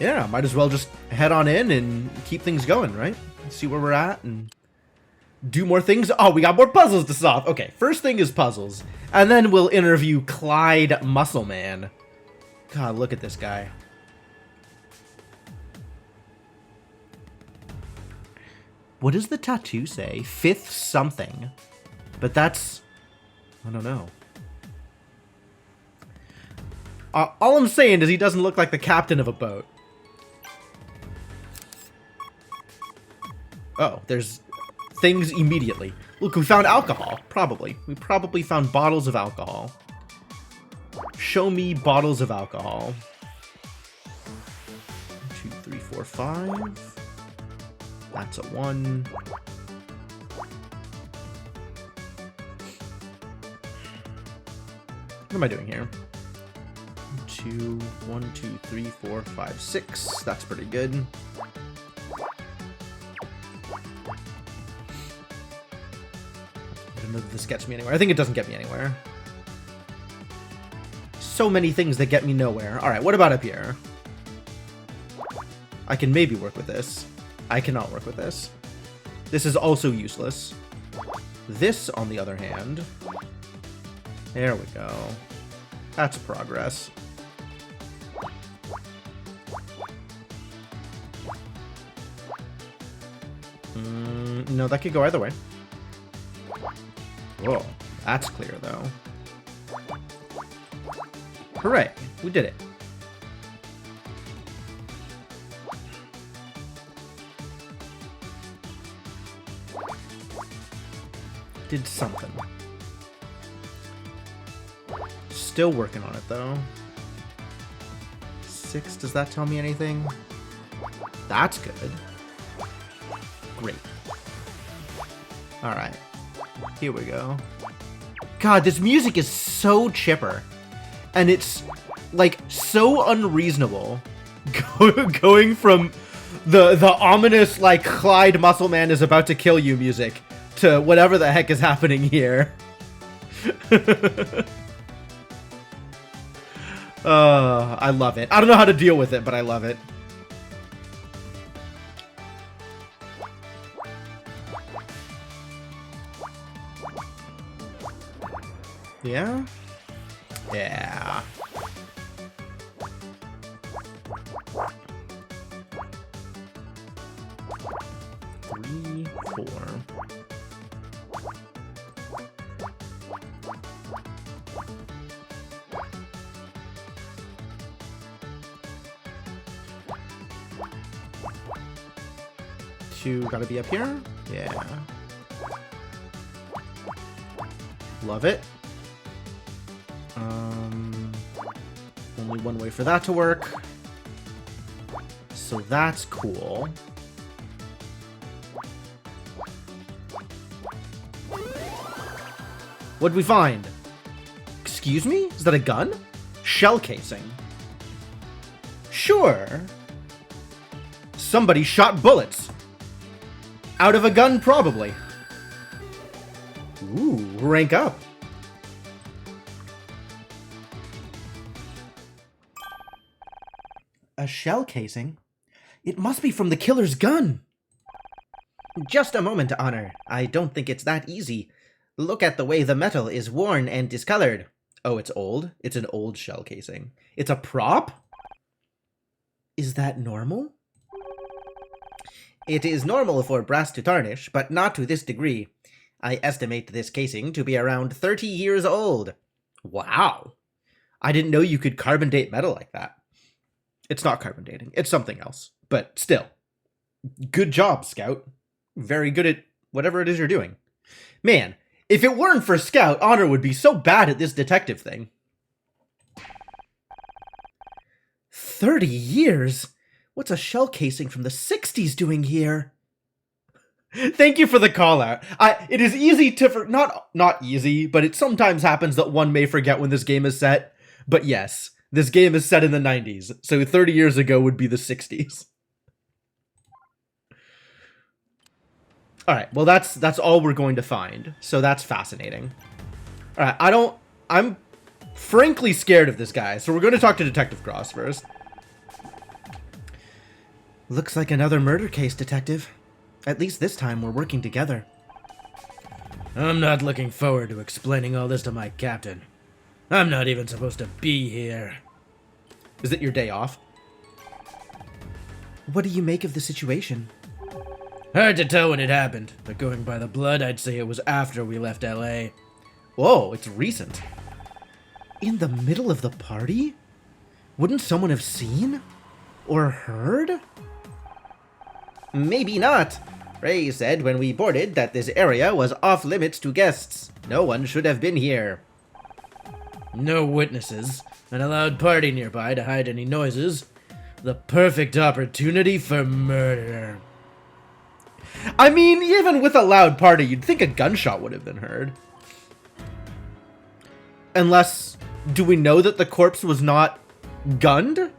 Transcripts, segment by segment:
Yeah, might as well just head on in and keep things going, right? See where we're at and do more things. Oh, we got more puzzles to solve. Okay, first thing is puzzles. And then we'll interview Clyde Muscleman. God, look at this guy. What does the tattoo say? Fifth something. But that's... I don't know. All I'm saying is he doesn't look like the captain of a boat. Oh, there's things immediately. Look, we found alcohol. Probably. We probably found bottles of alcohol. Show me bottles of alcohol. 1, 2, 3, 4, 5. That's a 1. What am I doing here? 1, 2, 3, 4, 5, 6. That's pretty good. I don't know if this gets me anywhere. I think it doesn't get me anywhere. So many things that get me nowhere. Alright, what about up here? I can maybe work with this. I cannot work with this. This is also useless. This, on the other hand... There we go. That's progress. No, that could go either way. Whoa, that's clear, though. Hooray, we did it. Did something. Still working on it, though. 6, does that tell me anything? That's good. Great. Alright. Here we go. God, this music is so chipper. And it's, like, so unreasonable. Going from the ominous, like, Clyde Muscleman is about to kill you music to whatever the heck is happening here. I love it. I don't know how to deal with it, but I love it. Yeah? Yeah. Three, 4. Two gotta be up here? Yeah. Love it. Only one way for that to work. So that's cool. What'd we find? Excuse me? Is that a gun? Shell casing. Sure. Somebody shot bullets. Out of a gun, probably. Ooh, rank up. A shell casing? It must be from the killer's gun. Just a moment, Honor. I don't think it's that easy. Look at the way the metal is worn and discolored. Oh, it's old? It's an old shell casing. It's a prop? Is that normal? It is normal for brass to tarnish, but not to this degree. I estimate this casing to be around 30 years old. Wow. I didn't know you could carbon date metal like that. It's not carbon dating. It's something else. But still. Good job, Scout. Very good at whatever it is you're doing. Man, if it weren't for Scout, Honor would be so bad at this detective thing. 30 years? What's a shell casing from the 60s doing here? Thank you for the call out. It is easy to not easy, but it sometimes happens that one may forget when this game is set. But yes, this game is set in the 90s, so 30 years ago would be the 60s. All right, well that's all we're going to find. So that's fascinating. All right, I'm frankly scared of this guy. So we're going to talk to Detective Cross first. Looks like another murder case, Detective. At least this time we're working together. I'm not looking forward to explaining all this to my captain. I'm not even supposed to be here. Is it your day off? What do you make of the situation? Hard to tell when it happened, but going by the blood, I'd say it was after we left LA. Whoa, it's recent. In the middle of the party? Wouldn't someone have seen? Or heard? Maybe not. Ray said when we boarded that this area was off limits to guests. No one should have been here. No witnesses, an allowed party nearby to hide any noises. The perfect opportunity for murder. I mean, even with a loud party, you'd think a gunshot would have been heard. Unless, do we know that the corpse was not gunned?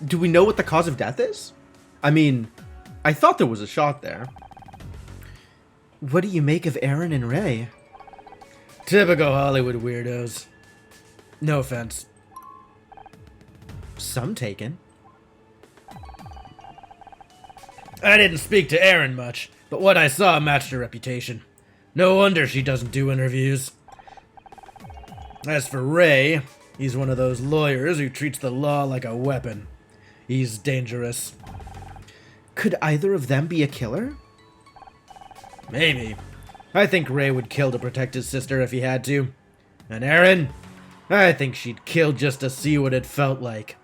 Do we know what the cause of death is? I mean, I thought there was a shot there. What do you make of Aaron and Ray? Typical Hollywood weirdos. No offense. Some taken. I didn't speak to Erin much, but what I saw matched her reputation. No wonder she doesn't do interviews. As for Ray, he's one of those lawyers who treats the law like a weapon. He's dangerous. Could either of them be a killer? Maybe. I think Ray would kill to protect his sister if he had to. And Erin? I think she'd kill just to see what it felt like.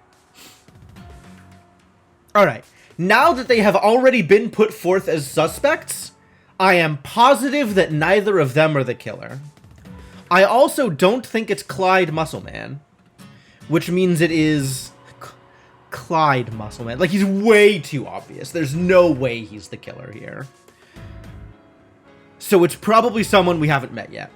Alright, now that they have already been put forth as suspects, I am positive that neither of them are the killer. I also don't think it's Clyde Musselman, which means it is Clyde Musselman. Like, he's way too obvious. There's no way he's the killer here. So it's probably someone we haven't met yet.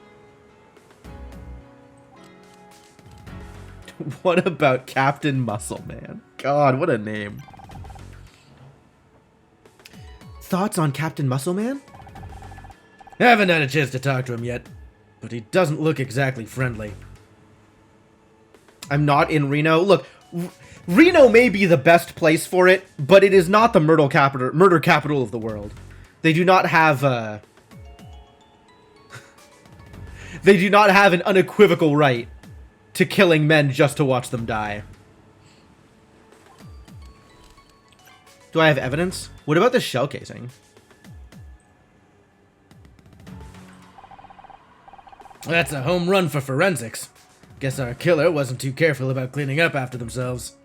What about Captain Musselman? God, what a name. Thoughts on Captain Musselman? Haven't had a chance to talk to him yet, but he doesn't look exactly friendly. I'm not in Reno. Look, Reno may be the best place for it, but it is not the murder capital of the world. They do not have they do not have an unequivocal right to killing men just to watch them die. Do I have evidence? What about the shell casing? That's a home run for forensics. Guess our killer wasn't too careful about cleaning up after themselves.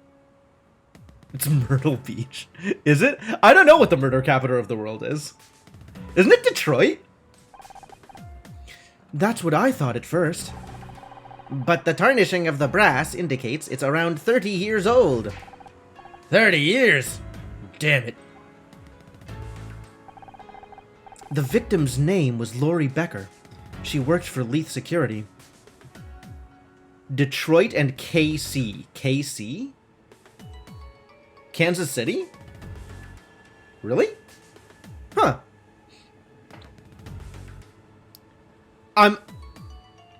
It's Myrtle Beach. Is it? I don't know what the murder capital of the world is. Isn't it Detroit? That's what I thought at first. But the tarnishing of the brass indicates it's around 30 years old. 30 years? Damn it. The victim's name was Lori Becker. She worked for Leith Security. Detroit and KC. KC? Kansas City? Really? Huh. I'm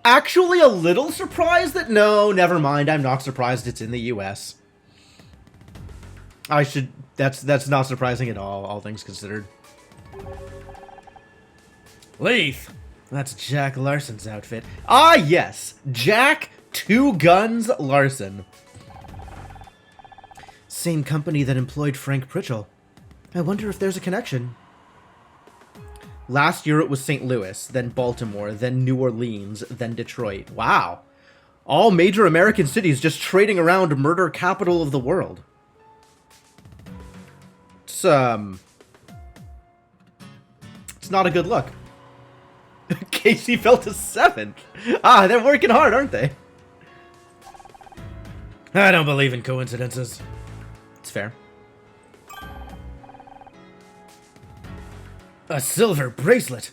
actually a little surprised that... No, never mind. I'm not surprised it's in the US. That's not surprising at all things considered. Leith. That's Jack Larson's outfit. Ah, yes. Jack Two Guns Larson. Same company that employed Frank Pritchell. I wonder if there's a connection. Last year it was St. Louis, then Baltimore, then New Orleans, then Detroit. Wow. All major American cities just trading around murder capital of the world. It's not a good look. Casey fell to 7th. Ah, they're working hard, aren't they? I don't believe in coincidences. It's fair. A silver bracelet.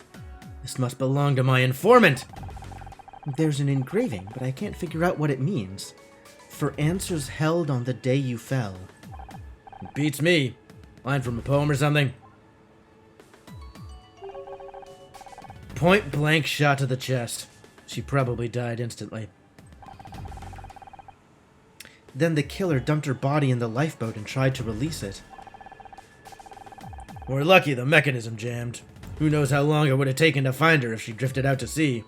This must belong to my informant. There's an engraving, but I can't figure out what it means. For answers held on the day you fell. Beats me. Line from a poem or something. Point blank shot to the chest. She probably died instantly. Then the killer dumped her body in the lifeboat and tried to release it. We're lucky the mechanism jammed. Who knows how long it would have taken to find her if she drifted out to sea.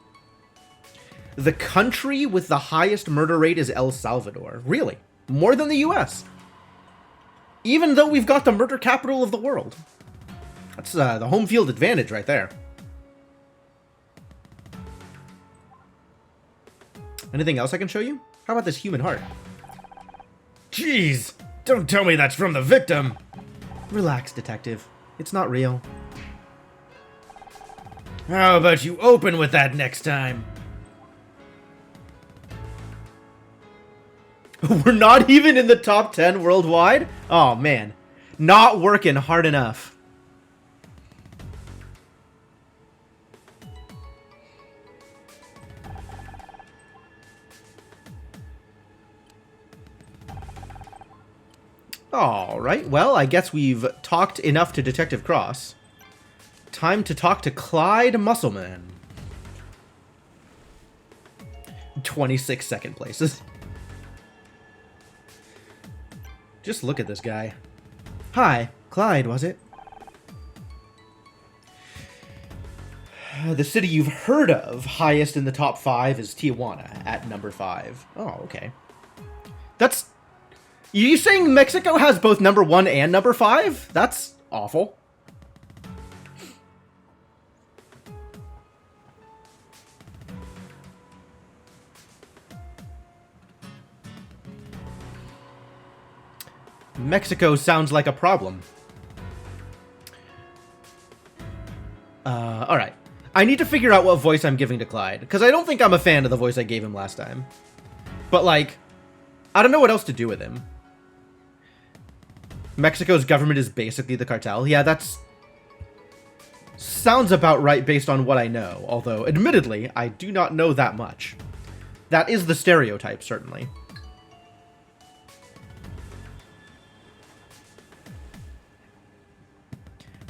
The country with the highest murder rate is El Salvador. Really? More than the US. Even though we've got the murder capital of the world. That's the home field advantage right there. Anything else I can show you? How about this human heart? Jeez! Don't tell me that's from the victim! Relax, detective. It's not real. How about you open with that next time? We're not even in the top 10 worldwide? Oh, man. Not working hard enough. Alright, well, I guess we've talked enough to Detective Cross. Time to talk to Clyde Musselman. 26 second places. Just look at this guy. Hi, Clyde, was it? The city you've heard of highest in the top 5 is Tijuana at number 5. Oh, okay. That's... You saying Mexico has both number 1 and number 5? That's awful. Mexico sounds like a problem. Alright. I need to figure out what voice I'm giving to Clyde, because I don't think I'm a fan of the voice I gave him last time. But, like, I don't know what else to do with him. Mexico's government is basically the cartel. Yeah, that's... sounds about right based on what I know, although, admittedly, I do not know that much. That is the stereotype, certainly.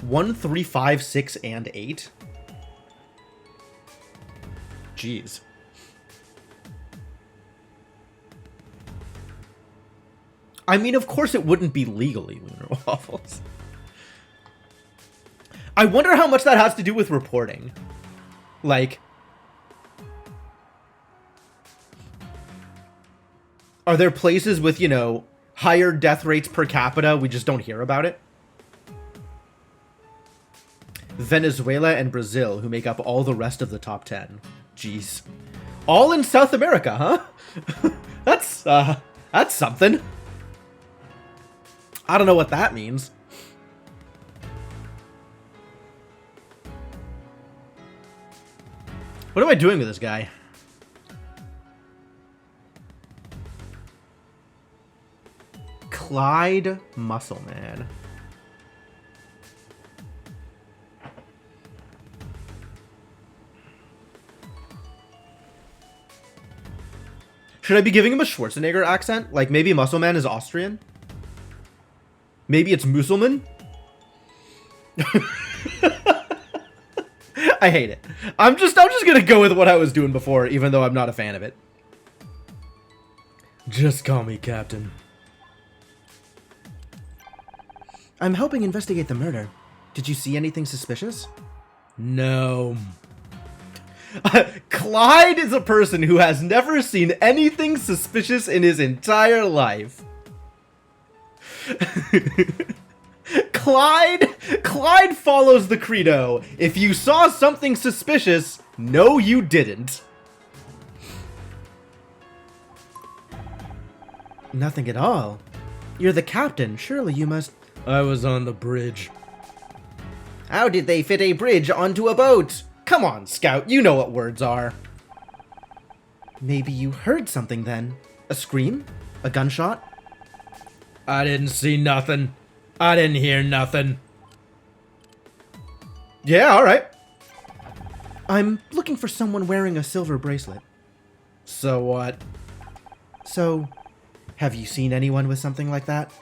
One, 3, 5, 6, and 8? Jeez. I mean, of course it wouldn't be legally lunar waffles. I wonder how much that has to do with reporting. Like... Are there places with, you know, higher death rates per capita, we just don't hear about it? Venezuela and Brazil, who make up all the rest of the top 10. Jeez. All in South America, huh? That's something. I don't know what that means. What am I doing with this guy? Clyde Musselman. Should I be giving him a Schwarzenegger accent? Like, maybe Musselman is Austrian? Maybe it's Musselman? I hate it. I'm just gonna go with what I was doing before, even though I'm not a fan of it. Just call me Captain. I'm helping investigate the murder. Did you see anything suspicious? No. Clyde is a person who has never seen anything suspicious in his entire life. Clyde follows the credo. If you saw something suspicious, no you didn't. Nothing at all. You're the captain. Surely you must... I was on the bridge. How did they fit a bridge onto a boat? Come on, Scout, you know what words are. Maybe you heard something then. A scream? A gunshot? I didn't see nothing. I didn't hear nothing. Yeah, alright. I'm looking for someone wearing a silver bracelet. So what? So, have you seen anyone with something like that?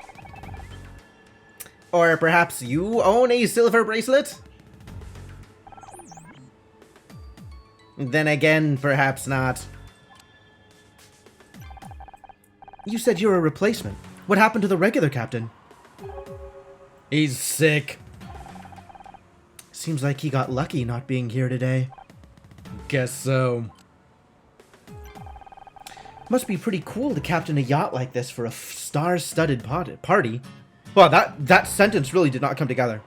Or perhaps you own a silver bracelet? Then again, perhaps not. You said you're a replacement. What happened to the regular captain? He's sick. Seems like he got lucky not being here today. Guess so. Must be pretty cool to captain a yacht like this for a star-studded party. Well, that sentence really did not come together.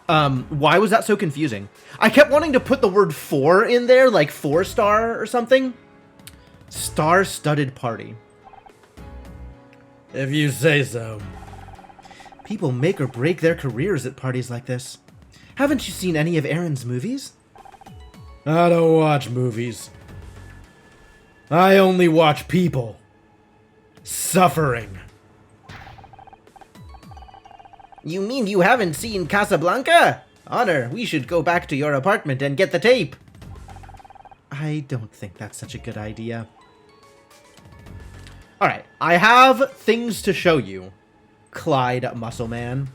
Why was that so confusing? I kept wanting to put the word "for" in there, like 4-star or something. Star-studded party. If you say so. People make or break their careers at parties like this. Haven't you seen any of Aaron's movies? I don't watch movies. I only watch people suffering. You mean you haven't seen Casablanca? Honor, we should go back to your apartment and get the tape. I don't think that's such a good idea. Alright, I have things to show you, Clyde Muscleman.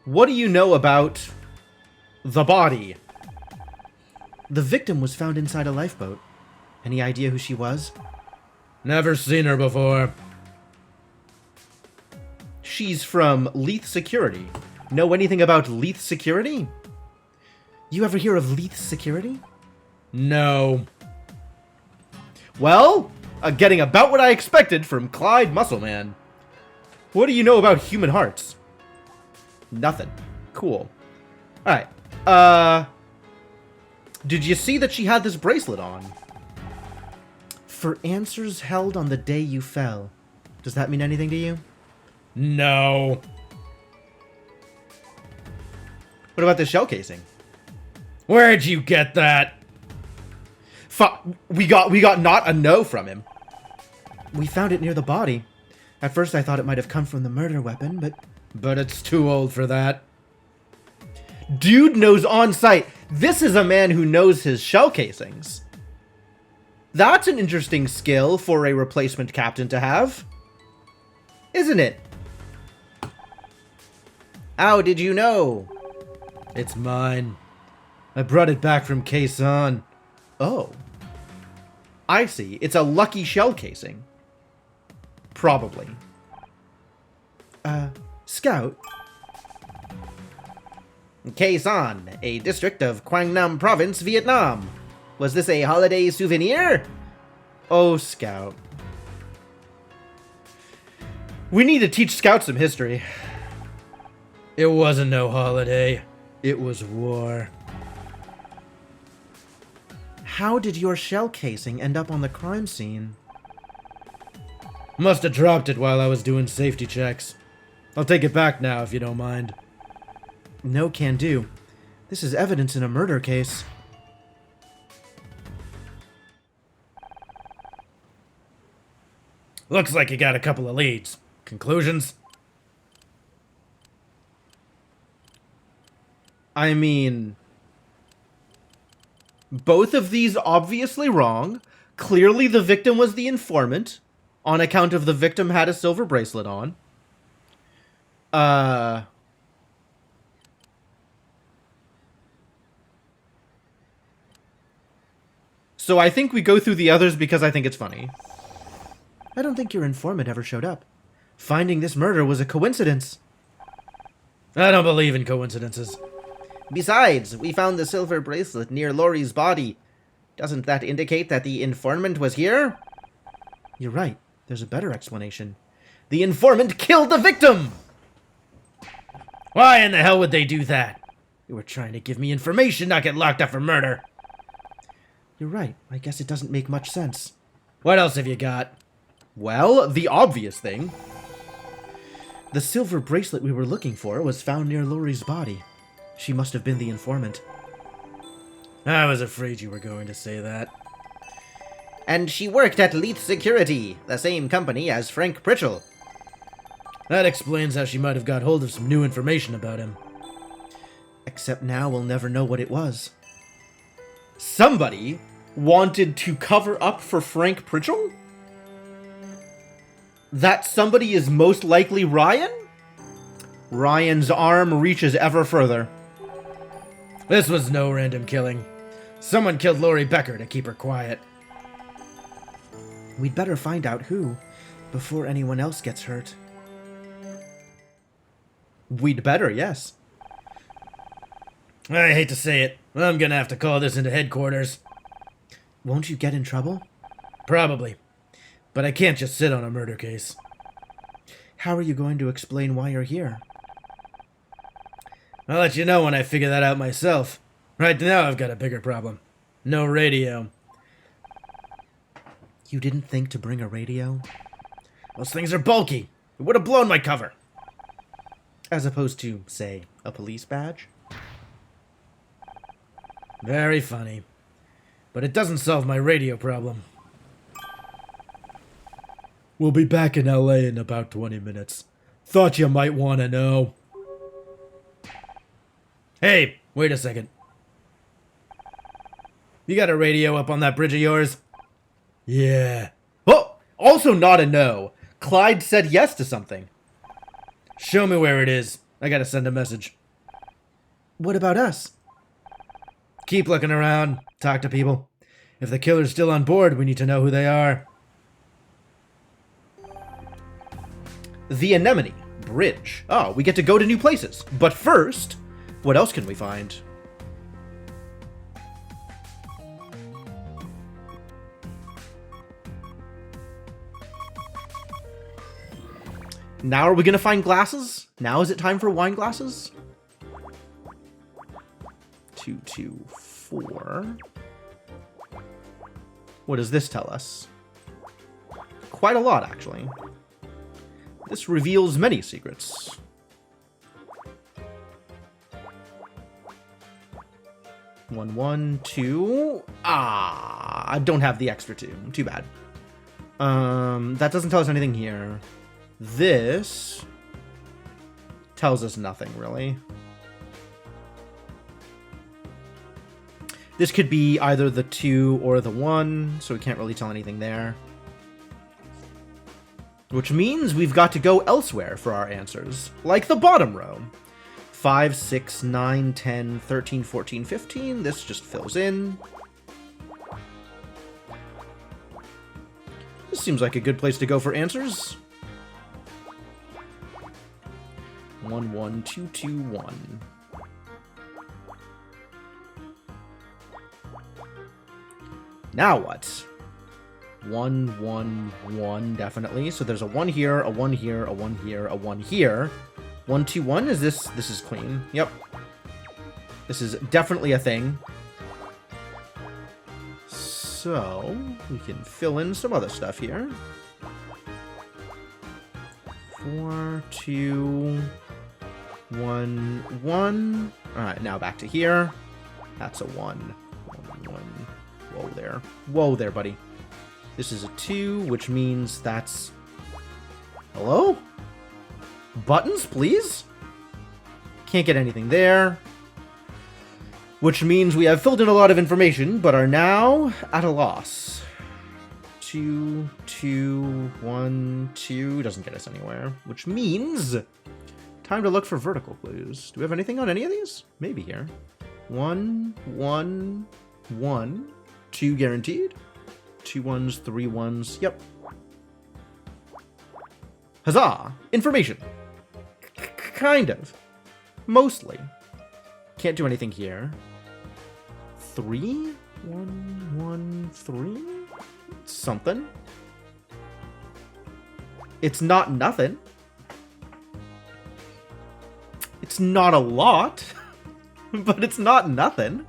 What do you know about the body? The victim was found inside a lifeboat. Any idea who she was? Never seen her before. She's from Leith Security. Know anything about Leith Security? You ever hear of Leith Security? No. Well, getting about what I expected from Clyde Muscleman. What do you know about human hearts? Nothing. Cool. Alright. Did you see that she had this bracelet on? For answers held on the day you fell. Does that mean anything to you? No. What about the shell casing? Where'd you get that? We got not a no from him. We found it near the body. At first I thought it might have come from the murder weapon, But it's too old for that. Dude knows on sight. This is a man who knows his shell casings. That's an interesting skill for a replacement captain to have. Isn't it? How did you know? It's mine. I brought it back from Quezon. Oh. I see. It's a lucky shell casing. Probably. Scout? Quezon, a district of Quang Nam Province, Vietnam. Was this a holiday souvenir? Oh, Scout. We need to teach Scout some history. It wasn't no holiday. It was war. How did your shell casing end up on the crime scene? Must have dropped it while I was doing safety checks. I'll take it back now if you don't mind. No can do. This is evidence in a murder case. Looks like you got a couple of leads. Conclusions? I mean, both of these obviously wrong. Clearly the victim was the informant, on account of the victim had a silver bracelet on. So I think we go through the others because I think it's funny. I don't think your informant ever showed up. Finding this murder was a coincidence. I don't believe in coincidences. Besides, we found the silver bracelet near Laurie's body. Doesn't that indicate that the informant was here? You're right. There's a better explanation. The informant killed the victim! Why in the hell would they do that? They were trying to give me information, not get locked up for murder. You're right. I guess it doesn't make much sense. What else have you got? Well, the obvious thing. The silver bracelet we were looking for was found near Laurie's body. She must have been the informant. I was afraid you were going to say that. And she worked at Leith Security, the same company as Frank Pritchell. That explains how she might have got hold of some new information about him. Except now we'll never know what it was. Somebody wanted to cover up for Frank Pritchell? That somebody is most likely Ryan? Ryan's arm reaches ever further. This was no random killing. Someone killed Laurie Becker to keep her quiet. We'd better find out who, before anyone else gets hurt. We'd better, yes. I hate to say it, I'm gonna have to call this into headquarters. Won't you get in trouble? Probably. But I can't just sit on a murder case. How are you going to explain why you're here? I'll let you know when I figure that out myself. Right now I've got a bigger problem. No radio. You didn't think to bring a radio? Those things are bulky. It would have blown my cover. As opposed to, say, a police badge? Very funny. But it doesn't solve my radio problem. We'll be back in LA in about 20 minutes. Thought you might want to know. Hey, wait a second. You got a radio up on that bridge of yours? Yeah. Oh! Also not a no. Clyde said yes to something. Show me where it is. I gotta send a message. What about us? Keep looking around. Talk to people. If the killer's still on board, we need to know who they are. The Anemone Bridge. Oh, we get to go to new places. But first, what else can we find? Now are we going to find glasses? Now is it time for wine glasses? 224. What does this tell us? Quite a lot, actually. This reveals many secrets. 112. Ah, I don't have the extra 2. Too bad. That doesn't tell us anything here. This tells us nothing, really. This could be either the 2 or the 1, so we can't really tell anything there. Which means we've got to go elsewhere for our answers, like the bottom row. 5, 6, 9, 10, 13, 14, 15. This just fills in. This seems like a good place to go for answers. 1, 1, 2, 2, 1. Now what? 1, 1, 1, definitely. So there's a 1 here, a 1 here, a 1 here, a 1 here. 1, 2, 1. Is this? This is clean. Yep. This is definitely a thing. So we can fill in some other stuff here. 4, 2, 1, 1. All right, now back to here. That's a 1. 1, 1. Whoa there. Whoa there, buddy. This is a 2, which means that's... Hello? Buttons, please? Can't get anything there. Which means we have filled in a lot of information, but are now at a loss. 2, 2, 1, 2. Doesn't get us anywhere. Which means... Time to look for vertical clues. Do we have anything on any of these? Maybe here. 1, 1, 1. 2 guaranteed. 2 1s, 3 1s. Yep. Huzzah! Information. Kind of. Mostly. Can't do anything here. 3? 1, 1, 3? Something. It's not nothing. It's not a lot. But it's not nothing.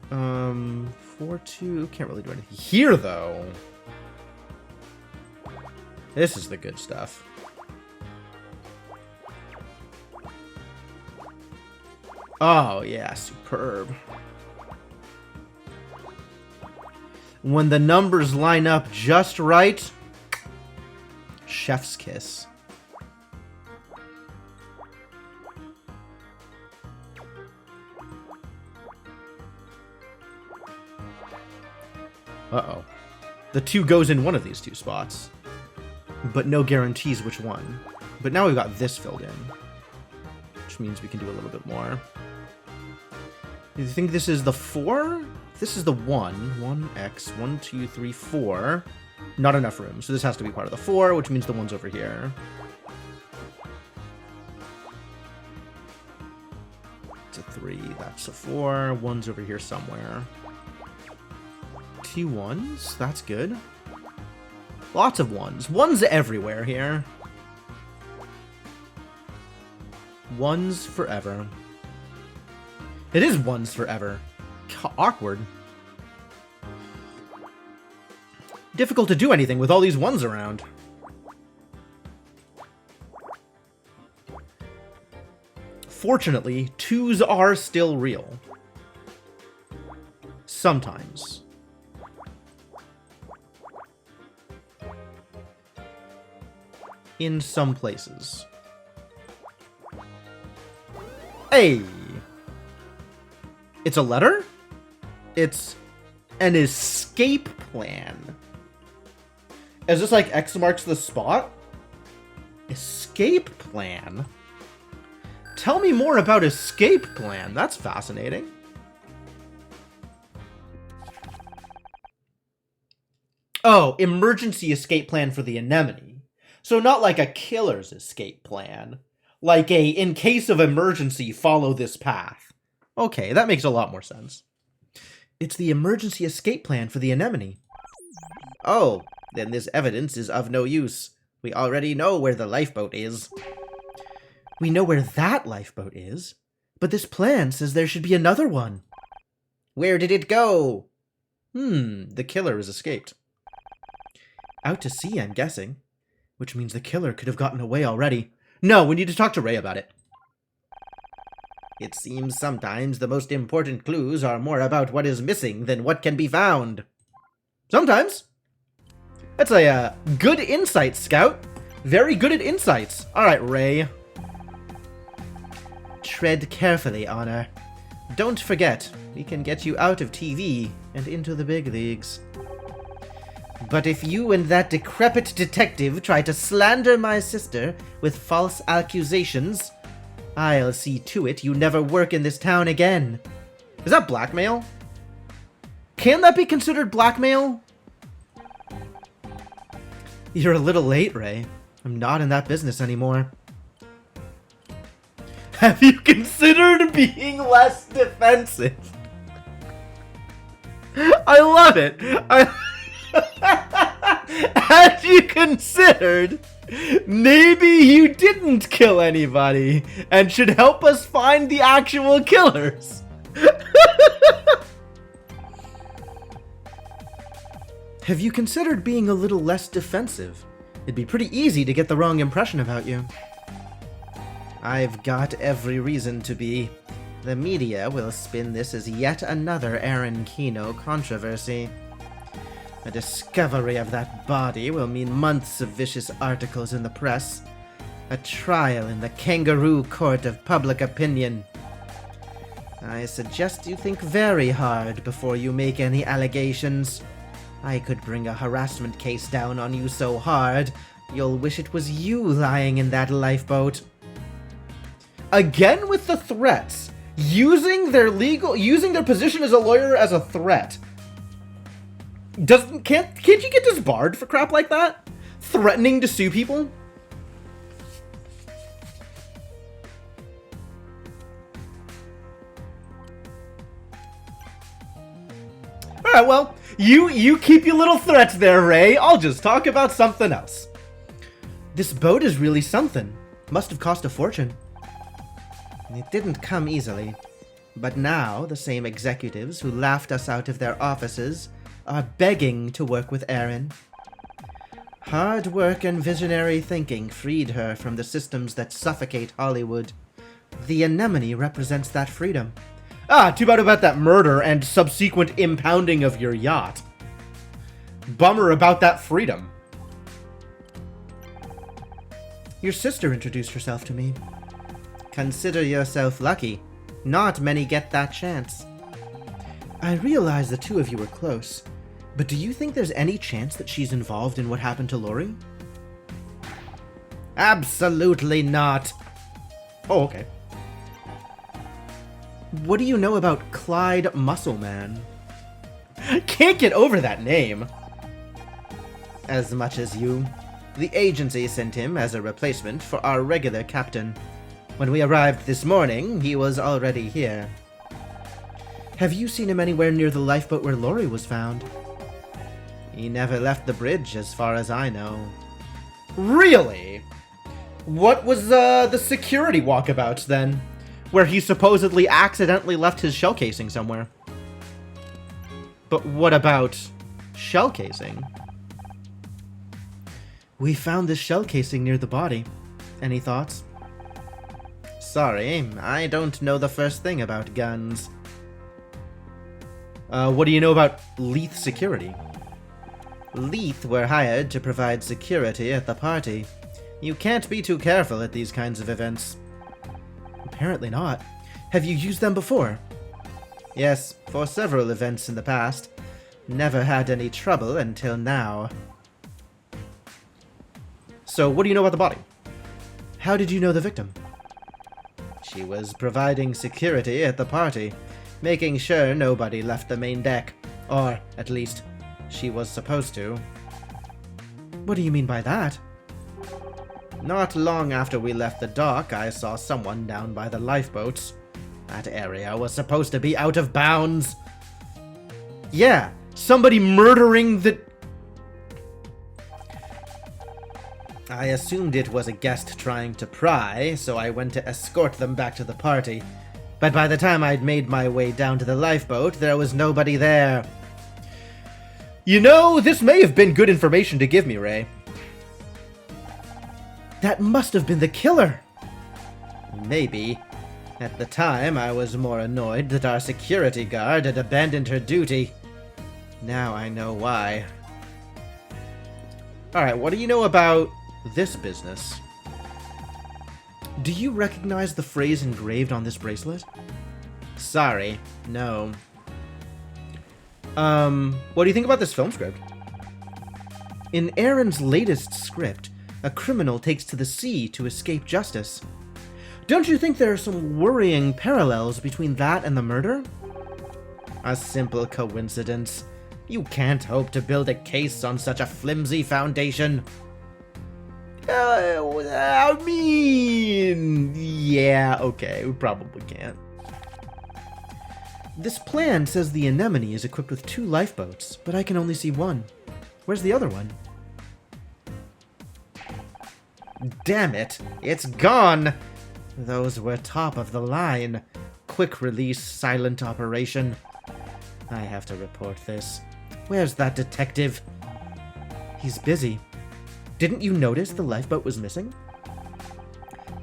4, 2. Can't really do anything here, though. This is the good stuff. Oh, yeah, superb. When the numbers line up just right, chef's kiss. Uh-oh. The 2 goes in one of these 2 spots, but no guarantees which one. But now we've got this filled in, which means we can do a little bit more. You think this is the 4? This is the 1. 1x. 1, 2, 3, 4. Not enough room, so this has to be part of the 4, which means the 1's over here. 3. That's a 4. 1's over here somewhere. 2 1s. That's good. Lots of 1s. 1's everywhere here. 1's forever. It is 1's forever. Awkward. Difficult to do anything with all these 1's around. Fortunately, 2's are still real. Sometimes. In some places. Hey! It's a letter? It's an escape plan. Is this like X marks the spot? Escape plan? Tell me more about escape plan. That's fascinating. Oh, emergency escape plan for the anemone. So not like a killer's escape plan. Like a, in case of emergency, follow this path. Okay, that makes a lot more sense. It's the emergency escape plan for the anemone. Oh, then this evidence is of no use. We already know where the lifeboat is. We know where that lifeboat is, but this plan says there should be another one. Where did it go? The killer has escaped. Out to sea, I'm guessing. Which means the killer could have gotten away already. No, we need to talk to Ray about it. It seems sometimes the most important clues are more about what is missing than what can be found. Sometimes. That's a good insight, Scout. Very good at insights. Alright, Ray. Tread carefully, Honor. Don't forget, we can get you out of TV and into the big leagues. But if you and that decrepit detective try to slander my sister with false accusations, I'll see to it you never work in this town again. Is that blackmail? Can that be considered blackmail? You're a little late, Ray. I'm not in that business anymore. Have you considered being less defensive? I love it. Had you considered maybe you didn't kill anybody and should help us find the actual killers? Have you considered being a little less defensive? It'd be pretty easy to get the wrong impression about you. I've got every reason to be. The media will spin this as yet another Aaron Kino controversy. The discovery of that body will mean months of vicious articles in the press. A trial in the kangaroo court of public opinion. I suggest you think very hard before you make any allegations. I could bring a harassment case down on you so hard, you'll wish it was you lying in that lifeboat. Again with the threats. Using their position as a lawyer as a threat. Can't you get disbarred for crap like that? Threatening to sue people? Alright, well, you keep your little threats there, Ray. I'll just talk about something else. This boat is really something. Must have cost a fortune. It didn't come easily. But now, the same executives who laughed us out of their offices are begging to work with Erin. Hard work and visionary thinking freed her from the systems that suffocate Hollywood. The anemone represents that freedom. Ah, too bad about that murder and subsequent impounding of your yacht. Bummer about that freedom. Your sister introduced herself to me. Consider yourself lucky. Not many get that chance. I realize the two of you are close, but do you think there's any chance that she's involved in what happened to Lori? Absolutely not. Oh, okay. What do you know about Clyde Muscleman? Can't get over that name. As much as you. The agency sent him as a replacement for our regular captain. When we arrived this morning, he was already here. Have you seen him anywhere near the lifeboat where Lori was found? He never left the bridge, as far as I know. Really? What was the security walkabouts then? Where he supposedly accidentally left his shell casing somewhere. But what about shell casing? We found this shell casing near the body. Any thoughts? Sorry, I don't know the first thing about guns. What do you know about Leith Security? Leith were hired to provide security at the party. You can't be too careful at these kinds of events. Apparently not. Have you used them before? Yes, for several events in the past. Never had any trouble until now. So, what do you know about the body? How did you know the victim? She was providing security at the party, making sure nobody left the main deck. Or, at least, she was supposed to. What do you mean by that? Not long after we left the dock, I saw someone down by the lifeboats. That area was supposed to be out of bounds. Yeah, somebody murdering the... I assumed it was a guest trying to pry, so I went to escort them back to the party. But by the time I'd made my way down to the lifeboat, there was nobody there. You know, this may have been good information to give me, Ray. That must have been the killer. Maybe. At the time, I was more annoyed that our security guard had abandoned her duty. Now I know why. Alright, what do you know about this business? Do you recognize the phrase engraved on this bracelet? Sorry, no. What do you think about this film script? In Aaron's latest script, a criminal takes to the sea to escape justice. Don't you think there are some worrying parallels between that and the murder? A simple coincidence. You can't hope to build a case on such a flimsy foundation. I mean... Yeah, okay, we probably can't. This plan says the Anemone is equipped with 2 lifeboats, but I can only see one. Where's the other one? Damn it, it's gone! Those were top of the line. Quick release, silent operation. I have to report this. Where's that detective? He's busy. Didn't you notice the lifeboat was missing?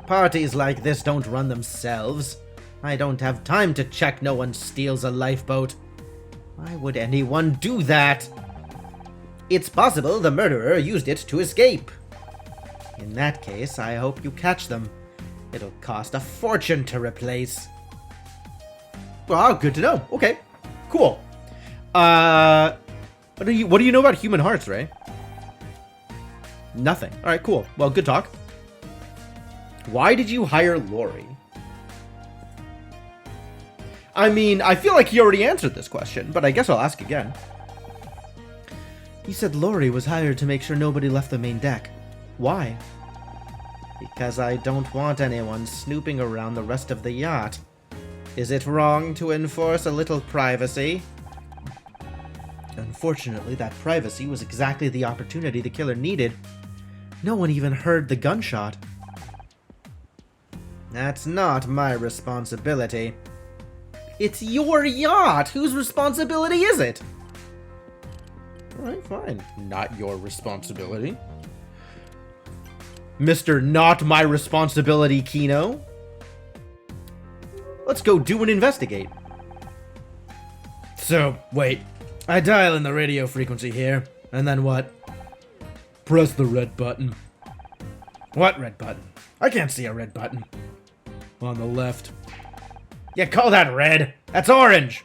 Parties like this don't run themselves. I don't have time to check no one steals a lifeboat. Why would anyone do that? It's possible the murderer used it to escape. In that case, I hope you catch them. It'll cost a fortune to replace. Wow, good to know. Okay, cool. What do you know about human hearts, Ray? Nothing. All right, cool. Well, good talk. Why did you hire Lori? I mean, I feel like he already answered this question, but I guess I'll ask again. He said Lori was hired to make sure nobody left the main deck. Why? Because I don't want anyone snooping around the rest of the yacht. Is it wrong to enforce a little privacy? Unfortunately, that privacy was exactly the opportunity the killer needed. No one even heard the gunshot. That's not my responsibility. It's your yacht! Whose responsibility is it? Alright, fine. Not your responsibility. Mr. Not My Responsibility Kino. Let's go do and investigate. So, wait. I dial in the radio frequency here, and then what? Press the red button. What red button? I can't see a red button. On the left. Yeah, call that red. That's orange.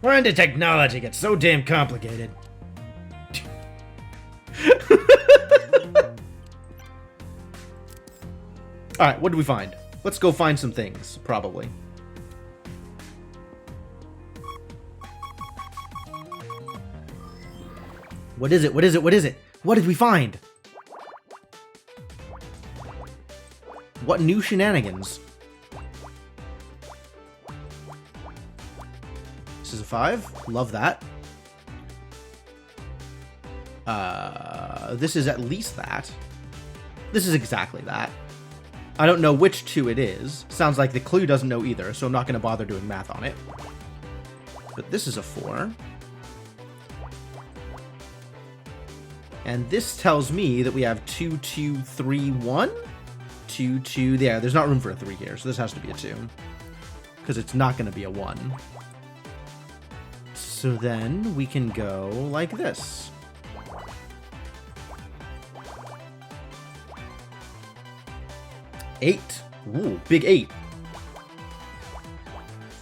When did technology get so damn complicated? Alright, what did we find? Let's go find some things, probably. What is it? What is it? What is it? What did we find? What new shenanigans? This is a 5. Love that. This is at least that. This is exactly that. I don't know which 2 it is. Sounds like the clue doesn't know either, so I'm not going to bother doing math on it. But this is a 4. And this tells me that we have 2, 2, 3, 1? 2, 2, yeah, there's not room for a 3 here, so this has to be a 2. Because it's not going to be a 1. So then we can go like this. Eight. Ooh, big 8.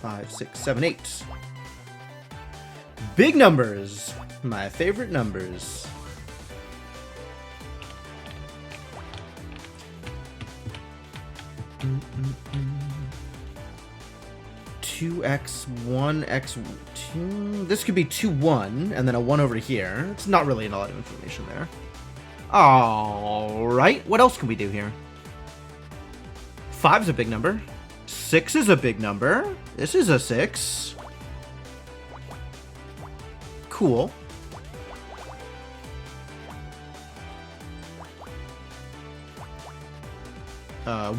5, 6, 7, 8. Big numbers. My favorite numbers. Two X, 1X, 2. This could be 2, 1, and then a 1 over here. It's not really a lot of information there. Alright, what else can we do here? 5's a big number. 6 is a big number. This is a 6. Cool.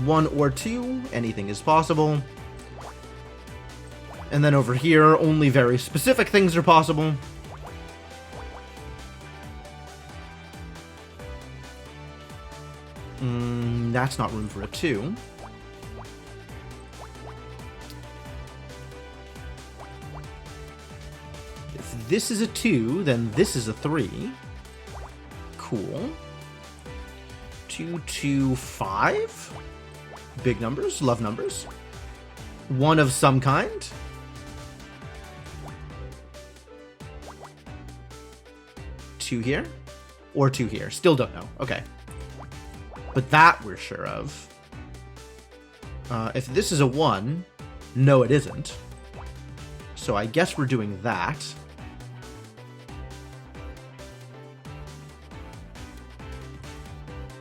One or 2, anything is possible. And then over here, only very specific things are possible. That's not room for a 2. If this is a 2, then this is a 3. Cool. 2, 2, 5. Big numbers, love numbers. 1 of some kind. Two here, or 2 here. Still don't know. Okay. But that we're sure of. If this is a 1, no it isn't. So I guess we're doing that.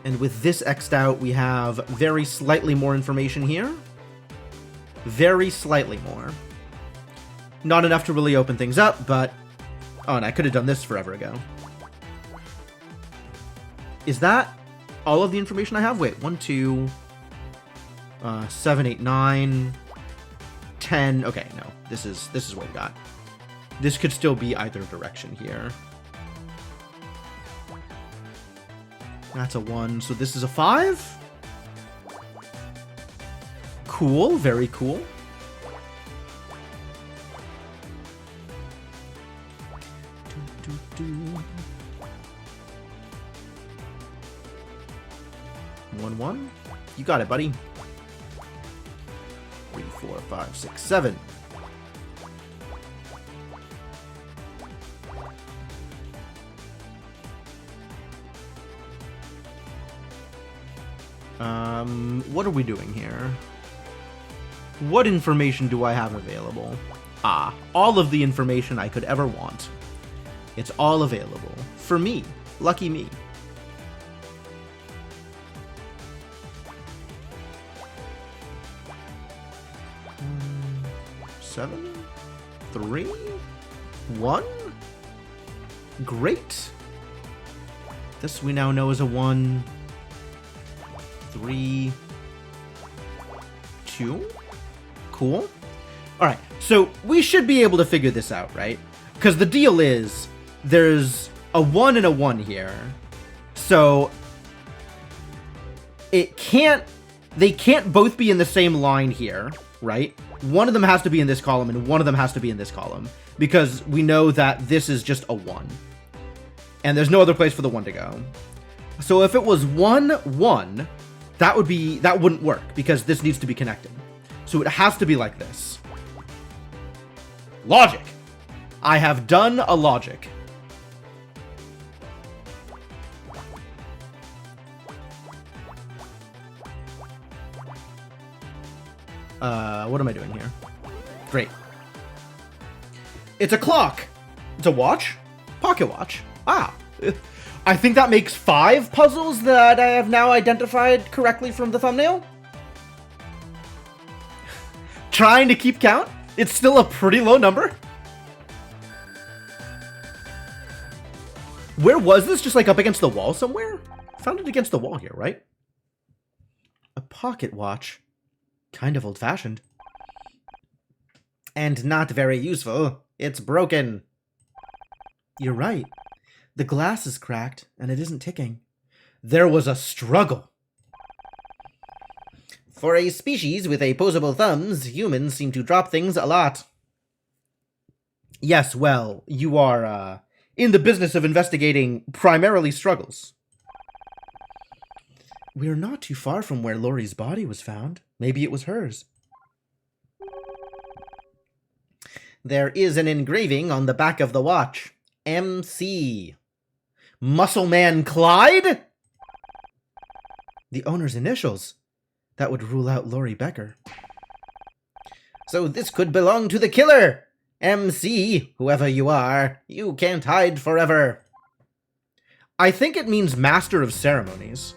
And with this X'd out, we have very slightly more information here. Very slightly more. Not enough to really open things up, but... Oh, and I could have done this forever ago. Is that all of the information I have? Wait, 1, 2, 7, 8, 9, 10. Okay, no, this is what we got. This could still be either direction here. That's a 1, so this is a 5. Cool, very cool. One, 1. You got it, buddy. 3, 4, 5, 6, 7. What are we doing here? What information do I have available? Ah, all of the information I could ever want. It's all available. For me. Lucky me. Seven, 3, 1. Great. This we now know is a 1, 3, 2. Cool. Alright, so we should be able to figure this out, right? Because the deal is, there's a 1 and a 1 here. So, they can't both be in the same line here, right? One of them has to be in this column, and one of them has to be in this column. Because we know that this is just a 1. And there's no other place for the 1 to go. So if it was 1, 1, that wouldn't work, because this needs to be connected. So it has to be like this. Logic! I have done a logic. What am I doing here? Great. It's a clock! It's a watch? Pocket watch. Ah. I think that makes 5 puzzles that I have now identified correctly from the thumbnail. Trying to keep count? It's still a pretty low number. Where was this? Just like up against the wall somewhere? Found it against the wall here, right? A pocket watch. Kind of old-fashioned. And not very useful. It's broken. You're right. The glass is cracked, and it isn't ticking. There was a struggle. For a species with opposable thumbs, humans seem to drop things a lot. Yes, well, you are, in the business of investigating primarily struggles. We're not too far from where Lori's body was found. Maybe it was hers. There is an engraving on the back of the watch. MC. Muscle Man Clyde? The owner's initials. That would rule out Lori Becker. So this could belong to the killer. MC, whoever you are, you can't hide forever. I think it means Master of Ceremonies.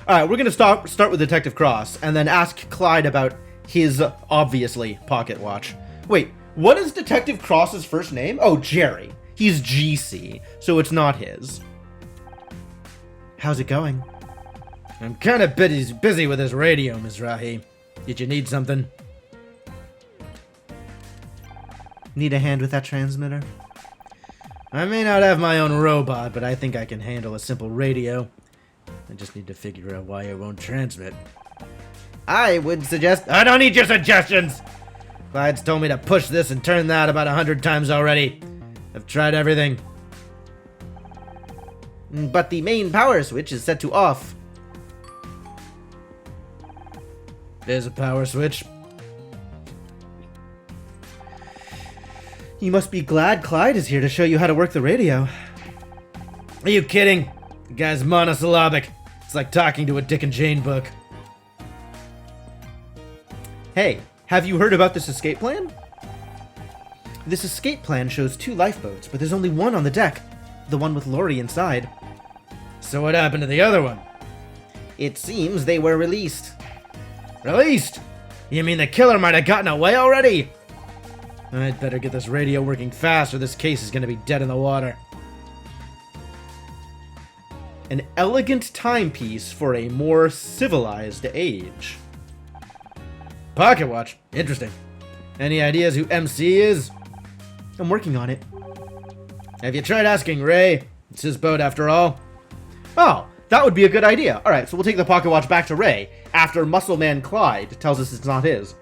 Alright, we're going to start with Detective Cross, and then ask Clyde about his, obviously, pocket watch. Wait, what is Detective Cross's first name? Oh, Jerry. He's GC, so it's not his. How's it going? I'm kind of busy with this radio, Mizrahi. Did you need something? Need a hand with that transmitter? I may not have my own robot, but I think I can handle a simple radio. I just need to figure out why it won't transmit. I would suggest... I don't need your suggestions! Clyde's told me to push this and turn that about 100 times already. I've tried everything. But the main power switch is set to off. There's a power switch. You must be glad Clyde is here to show you how to work the radio. Are you kidding? The guy's monosyllabic. It's like talking to a Dick and Jane book. Hey, have you heard about this escape plan? This escape plan shows 2 lifeboats, but there's only one on the deck. The one with Lori inside. So what happened to the other one? It seems they were released. Released? You mean the killer might have gotten away already? I'd better get this radio working fast or this case is going to be dead in the water. An elegant timepiece for a more civilized age. Pocket watch. Interesting. Any ideas who MC is? I'm working on it. Have you tried asking Ray? It's his boat after all. Oh, that would be a good idea. Alright, so we'll take the pocket watch back to Ray after Muscle Man Clyde tells us it's not his.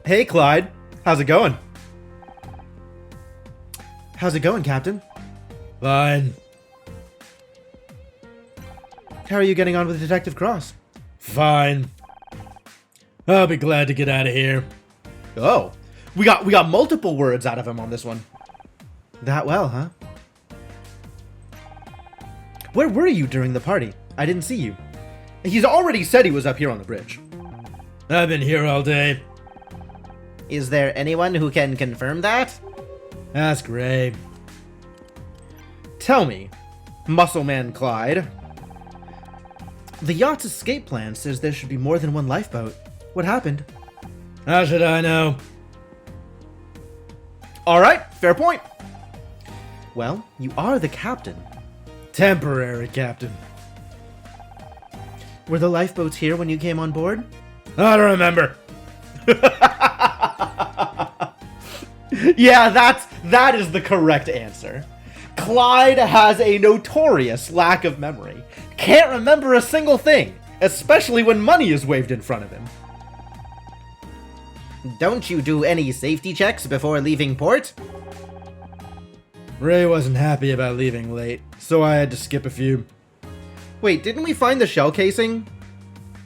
Hey, Clyde. How's it going? How's it going, Captain? Fine. How are you getting on with Detective Cross? Fine. I'll be glad to get out of here. Oh, we got multiple words out of him on this one. That well, huh? Where were you during the party? I didn't see you. He's already said he was up here on the bridge. I've been here all day. Is there anyone who can confirm that? Ask Ray. Tell me, Muscle Man Clyde. The yacht's escape plan says there should be more than one lifeboat. What happened? How should I know? Alright, fair point. Well, you are the captain. Temporary captain. Were the lifeboats here when you came on board? I don't remember. Yeah, that is the correct answer. Clyde has a notorious lack of memory. Can't remember a single thing, especially when money is waved in front of him. Don't you do any safety checks before leaving port? Ray wasn't happy about leaving late, so I had to skip a few. Wait, didn't we find the shell casing?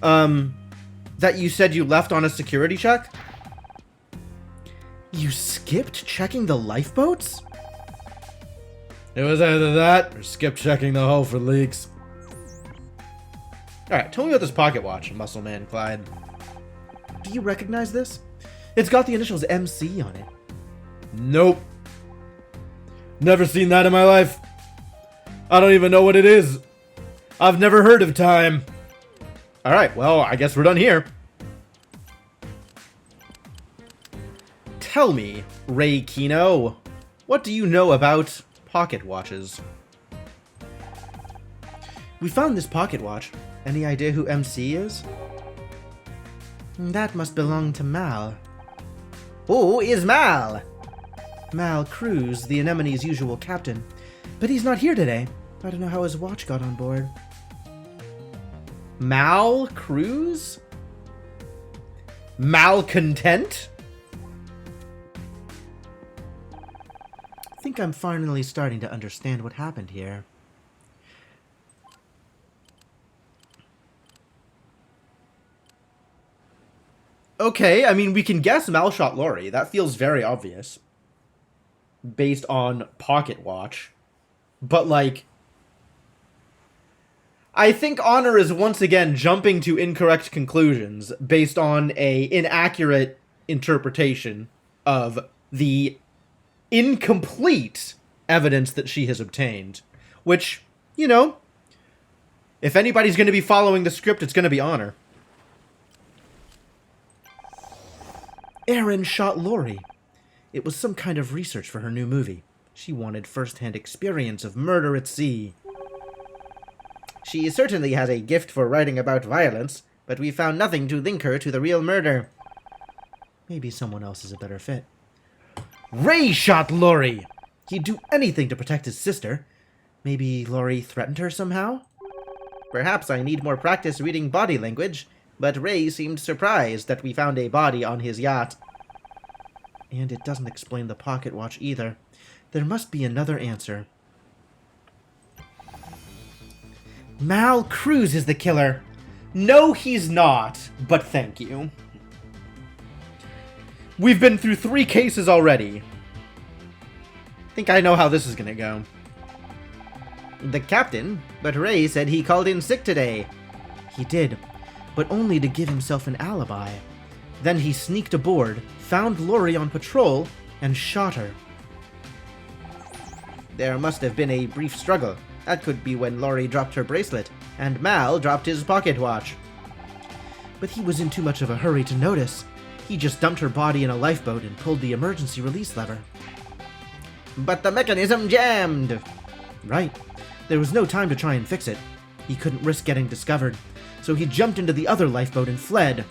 That you said you left on a security check? You skipped checking the lifeboats? It was either that or skip checking the hull for leaks. Alright, tell me about this pocket watch, Muscle Man Clyde. Do you recognize this? It's got the initials MC on it. Nope. Never seen that in my life. I don't even know what it is. I've never heard of time. Alright, well, I guess we're done here. Tell me, Ray Kino, what do you know about pocket watches? We found this pocket watch. Any idea who MC is? That must belong to Mal. Who is Mal? Mal Cruz, the Anemone's usual captain. But he's not here today. I don't know how his watch got on board. Mal Cruz? Malcontent? I think I'm finally starting to understand what happened here. Okay, I mean, we can guess Mal shot Lori. That feels very obvious. Based on Pocket Watch. But, like, I think Honor is once again jumping to incorrect conclusions based on a inaccurate interpretation of the incomplete evidence that she has obtained. Which, you know, if anybody's going to be following the script, it's going to be Honor. Erin shot Lori. It was some kind of research for her new movie. She wanted first-hand experience of murder at sea. She certainly has a gift for writing about violence, but we found nothing to link her to the real murder. Maybe someone else is a better fit. Ray shot Lori! He'd do anything to protect his sister. Maybe Lori threatened her somehow? Perhaps I need more practice reading body language, but Ray seemed surprised that we found a body on his yacht. And it doesn't explain the pocket watch either. There must be another answer. Mal Cruz is the killer. No, he's not, but thank you. We've been through 3 cases already. I think I know how this is gonna go. The captain, but Ray said he called in sick today. He did, but only to give himself an alibi. Then he sneaked aboard, found Lori on patrol, and shot her. There must have been a brief struggle. That could be when Lori dropped her bracelet, and Mal dropped his pocket watch. But he was in too much of a hurry to notice. He just dumped her body in a lifeboat and pulled the emergency release lever. But the mechanism jammed! Right. There was no time to try and fix it. He couldn't risk getting discovered, so he jumped into the other lifeboat and fled.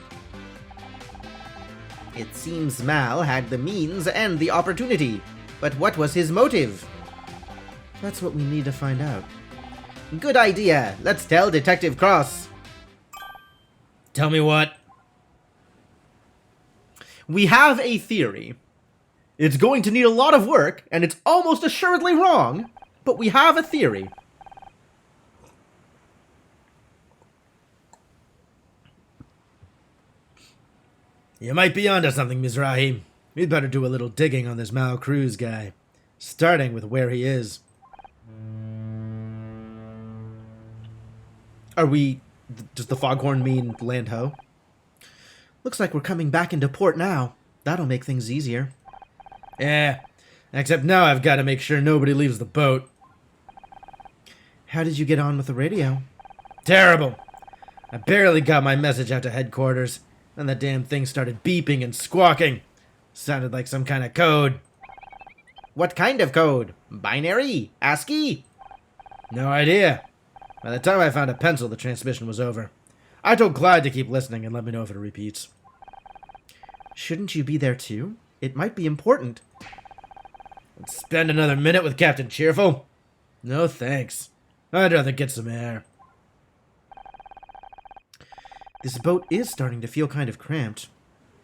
It seems Mal had the means and the opportunity, but what was his motive? That's what we need to find out. Good idea. Let's tell Detective Cross. Tell me what? We have a theory. It's going to need a lot of work, and it's almost assuredly wrong, but we have a theory. You might be onto something, Mizrahi. We'd better do a little digging on this Mal Cruz guy, starting with where he is. Does the foghorn mean land ho? Looks like we're coming back into port now. That'll make things easier. Yeah, except now I've got to make sure nobody leaves the boat. How did you get on with the radio? Terrible. I barely got my message out to headquarters, and the damn thing started beeping and squawking. Sounded like some kind of code. What kind of code? Binary? ASCII? No idea. By the time I found a pencil, the transmission was over. I told Clyde to keep listening and let me know if it repeats. Shouldn't you be there too? It might be important. Let's spend another minute with Captain Cheerful? No thanks. I'd rather get some air. This boat is starting to feel kind of cramped.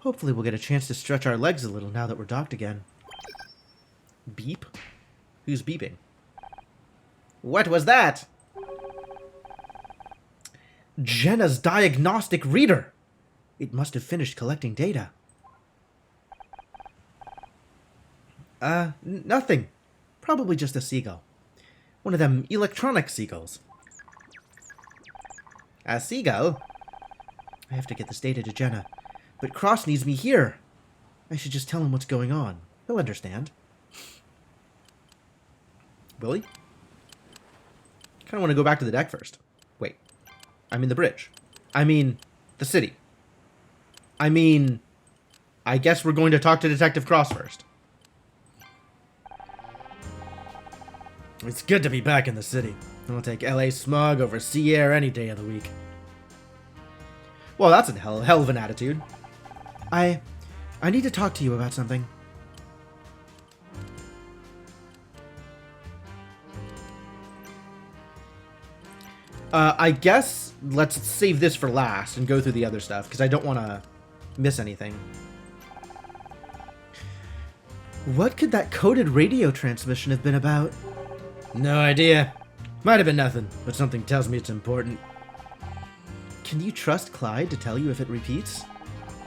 Hopefully we'll get a chance to stretch our legs a little now that we're docked again. Beep? Who's beeping? What was that? Jenna's diagnostic reader! It must have finished collecting data. Nothing. Probably just a seagull. One of them electronic seagulls. A seagull? I have to get this data to Jenna. But Cross needs me here. I should just tell him what's going on. He'll understand. Will he? Kind of want to go back to the deck first. Wait. I mean the bridge. I mean the city. I mean, I guess we're going to talk to Detective Cross first. It's good to be back in the city. I'll take LA smog over sea air any day of the week. Well, that's a hell of an attitude. I need to talk to you about something. I guess let's save this for last and go through the other stuff, because I don't want to miss anything. What could that coded radio transmission have been about? No idea. Might have been nothing, but something tells me it's important. Can you trust Clyde to tell you if it repeats?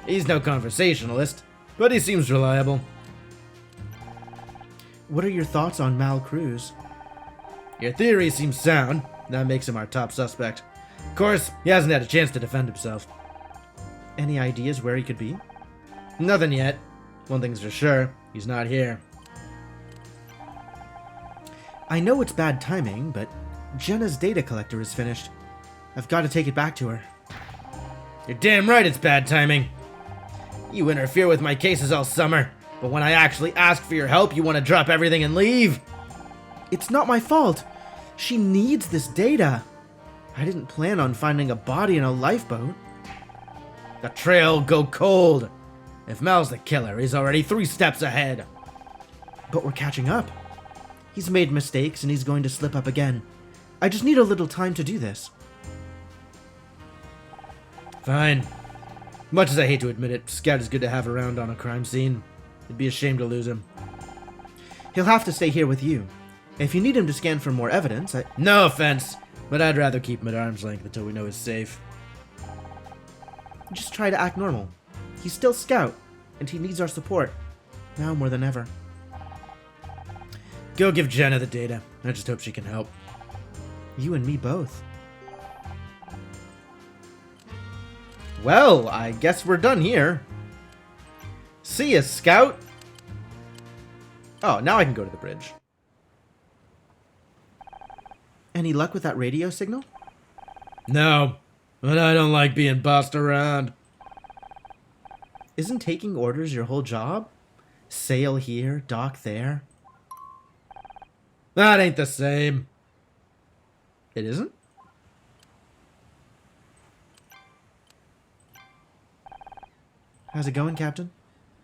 He's no conversationalist, but he seems reliable. What are your thoughts on Mal Cruz? Your theory seems sound. That makes him our top suspect. Of course, he hasn't had a chance to defend himself. Any ideas where he could be? Nothing yet. One thing's for sure, he's not here. I know it's bad timing, but Jenna's data collector is finished. I've got to take it back to her. You're damn right it's bad timing. You interfere with my cases all summer, but when I actually ask for your help, you want to drop everything and leave. It's not my fault. She needs this data. I didn't plan on finding a body in a lifeboat. The trail will go cold. If Mal's the killer, he's already 3 steps ahead. But we're catching up. He's made mistakes and he's going to slip up again. I just need a little time to do this. Fine. Much as I hate to admit it, Scout is good to have around on a crime scene. It'd be a shame to lose him. He'll have to stay here with you. If you need him to scan for more evidence, No offense, but I'd rather keep him at arm's length until we know he's safe. Just try to act normal. He's still Scout, and he needs our support. Now more than ever. Go give Jenna the data. I just hope she can help. You and me both. Well, I guess we're done here. See ya, Scout! Oh, now I can go to the bridge. Any luck with that radio signal? No, but I don't like being bossed around. Isn't taking orders your whole job? Sail here, dock there. That ain't the same. It isn't? How's it going, Captain?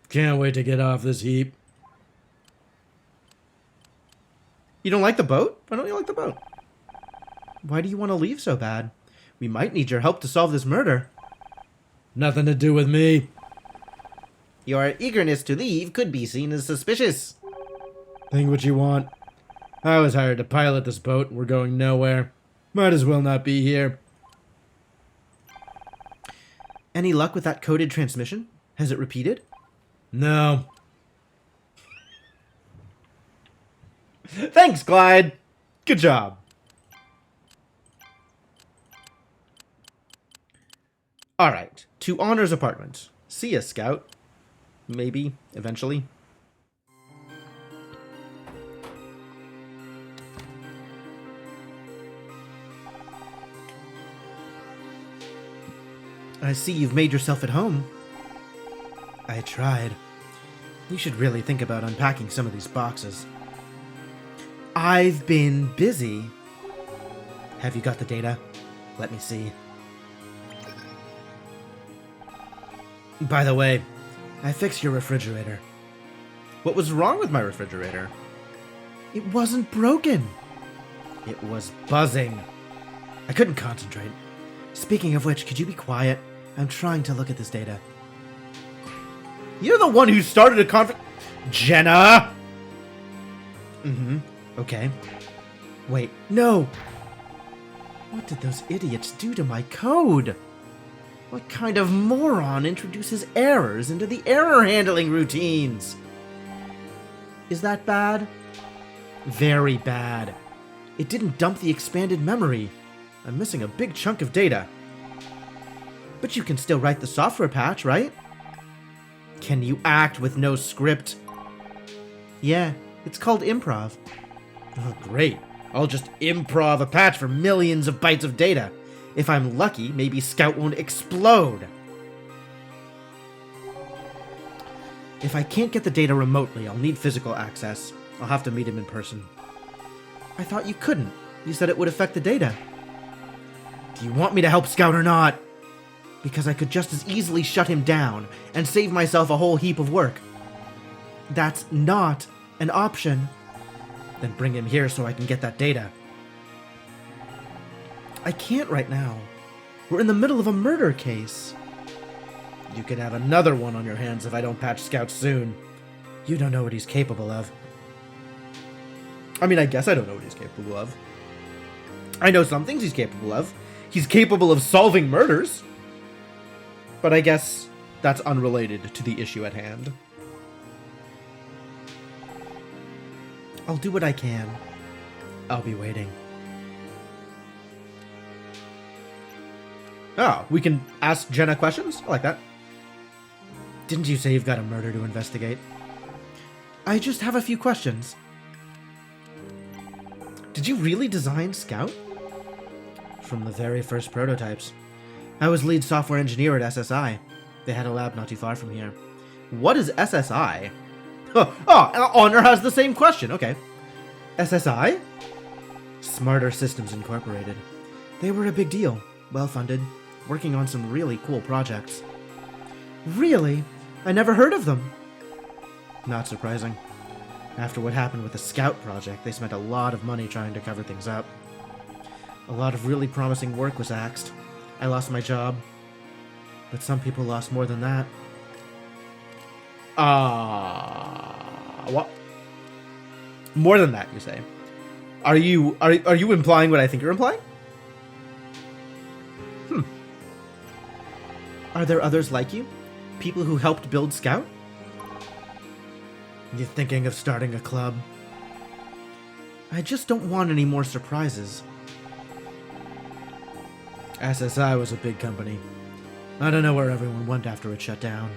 Can't wait to get off this heap. You don't like the boat? Why don't you like the boat? Why do you want to leave so bad? We might need your help to solve this murder. Nothing to do with me. Your eagerness to leave could be seen as suspicious. Think what you want. I was hired to pilot this boat. We're going nowhere. Might as well not be here. Any luck with that coded transmission? Has it repeated? No. Thanks, Clyde. Good job. All right, to Honor's apartment. See ya, Scout. Maybe, eventually. I see you've made yourself at home. I tried. You should really think about unpacking some of these boxes. I've been busy. Have you got the data? Let me see. By the way, I fixed your refrigerator. What was wrong with my refrigerator? It wasn't broken. It was buzzing. I couldn't concentrate. Speaking of which, could you be quiet? I'm trying to look at this data. You're the one who started a conflict. Jenna! Okay. Wait, no! What did those idiots do to my code? What kind of moron introduces errors into the error handling routines? Is that bad? Very bad. It didn't dump the expanded memory. I'm missing a big chunk of data. But you can still write the software patch, right? Can you act with no script? Yeah, it's called improv. Oh, great. I'll just improv a patch for millions of bytes of data. If I'm lucky, maybe Scout won't explode. If I can't get the data remotely, I'll need physical access. I'll have to meet him in person. I thought you couldn't. You said it would affect the data. Do you want me to help Scout or not? Because I could just as easily shut him down and save myself a whole heap of work. That's not an option. Then bring him here so I can get that data. I can't right now. We're in the middle of a murder case. You could have another one on your hands if I don't patch Scout soon. You don't know what he's capable of. I mean, I guess I don't know what he's capable of. I know some things he's capable of. He's capable of solving murders. But I guess that's unrelated to the issue at hand. I'll do what I can. I'll be waiting. Oh, we can ask Jenna questions? I like that. Didn't you say you've got a murder to investigate? I just have a few questions. Did you really design Scout? From the very first prototypes. I was lead software engineer at SSI. They had a lab not too far from here. What is SSI? Oh, Honor has the same question. Okay. SSI? Smarter Systems Incorporated. They were a big deal. Well-funded. Working on some really cool projects. Really? I never heard of them. Not surprising. After what happened with the Scout project, they spent a lot of money trying to cover things up. A lot of really promising work was axed. I lost my job. But some people lost more than that. What? More than that, you say? Are you implying what I think you're implying? Are there others like you? People who helped build Scout? You thinking of starting a club? I just don't want any more surprises. SSI was a big company. I don't know where everyone went after it shut down.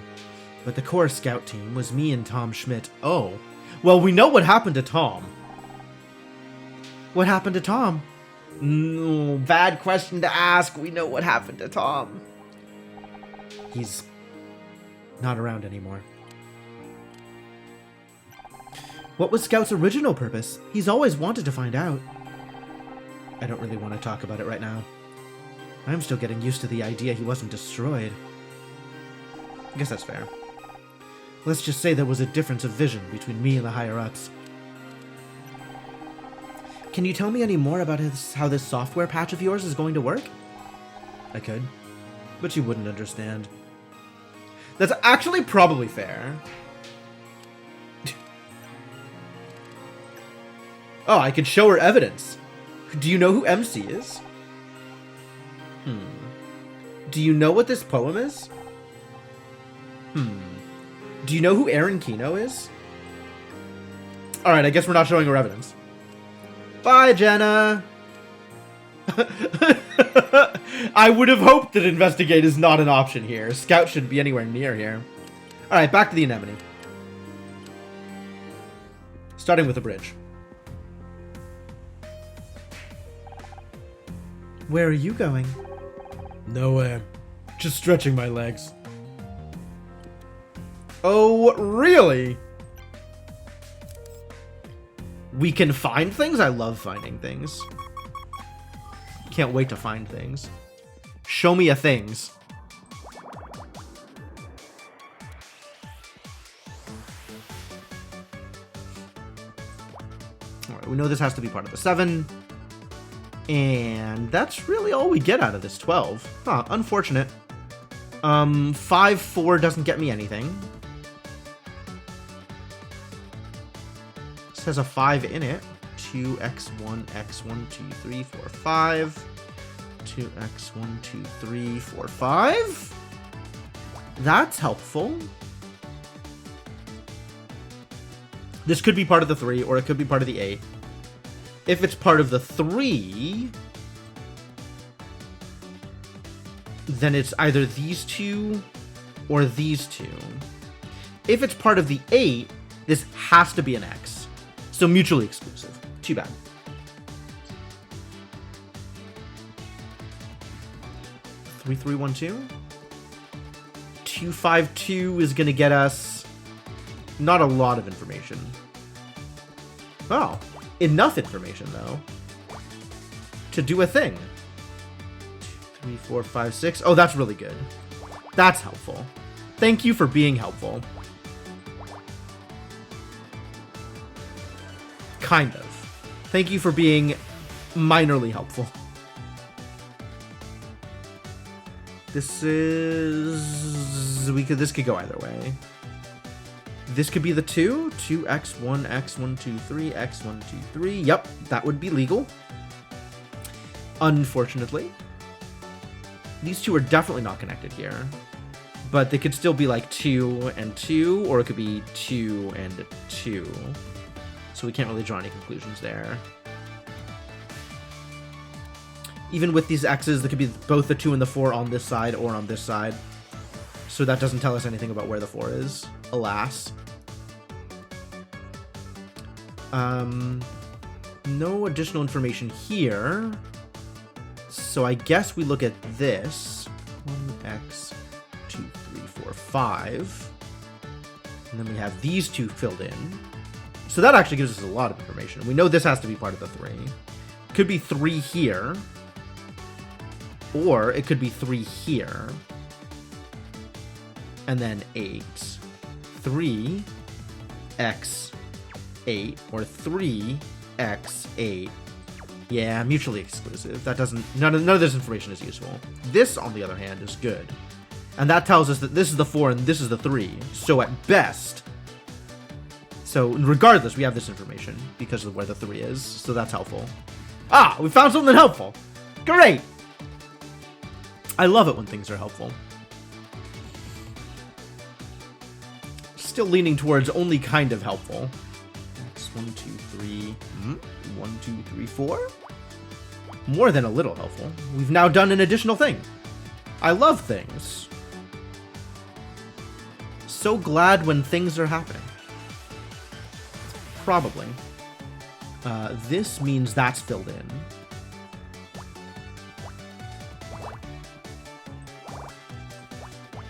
But the core Scout team was me and Tom Schmidt. Oh, well, we know what happened to Tom. What happened to Tom? No, bad question to ask. We know what happened to Tom. He's not around anymore. What was Scout's original purpose? He's always wanted to find out. I don't really want to talk about it right now. I'm still getting used to the idea he wasn't destroyed. I guess that's fair. Let's just say there was a difference of vision between me and the higher-ups. Can you tell me any more about how this software patch of yours is going to work? I could, but you wouldn't understand. That's actually probably fair. Oh, I could show her evidence. Do you know who MC is? Do you know what this poem is? Do you know who Aaron Kino is? Alright, I guess we're not showing her evidence. Bye, Jenna! I would have hoped that investigate is not an option here. Scout shouldn't be anywhere near here. Alright, back to the anemone. Starting with the bridge. Where are you going? Nowhere. Just stretching my legs. Oh, really? We can find things? I love finding things. Can't wait to find things. Show me a things. Alright, we know this has to be part of the 7. And that's really all we get out of this 12. Huh, unfortunate. 5-4 doesn't get me anything. This has a 5 in it. 2x1, x1, 2, 3, 4, 5. 2x1, 2, 3, 4, 5. That's helpful. This could be part of the 3, or it could be part of the 8. If it's part of the 3, then it's either these two or these two. If it's part of the 8, this has to be an X. So mutually exclusive. too bad. Three, 3, 1, 2. 2, 5, 2 is gonna get us not a lot of information. Oh, enough information though to do a thing. 2, 3, 4, 5, 6. Oh, that's really good. That's helpful. Thank you for being helpful. Kind of. Thank you for being minorly helpful. This could go either way. This could be the 2. 2x, 1x, 1, 2, 3, x, 1, 2, 3. Yep, that would be legal. Unfortunately. These two are definitely not connected here. But they could still be like 2 and 2, or it could be 2 and 2. So we can't really draw any conclusions there. Even with these x's, there could be both the 2 and the 4 on this side or on this side. So that doesn't tell us anything about where the 4 is, alas. No additional information here. So I guess we look at this. 1x, 2, 3, 4, 5. And then we have these two filled in. So that actually gives us a lot of information. We know this has to be part of the 3. Could be 3 here. Or it could be 3 here. And then 8. 3, x, 8. Or 3, x, 8. Yeah, mutually exclusive. That doesn't... None of this information is useful. This, on the other hand, is good. And that tells us that this is the 4 and this is the 3. So at best... So regardless, we have this information because of where the 3 is. So that's helpful. Ah, we found something helpful. Great! I love it when things are helpful. Still leaning towards only kind of helpful. X, 1, 2, 3... 1, 2, 3, 4? More than a little helpful. We've now done an additional thing. I love things. So glad when things are happening. Probably. This means that's filled in.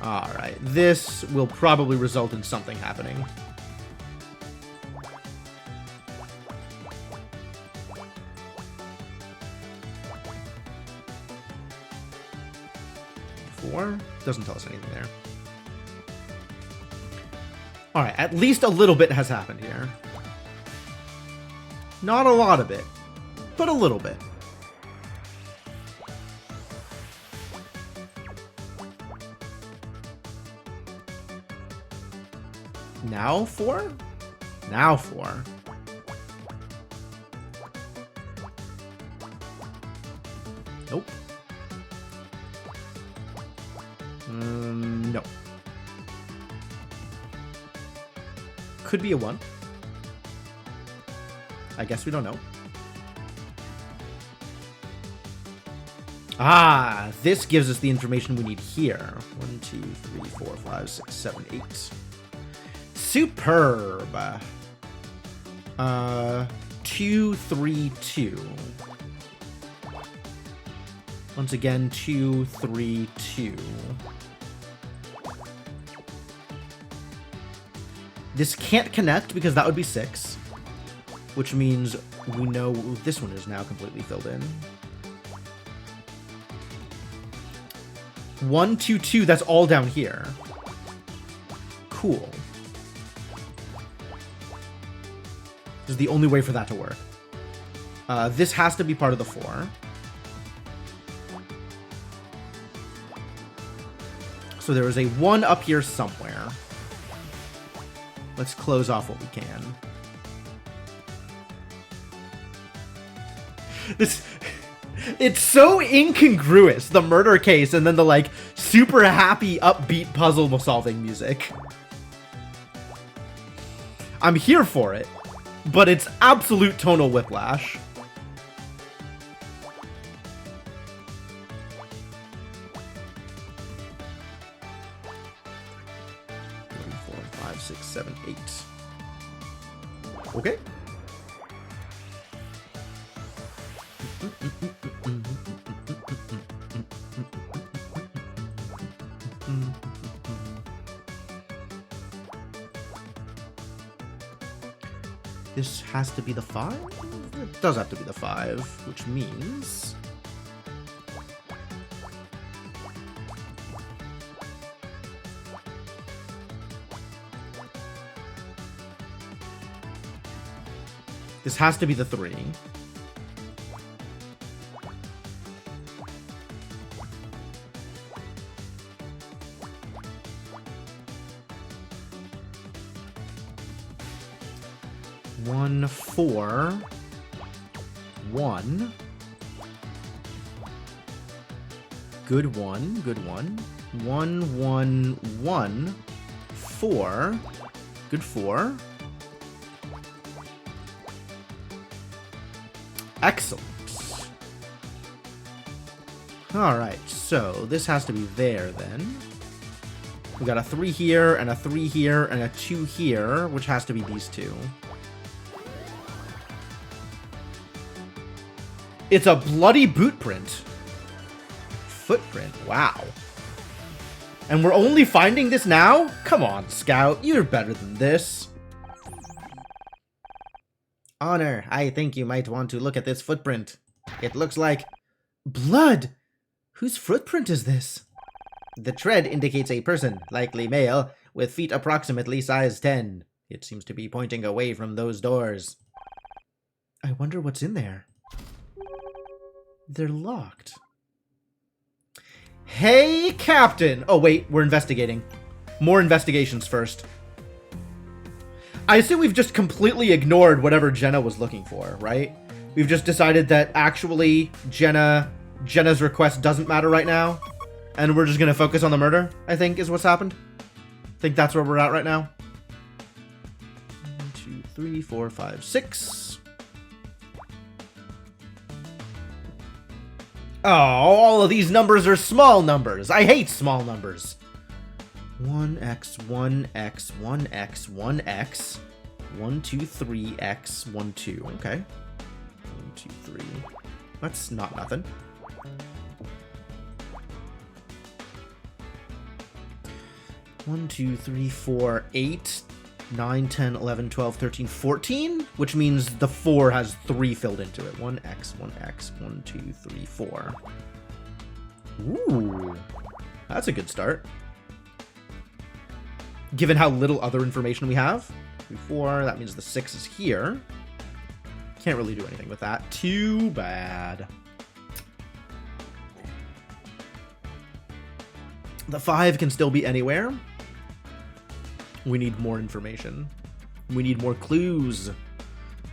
Alright, this will probably result in something happening. Doesn't tell us anything there. Alright, at least a little bit has happened here. Not a lot of it, but a little bit. Now 4? Now 4. Nope. No. Could be a 1. I guess we don't know. Ah, this gives us the information we need here. 1, 2, 3, 4, 5, 6, 7, 8. Superb. 2, 3, 2. Once again, 2, 3, 2. This can't connect because that would be 6. Which means we know this one is now completely filled in. 1, 2, 2, that's all down here. Cool. This is the only way for that to work. This has to be part of the 4. So there is a 1 up here somewhere. Let's close off what we can. It's so incongruous, the murder case and then the like super happy upbeat puzzle solving music. I'm here for it, but it's absolute tonal whiplash. Four, 5, 6, 7, 8. Okay. This has to be the 5? It does have to be the 5, which means... this has to be the 3. One, 4, 1. Good one, good one. 1, 1, 1. 4. Good 4. Excellent. Alright, so this has to be there then. We got a 3 here, and a 3 here, and a 2 here, which has to be these two. It's a bloody boot print. Footprint, wow. And we're only finding this now? Come on, Scout, you're better than this. Honor, I think you might want to look at this footprint. It looks like... blood! Whose footprint is this? The tread indicates a person, likely male, with feet approximately size 10. It seems to be pointing away from those doors. I wonder what's in there. They're locked. Hey, Captain! Oh, wait, we're investigating. More investigations first. I assume we've just completely ignored whatever Jenna was looking for, right? We've just decided that actually Jenna's request doesn't matter right now, and we're just gonna focus on the murder, I think is what's happened. I think that's where we're at right now. 1, 2, 3, 4, 5, 6. Oh, all of these numbers are small numbers. I hate small numbers. 1x, 1x, 1x, 1x. 1, 2, 3x, 1, 2. Okay. 1, 2, 3. That's not nothing. 1, 2, 3, 4, 8, 9, 10, 11, 12, 13, 14, which means the 4 has 3 filled into it. 1x, 1x, 1, 2, 3, 4. Ooh, that's a good start. Given how little other information we have. 3, 4, that means the 6 is here. Can't really do anything with that. Too bad. The 5 can still be anywhere. We need more information. We need more clues.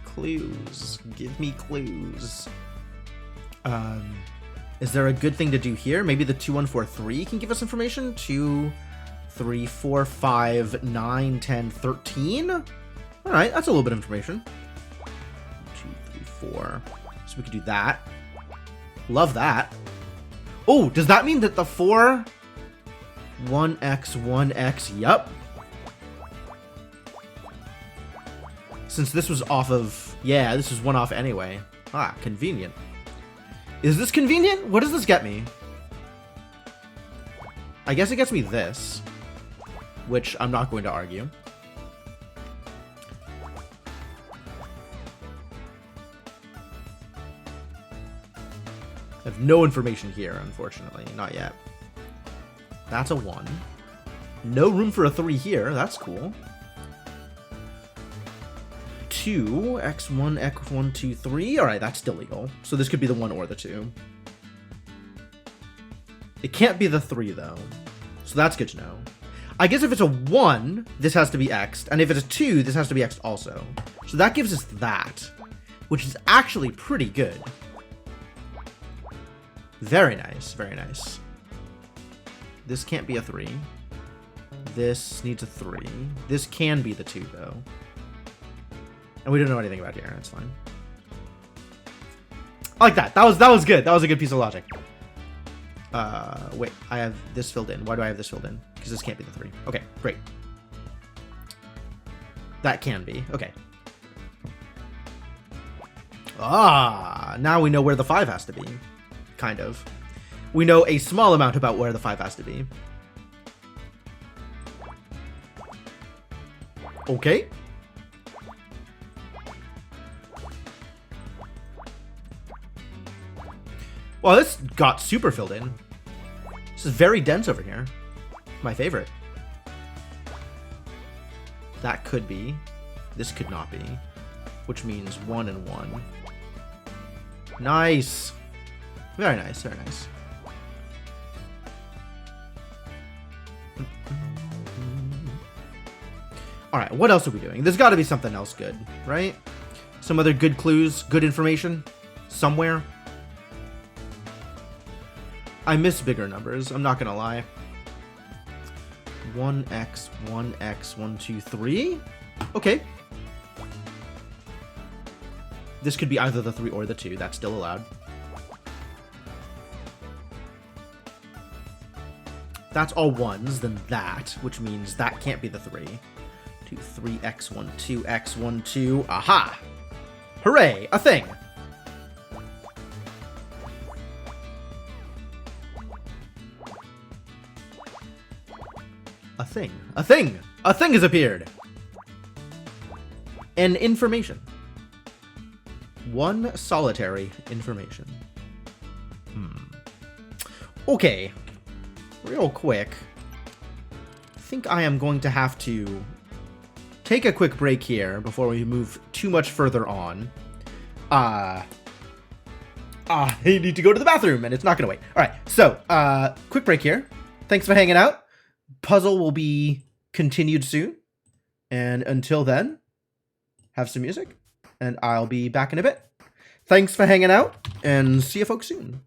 Clues. Give me clues. Is there a good thing to do here? Maybe the 2, 1, 4, 3 can give us information? 2, 3, 4, 5, 9, 10, 13? Alright, that's a little bit of information. 2, 3, 4. So we could do that. Love that. Oh, does that mean that the 4... 1x, 1x, yup. Since this was off of... yeah, this was one off anyway. Ah, convenient. Is this convenient? What does this get me? I guess it gets me this. Which I'm not going to argue. I have no information here, unfortunately. Not yet. That's a 1. No room for a 3 here. That's cool. 2, x1, x1, 2, 3. Alright, that's still legal. So this could be the 1 or the 2. It can't be the 3, though. So that's good to know. I guess if it's a 1, this has to be x'd. And if it's a 2, this has to be x'd also. So that gives us that. Which is actually pretty good. Very nice, very nice. This can't be a 3. This needs a 3. This can be the 2, though. And we don't know anything about here. That's fine. I like that. That was good. That was a good piece of logic. Wait. I have this filled in. Why do I have this filled in? Because this can't be the 3. Okay, great. That can be. Okay. Ah, now we know where the 5 has to be. Kind of. We know a small amount about where the 5 has to be. Okay. Well, this got super filled in. This is very dense over here. My favorite. That could be. This could not be. Which means 1 and 1. Nice. Very nice, very nice. Alright, what else are we doing? There's got to be something else good, right? Some other good clues, good information? Somewhere? I miss bigger numbers, I'm not gonna lie. 1x, 1x, 1, 2, 3? Okay. This could be either the 3 or the 2, that's still allowed. That's all 1s, then that, which means that can't be the 3. 2, 3x, 1, 2x, 1, 2. Aha! Hooray! A thing! A thing. A thing! A thing has appeared! An information. One solitary information. Okay. Real quick. I think I am going to have to take a quick break here before we move too much further on. I need to go to the bathroom and it's not gonna wait. Alright, so, quick break here. Thanks for hanging out. Puzzle will be continued soon. And until then, have some music. And I'll be back in a bit. Thanks for hanging out, and see you folks soon.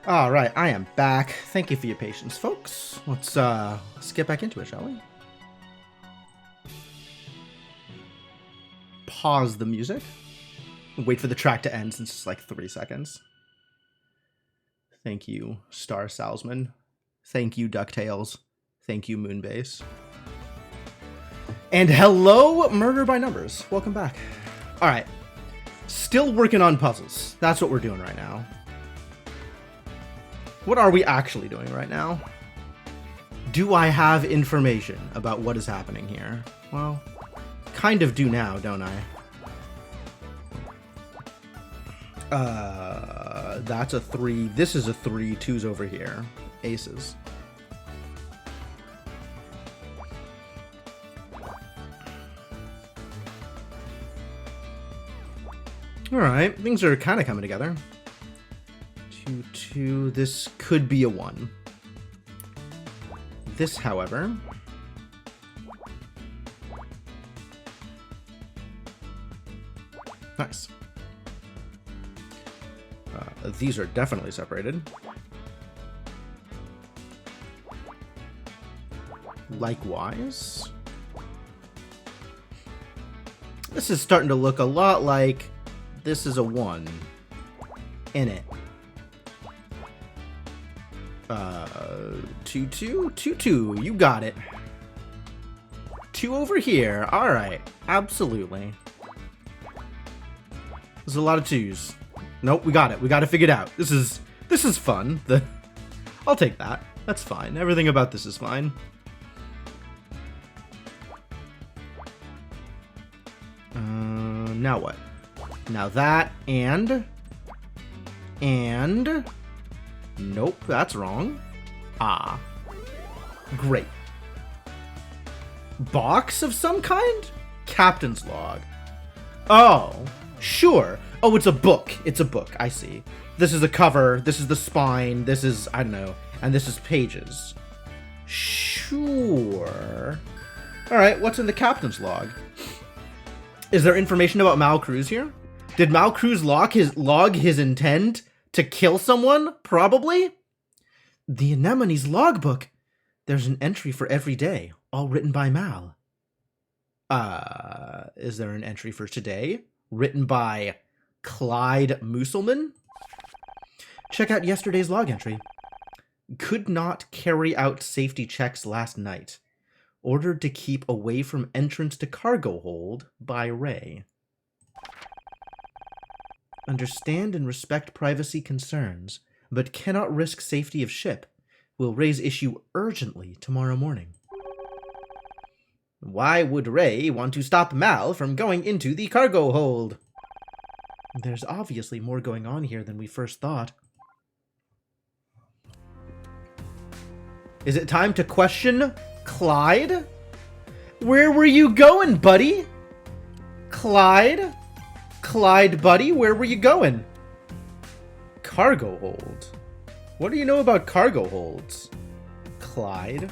All right, I am back. Thank you for your patience, folks. Let's get back into it, shall we? Pause the music. Wait for the track to end since it's like 3 seconds. Thank you, Star Salesman. Thank you, DuckTales. Thank you, Moonbase. And hello, Murder by Numbers. Welcome back. All right. Still working on puzzles. That's what we're doing right now. What are we actually doing right now? Do I have information about what is happening here? Well, kind of do now, don't I? That's a 3. This is a 3. 2's over here. Aces. Alright, things are kind of coming together. 2, 2. This could be a 1. This, however... Nice. These are definitely separated. Likewise. This is starting to look a lot like this is a 1 in it. 2, 2, 2, 2. You got it. 2 over here. All right. Absolutely. There's a lot of 2s. Nope, we got it. We got it figured out. This is fun. I'll take that. That's fine. Everything about this is fine. Now what? Now that and nope, that's wrong. Ah. Great. Box of some kind? Captain's log. Oh, sure. Oh, it's a book. It's a book. I see. This is the cover. This is the spine. This is, I don't know. And this is pages. Sure. All right, what's in the captain's log? Is there information about Mal Cruz here? Did Mal Cruz log his intent to kill someone? Probably. The Anemone's logbook. There's an entry for every day, all written by Mal. Is there an entry for today? Written by Clyde Musselman? Check out yesterday's log entry. Could not carry out safety checks last night. Ordered to keep away from entrance to cargo hold by Ray. Understand and respect privacy concerns, but cannot risk safety of ship. Will raise issue urgently tomorrow morning. Why would Ray want to stop Mal from going into the cargo hold? There's obviously more going on here than we first thought. Is it time to question Clyde? Where were you going, buddy? Clyde? Clyde, buddy, where were you going? Cargo hold. What do you know about cargo holds? Clyde?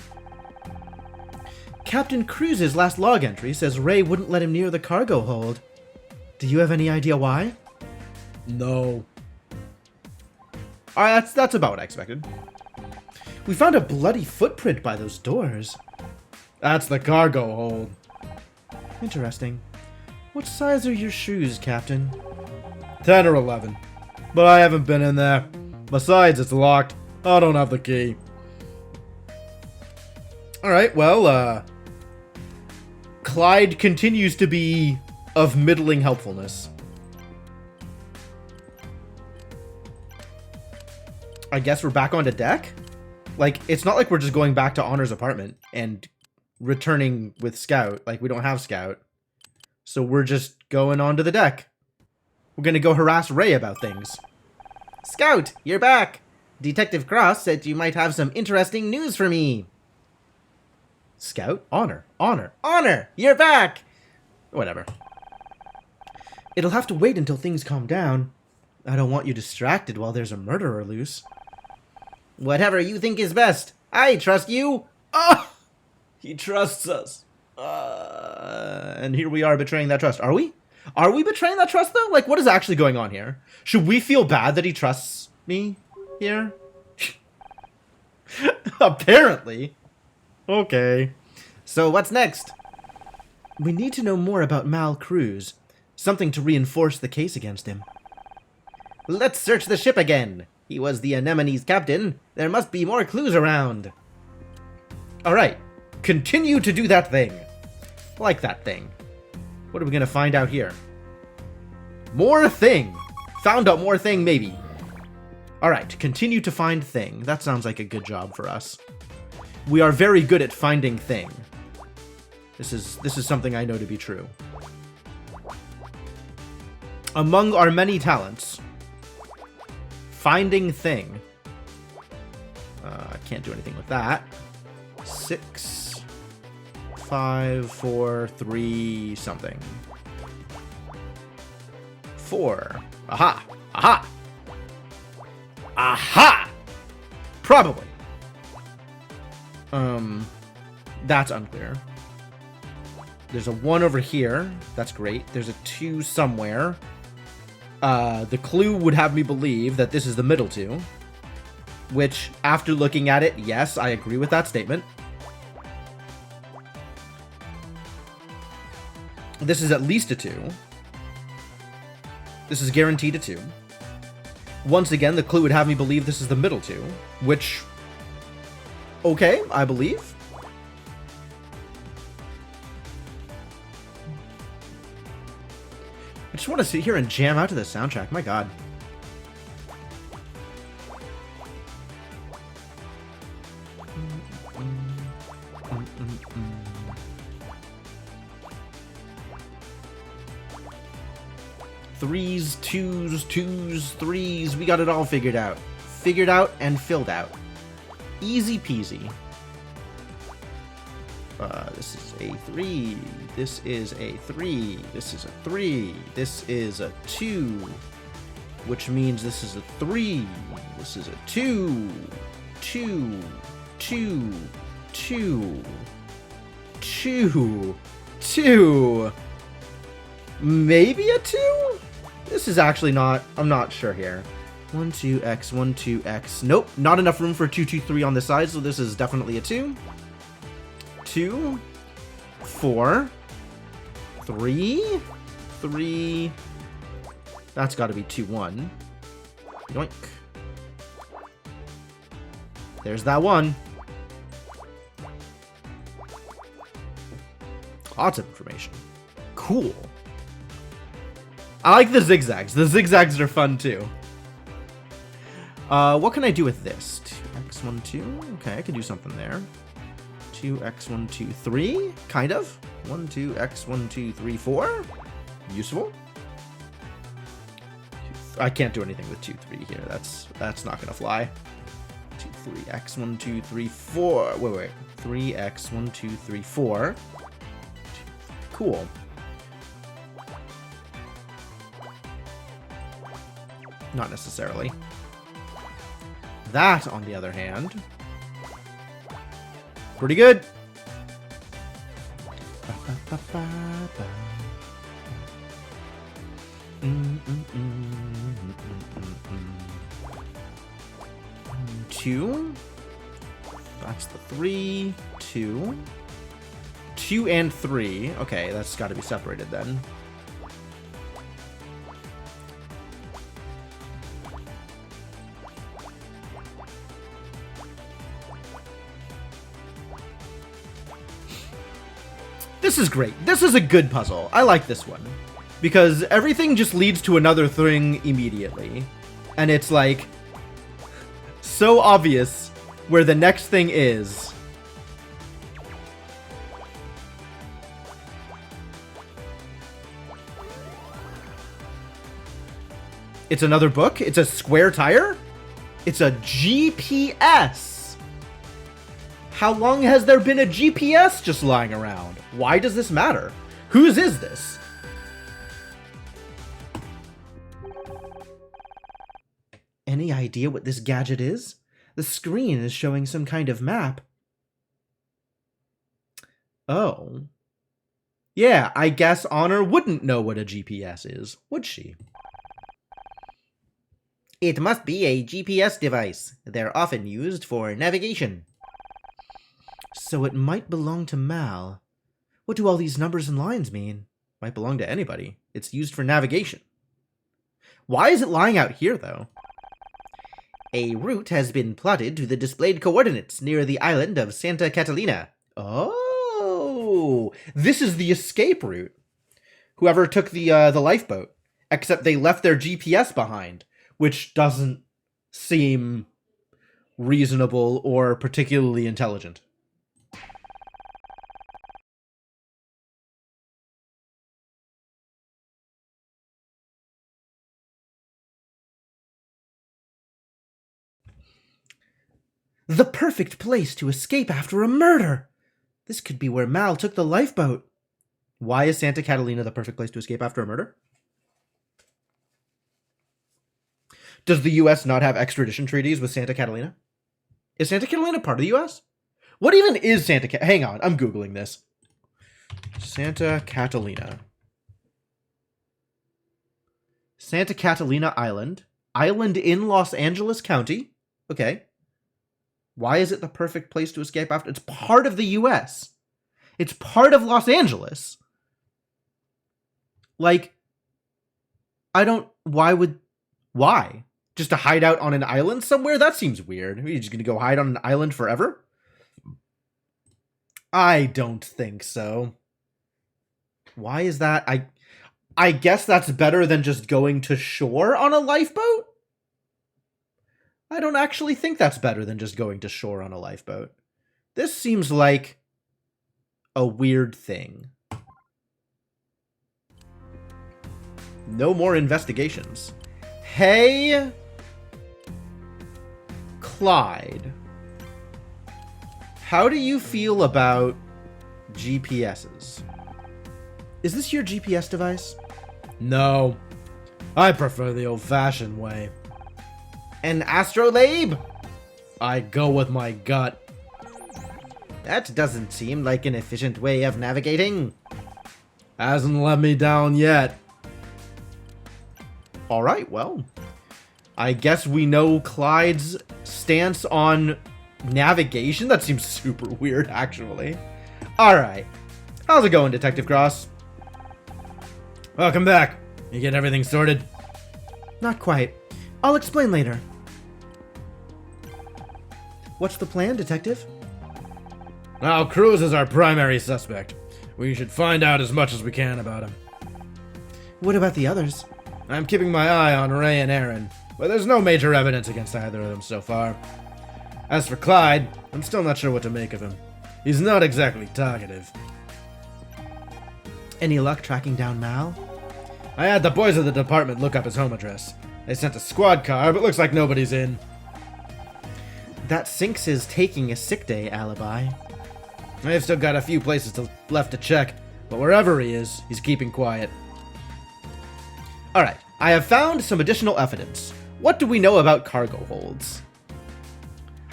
Captain Cruz's last log entry says Ray wouldn't let him near the cargo hold. Do you have any idea why? No. Alright, that's about what I expected. We found a bloody footprint by those doors. That's the cargo hold. Interesting. What size are your shoes, Captain? 10 or 11. But I haven't been in there. Besides, it's locked. I don't have the key. Alright, well, Clyde continues to be of middling helpfulness. I guess we're back onto deck? Like, it's not like we're just going back to Honor's apartment and returning with Scout. Like, we don't have Scout. So we're just going onto the deck. We're gonna go harass Ray about things. Scout, you're back! Detective Cross said you might have some interesting news for me. Scout? Honor. Honor. Honor! You're back! Whatever. It'll have to wait until things calm down. I don't want you distracted while there's a murderer loose. Whatever you think is best. I trust you. Ah! He trusts us. And here we are betraying that trust. Are we? Are we betraying that trust, though? Like, what is actually going on here? Should we feel bad that he trusts me here? Apparently. Okay. So what's next? We need to know more about Mal Cruz. Something to reinforce the case against him. Let's search the ship again. He was the Anemone's captain. There must be more clues around. Alright. Continue to do that thing. Like that thing. What are we gonna find out here? More thing. Found out more thing, maybe. Alright, continue to find thing. That sounds like a good job for us. We are very good at finding thing. This is something I know to be true. Among our many talents, finding thing. I can't do anything with that. 6, 5, 4, 3, something. 4. Aha! Aha! Aha! Probably. That's unclear. There's a 1 over here. That's great. There's a 2 somewhere. The clue would have me believe that this is the middle 2. Which, after looking at it, yes, I agree with that statement. This is at least a 2. This is guaranteed a 2. Once again, the clue would have me believe this is the middle 2. Which... okay, I believe. I just want to sit here and jam out to the soundtrack. My god. Threes, twos, threes. We got it all figured out. Figured out and filled out. Easy peasy. This is a 3. This is a 3. This is a 3. This is a 2. Which means this is a 3. This is a 2. 2. 2. 2. 2. 2. Maybe a 2? This is actually not... I'm not sure here. 1, 2x, 1, 2x. Nope, not enough room for 2, 2, 3 on this side, so this is definitely a 2. 2, 4, 3, 3. That's got to be 2, 1. Yoink. There's that 1. Lots of information. Cool. I like the zigzags. The zigzags are fun too. What can I do with this? 2x, 1, 2. Okay, I can do something there. 2x, 1, 2, 3. Kind of. 1, 2x, 1, 2, 3, 4. Useful. I can't do anything with 2, 3 here. That's not gonna fly. 2, 3x, 1, 2, 3, 4. Wait. 3x, 1, 2, 3, 4. Cool. Not necessarily. That, on the other hand, pretty good. 2. That's the 3. 2. 2 and 3. Okay, that's got to be separated then. This is great. This is a good puzzle. I like this one. Because everything just leads to another thing immediately. And it's like... so obvious where the next thing is. It's another book? It's a square tire? It's a GPS! How long has there been a GPS just lying around? Why does this matter? Whose is this? Any idea what this gadget is? The screen is showing some kind of map. Oh. Yeah, I guess Honor wouldn't know what a GPS is, would she? It must be a GPS device. They're often used for navigation. So it might belong to Mal. What do all these numbers and lines mean? Might belong to anybody. It's used for navigation. Why is it lying out here, though? A route has been plotted to the displayed coordinates near the island of Santa Catalina. Oh, this is the escape route. Whoever took the lifeboat, except they left their GPS behind, which doesn't seem reasonable or particularly intelligent. The perfect place to escape after a murder! This could be where Mal took the lifeboat. Why is Santa Catalina the perfect place to escape after a murder? Does the U.S. not have extradition treaties with Santa Catalina? Is Santa Catalina part of the U.S.? What even is Santa Catalina? Hang on, I'm Googling this. Santa Catalina. Santa Catalina Island. Island in Los Angeles County. Okay. Why is it the perfect place to escape after? It's part of the U.S. It's part of Los Angeles. Like, why? Just to hide out on an island somewhere? That seems weird. Are you just going to go hide on an island forever? I don't think so. Why is that? I guess that's better than just going to shore on a lifeboat? I don't actually think that's better than just going to shore on a lifeboat. This seems like a weird thing. No more investigations. Hey, Clyde. How do you feel about GPSs? Is this your GPS device? No. I prefer the old-fashioned way. An astrolabe? I go with my gut. That doesn't seem like an efficient way of navigating. Hasn't let me down yet. Alright, well. I guess we know Clyde's stance on navigation. That seems super weird, actually. Alright. How's it going, Detective Cross? Welcome back. You get everything sorted? Not quite. I'll explain later. What's the plan, Detective? Now, Cruz is our primary suspect. We should find out as much as we can about him. What about the others? I'm keeping my eye on Ray and Aaron, but there's no major evidence against either of them so far. As for Clyde, I'm still not sure what to make of him. He's not exactly talkative. Any luck tracking down Mal? I had the boys of the department look up his home address. They sent a squad car, but looks like nobody's in. That sinks his taking a sick day alibi. I've still got a few places left to check, but wherever he is, he's keeping quiet. Alright, I have found some additional evidence. What do we know about cargo holds?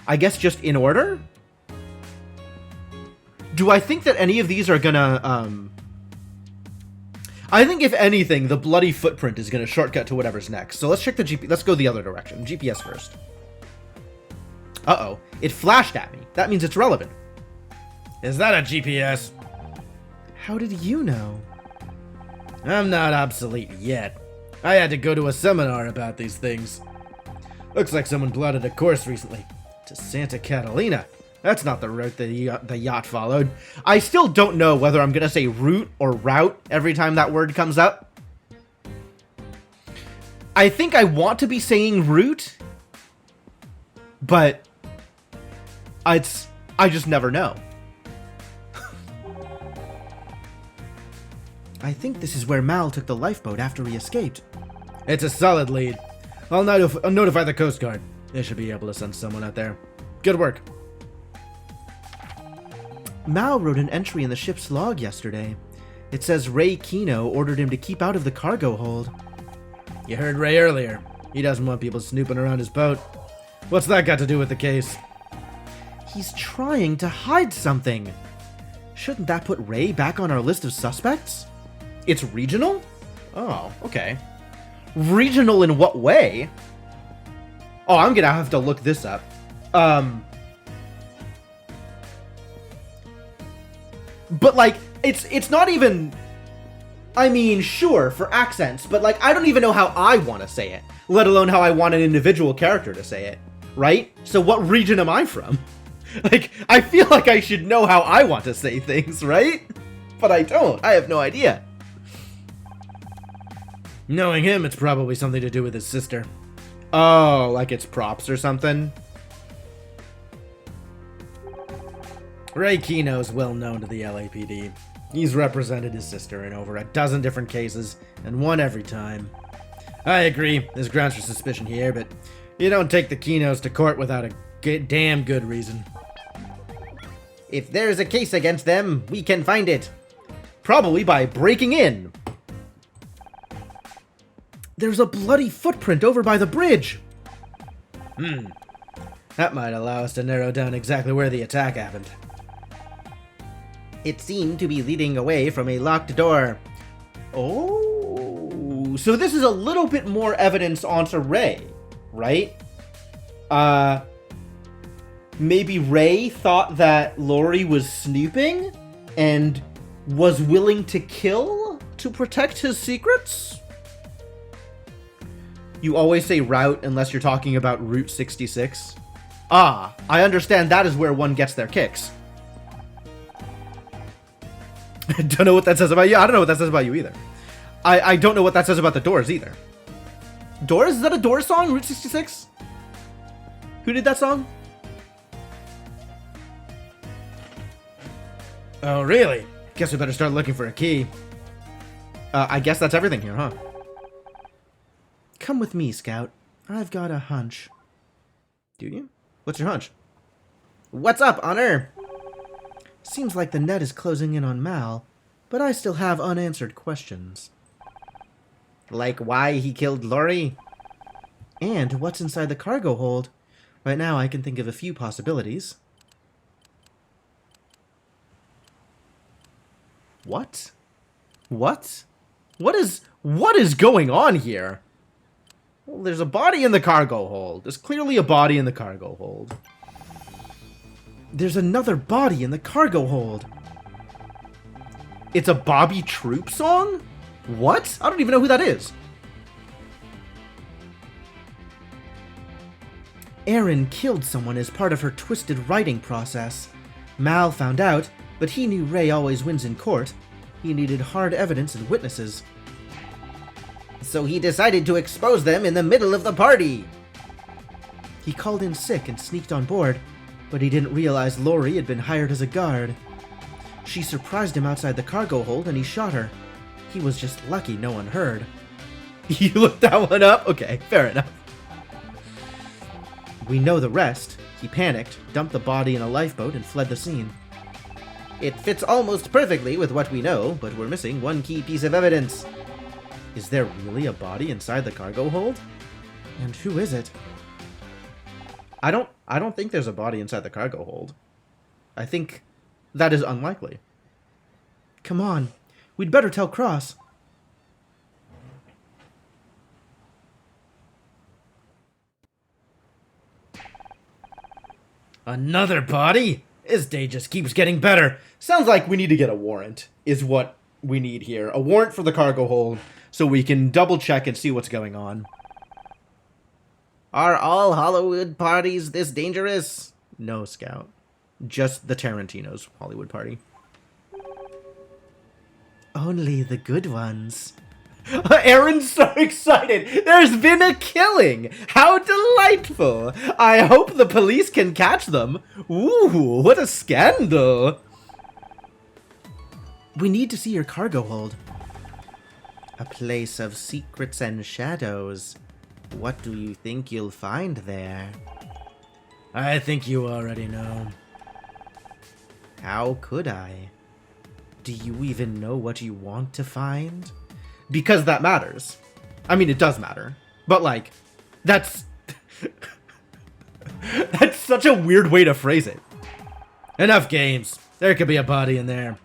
I guess just in order? Do I think that any of these are gonna, I think if anything, the bloody footprint is gonna shortcut to whatever's next. So let's check the GPS. Let's go the other direction. GPS first. Uh-oh. It flashed at me. That means it's relevant. Is that a GPS? How did you know? I'm not obsolete yet. I had to go to a seminar about these things. Looks like someone plotted a course recently to Santa Catalina. That's not the route the yacht followed. I still don't know whether I'm gonna say route or route every time that word comes up. I think I want to be saying route, but I just never know. I think this is where Mal took the lifeboat after he escaped. It's a solid lead. I'll notify the Coast Guard. They should be able to send someone out there. Good work. Mal wrote an entry in the ship's log yesterday. It says Ray Kino ordered him to keep out of the cargo hold. You heard Ray earlier. He doesn't want people snooping around his boat. What's that got to do with the case? He's trying to hide something. Shouldn't that put Ray back on our list of suspects? It's regional? Oh, okay. Regional in what way? Oh, I'm gonna have to look this up. But like, it's not even. I mean, sure, for accents, but like, I don't even know how I want to say it, let alone how I want an individual character to say it, right? So what region am I from? Like, I feel like I should know how I want to say things, right? But I don't. I have no idea. Knowing him, it's probably something to do with his sister. Oh, like it's props or something? Ray Kino is well known to the LAPD. He's represented his sister in over a dozen different cases, and won every time. I agree, there's grounds for suspicion here, but you don't take the Kinos to court without a damn good reason. If there's a case against them, we can find it. Probably by breaking in. There's a bloody footprint over by the bridge. That might allow us to narrow down exactly where the attack happened. It seemed to be leading away from a locked door. Oh, so this is a little bit more evidence onto Ray, right? Maybe Ray thought that Lori was snooping and was willing to kill to protect his secrets? You always say route unless you're talking about Route 66. Ah, I understand that is where one gets their kicks. I don't know what that says about you. I don't know what that says about you either. I don't know what that says about the Doors either. Doors? Is that a Doors song? Route 66? Who did that song? Oh, really? Guess we better start looking for a key. I guess that's everything here, huh? Come with me, Scout. I've got a hunch. Do you? What's your hunch? What's up, Honor? Seems like the net is closing in on Mal, but I still have unanswered questions. Like why he killed Lori? And what's inside the cargo hold? Right now I can think of a few possibilities. What? What? What is going on here? Well, there's a body in the cargo hold. There's clearly a body in the cargo hold. There's another body in the cargo hold. It's a Bobby Troop song? What? I don't even know who that is. Erin killed someone as part of her twisted writing process. Mal found out, but he knew Ray always wins in court. He needed hard evidence and witnesses. So he decided to expose them in the middle of the party. He called in sick and sneaked on board, but he didn't realize Lori had been hired as a guard. She surprised him outside the cargo hold and he shot her. He was just lucky no one heard. You looked that one up? Okay, fair enough. We know the rest. He panicked, dumped the body in a lifeboat, and fled the scene. It fits almost perfectly with what we know, but we're missing one key piece of evidence. Is there really a body inside the cargo hold? And who is it? I don't think there's a body inside the cargo hold. I think that is unlikely. Come on. We'd better tell Cross. Another body? This day just keeps getting better. Sounds like we need to get a warrant, is what we need here. A warrant for the cargo hold, so we can double check and see what's going on. Are all Hollywood parties this dangerous? No, Scout. Just the Tarantino's Hollywood party. Only the good ones. Erin's so excited! There's been a killing! How delightful! I hope the police can catch them! Ooh, what a scandal! We need to see your cargo hold. A place of secrets and shadows. What do you think you'll find there? I think you already know. How could I? Do you even know what you want to find? Because that matters. I mean, it does matter. But, like, that's... that's such a weird way to phrase it. Enough games. There could be a body in there.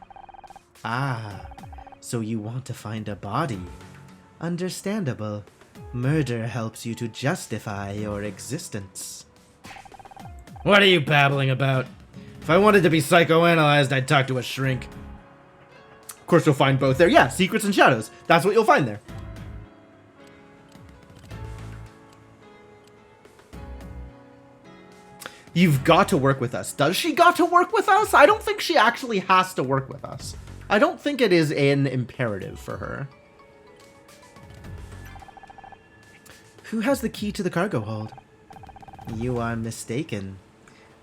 Ah, so you want to find a body. Understandable. Murder helps you to justify your existence. What are you babbling about? If I wanted to be psychoanalyzed, I'd talk to a shrink. Of course, you'll find both there. Yeah, secrets and shadows. That's what you'll find there. You've got to work with us. Does she got to work with us? I don't think she actually has to work with us. I don't think it is an imperative for her. Who has the key to the cargo hold? You are mistaken.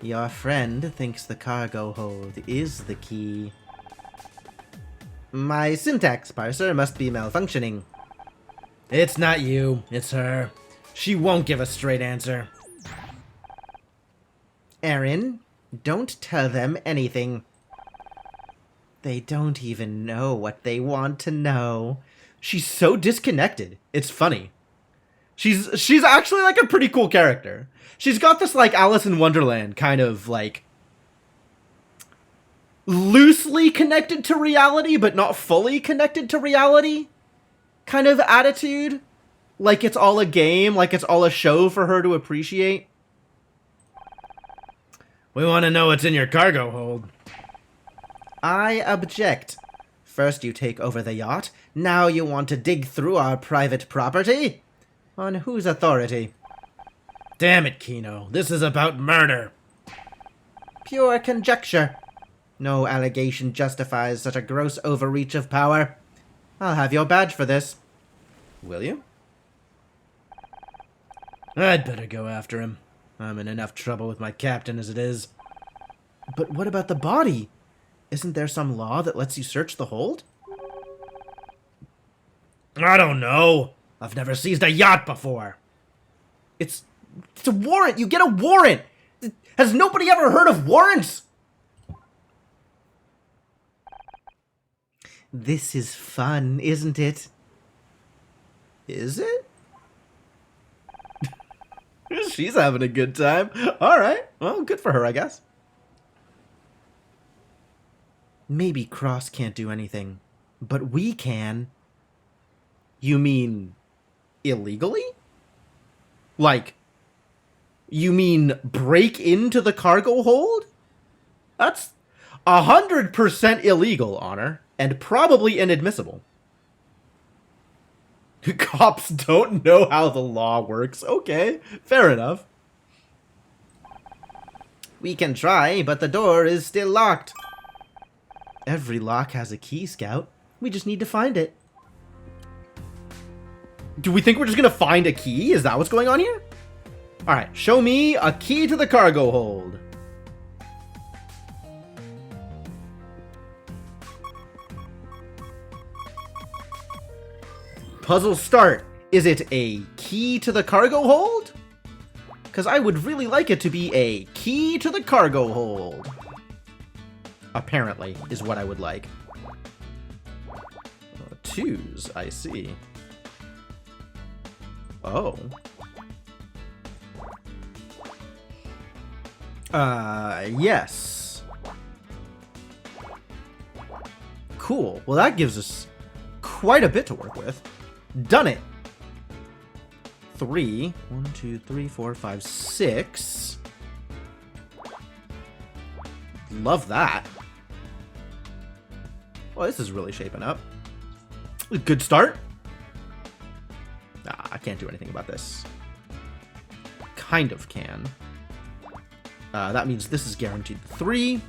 Your friend thinks the cargo hold is the key. My syntax parser must be malfunctioning. It's not you, it's her. She won't give a straight answer. Aaron, don't tell them anything. They don't even know what they want to know. She's so disconnected. It's funny. She's actually like a pretty cool character. She's got this like Alice in Wonderland kind of like loosely connected to reality but not fully connected to reality kind of attitude. Like it's all a game, like it's all a show for her to appreciate. We want to know what's in your cargo hold. I object. First you take over the yacht, now you want to dig through our private property? On whose authority? Damn it, Kino. This is about murder. Pure conjecture. No allegation justifies such a gross overreach of power. I'll have your badge for this. Will you? I'd better go after him. I'm in enough trouble with my captain as it is. But what about the body? Isn't there some law that lets you search the hold? I don't know. I've never seized a yacht before. It's a warrant. You get a warrant. Has nobody ever heard of warrants? This is fun, isn't it? Is it? She's having a good time. All right. Well, good for her, I guess. Maybe Cross can't do anything, but we can. You mean illegally? Like, you mean break into the cargo hold? That's 100% illegal, Honor, and probably inadmissible. Cops don't know how the law works. Okay, fair enough. We can try, but the door is still locked. Every lock has a key, Scout. We just need to find it. Do we think we're just gonna find a key? Is that what's going on here? Alright, show me a key to the cargo hold. Puzzle start. Is it a key to the cargo hold? Because I would really like it to be a key to the cargo hold. Apparently, is what I would like. Twos, I see. Oh. Yes. Cool. Well, that gives us quite a bit to work with. Done it. 3. 1, 2, 3, 4, 5, 6. Love that. Well, this is really shaping up. Good start. I can't do anything about this. Kind of can. That means this is guaranteed 3.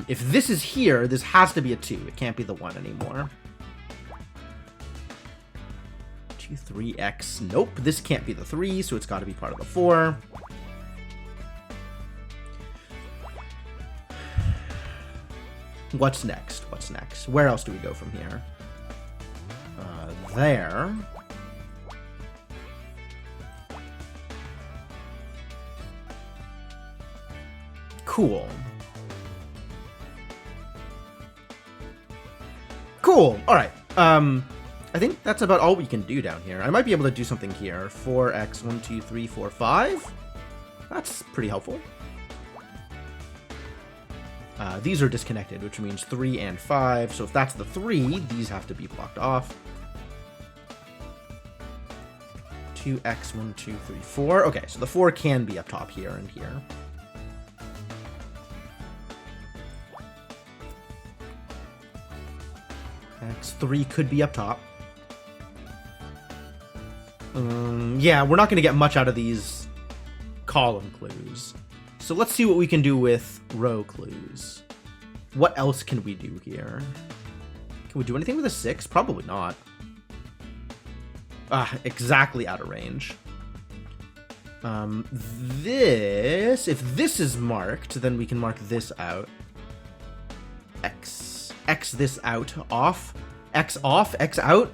If this is here, this has to be a 2. It can't be the 1 anymore. 2, 3x. Nope, this can't be the 3, so it's got to be part of the 4. What's next? What's next? Where else do we go from here? There. Cool. Cool. All right. I think that's about all we can do down here. I might be able to do something here. 4x, 1, 2, 3, 4, 5. That's pretty helpful. These are disconnected, which means 3 and 5. So if that's the 3, these have to be blocked off. 2x, 1, 2, 3, 4. Okay, so the 4 can be up top here and here. X3 could be up top. Yeah, we're not going to get much out of these column clues. So let's see what we can do with row clues. What else can we do here? Can we do anything with a 6? Probably not. Exactly out of range. If this is marked, then we can mark this out. X this out, off, X off, X out.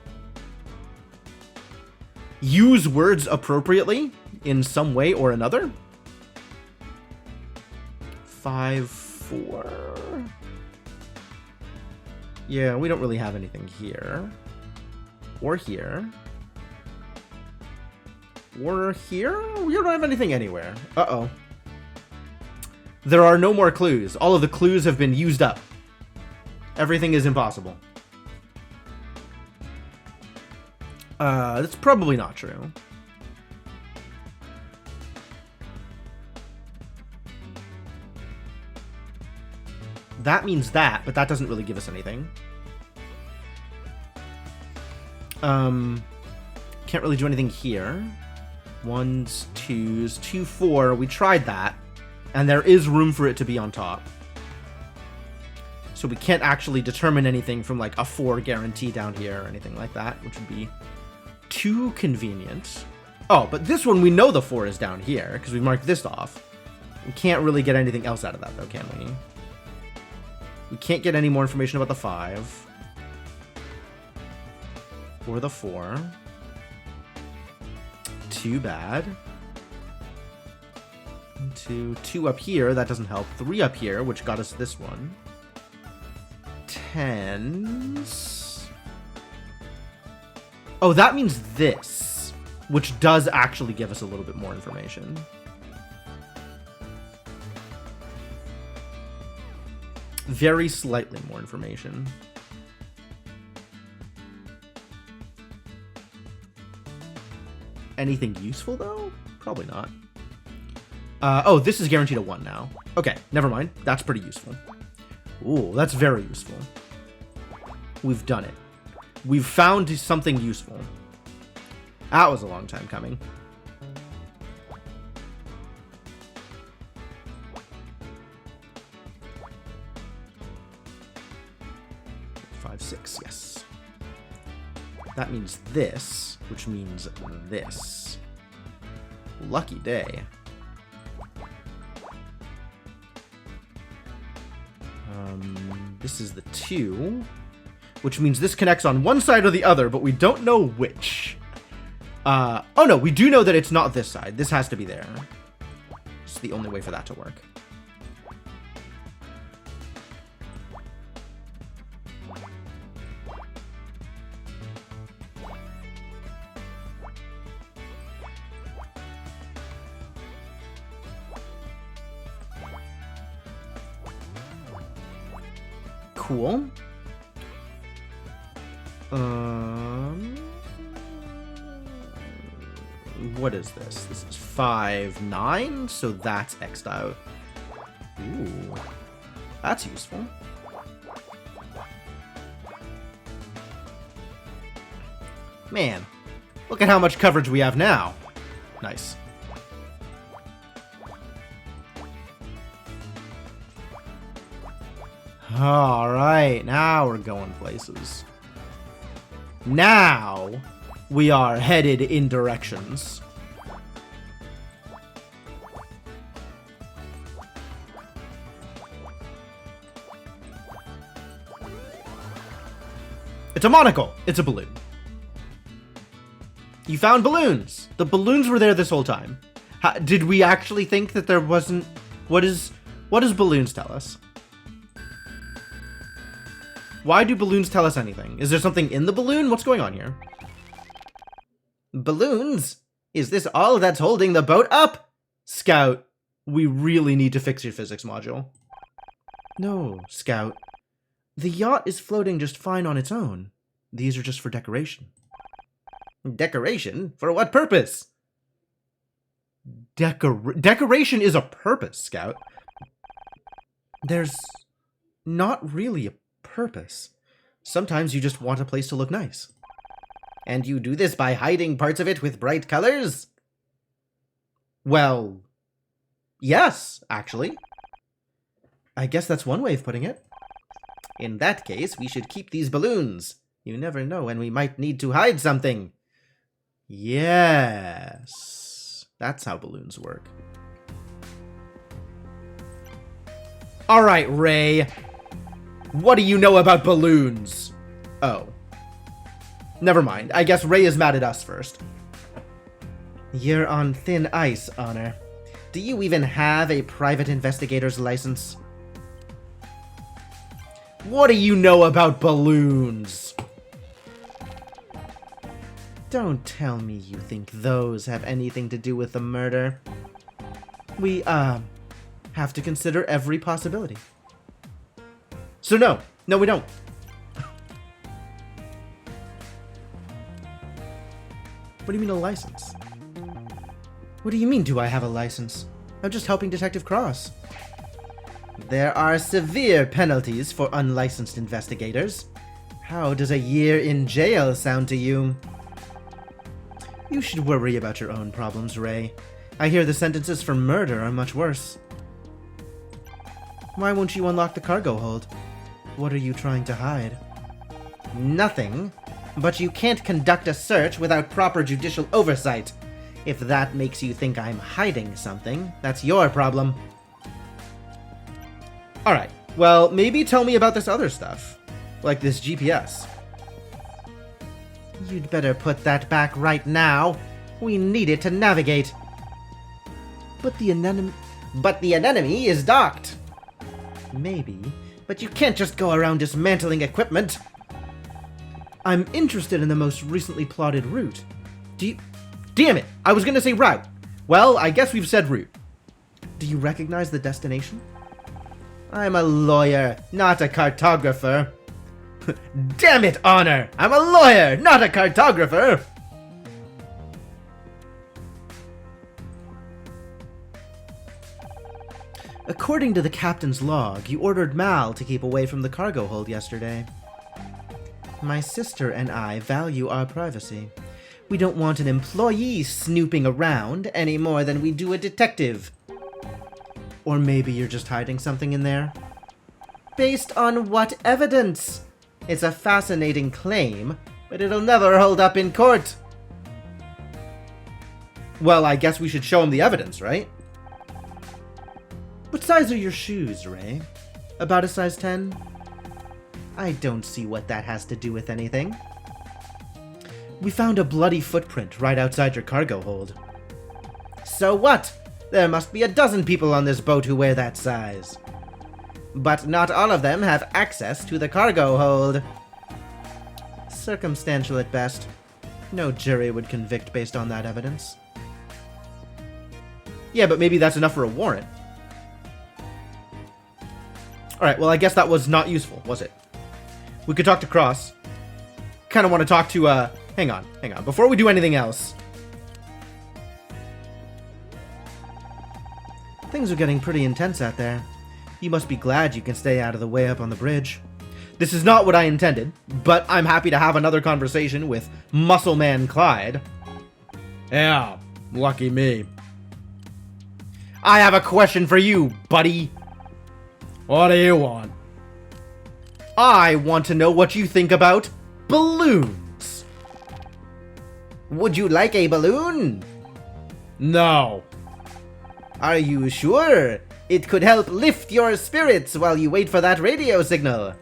Use words appropriately in some way or another. 5, 4. Yeah, we don't really have anything here. Or here. Or here? We don't have anything anywhere. Uh-oh. There are no more clues. All of the clues have been used up. Everything is impossible. That's probably not true. That means that, but that doesn't really give us anything. Can't really do anything here. 1s, 2s, 2, 4. We tried that, and there is room for it to be on top. So we can't actually determine anything from like a 4 guarantee down here or anything like that, which would be too convenient. Oh, but this one we know the 4 is down here because we marked this off. We can't really get anything else out of that though, can we? We can't get any more information about the 5. Or the 4. Too bad. 2 up here, that doesn't help. 3 up here, which got us this one. 10s. Oh, that means this, which does actually give us a little bit more information. Very slightly more information. Anything useful, though? Probably not. Oh, this is guaranteed a 1 now. Okay, never mind. That's pretty useful. Ooh, that's very useful. We've done it. We've found something useful. That was a long time coming. Five, 6, yes. That means this, which means this. Lucky day. This is the 2, which means this connects on one side or the other, but we don't know which. Oh no, we do know that it's not this side. This has to be there. It's the only way for that to work. Cool. What is this? This is 5, 9, so that's X'd out. Ooh, that's useful. Man, look at how much coverage we have now. Nice. Alright, now we're going places. Now we are headed in directions. It's a monocle. It's a balloon. You found balloons. The balloons were there this whole time. Did we actually think that there wasn't... What does balloons tell us? Why do balloons tell us anything? Is there something in the balloon? What's going on here? Balloons? Is this all that's holding the boat up? Scout, we really need to fix your physics module. No, Scout. The yacht is floating just fine on its own. These are just for decoration. Decoration? For what purpose? Decoration is a purpose, Scout. There's not really a purpose. Sometimes you just want a place to look nice. And you do this by hiding parts of it with bright colors? Well, yes, actually. I guess that's one way of putting it. In that case, we should keep these balloons. You never know when we might need to hide something. Yes. That's how balloons work. Alright, Ray. What do you know about balloons? Oh. Never mind. I guess Ray is mad at us first. You're on thin ice, Honor. Do you even have a private investigator's license? What do you know about balloons? Don't tell me you think those have anything to do with the murder. We, have to consider every possibility. So no, we don't. What do you mean a license? What do you mean, do I have a license? I'm just helping Detective Cross. There are severe penalties for unlicensed investigators. How does a year in jail sound to you? You should worry about your own problems, Ray. I hear the sentences for murder are much worse. Why won't you unlock the cargo hold? What are you trying to hide? Nothing. But you can't conduct a search without proper judicial oversight. If that makes you think I'm hiding something, that's your problem. Alright, well, maybe tell me about this other stuff. Like this GPS. You'd better put that back right now. We need it to navigate. But the anemone is docked. Maybe, but you can't just go around dismantling equipment. I'm interested in the most recently plotted route. Damn it! I was gonna say route. Well, I guess we've said route. Do you recognize the destination? I'm a lawyer, not a cartographer. Damn it, Honor! I'm a lawyer, not a cartographer! According to the captain's log, you ordered Mal to keep away from the cargo hold yesterday. My sister and I value our privacy. We don't want an employee snooping around any more than we do a detective. Or maybe you're just hiding something in there? Based on what evidence? It's a fascinating claim, but it'll never hold up in court. Well, I guess we should show him the evidence, right? What size are your shoes, Ray? About a size 10? I don't see what that has to do with anything. We found a bloody footprint right outside your cargo hold. So what? There must be a dozen people on this boat who wear that size. But not all of them have access to the cargo hold. Circumstantial at best. No jury would convict based on that evidence. Yeah, but maybe that's enough for a warrant. Alright, well I guess that was not useful, was it? We could talk to Cross. Kind of want to talk to, hang on. Before we do anything else. Things are getting pretty intense out there. You must be glad you can stay out of the way up on the bridge. This is not what I intended, but I'm happy to have another conversation with Muscle Man Clyde. Yeah, lucky me. I have a question for you, buddy. What do you want? I want to know what you think about balloons. Would you like a balloon? No. Are you sure? It could help lift your spirits while you wait for that radio signal.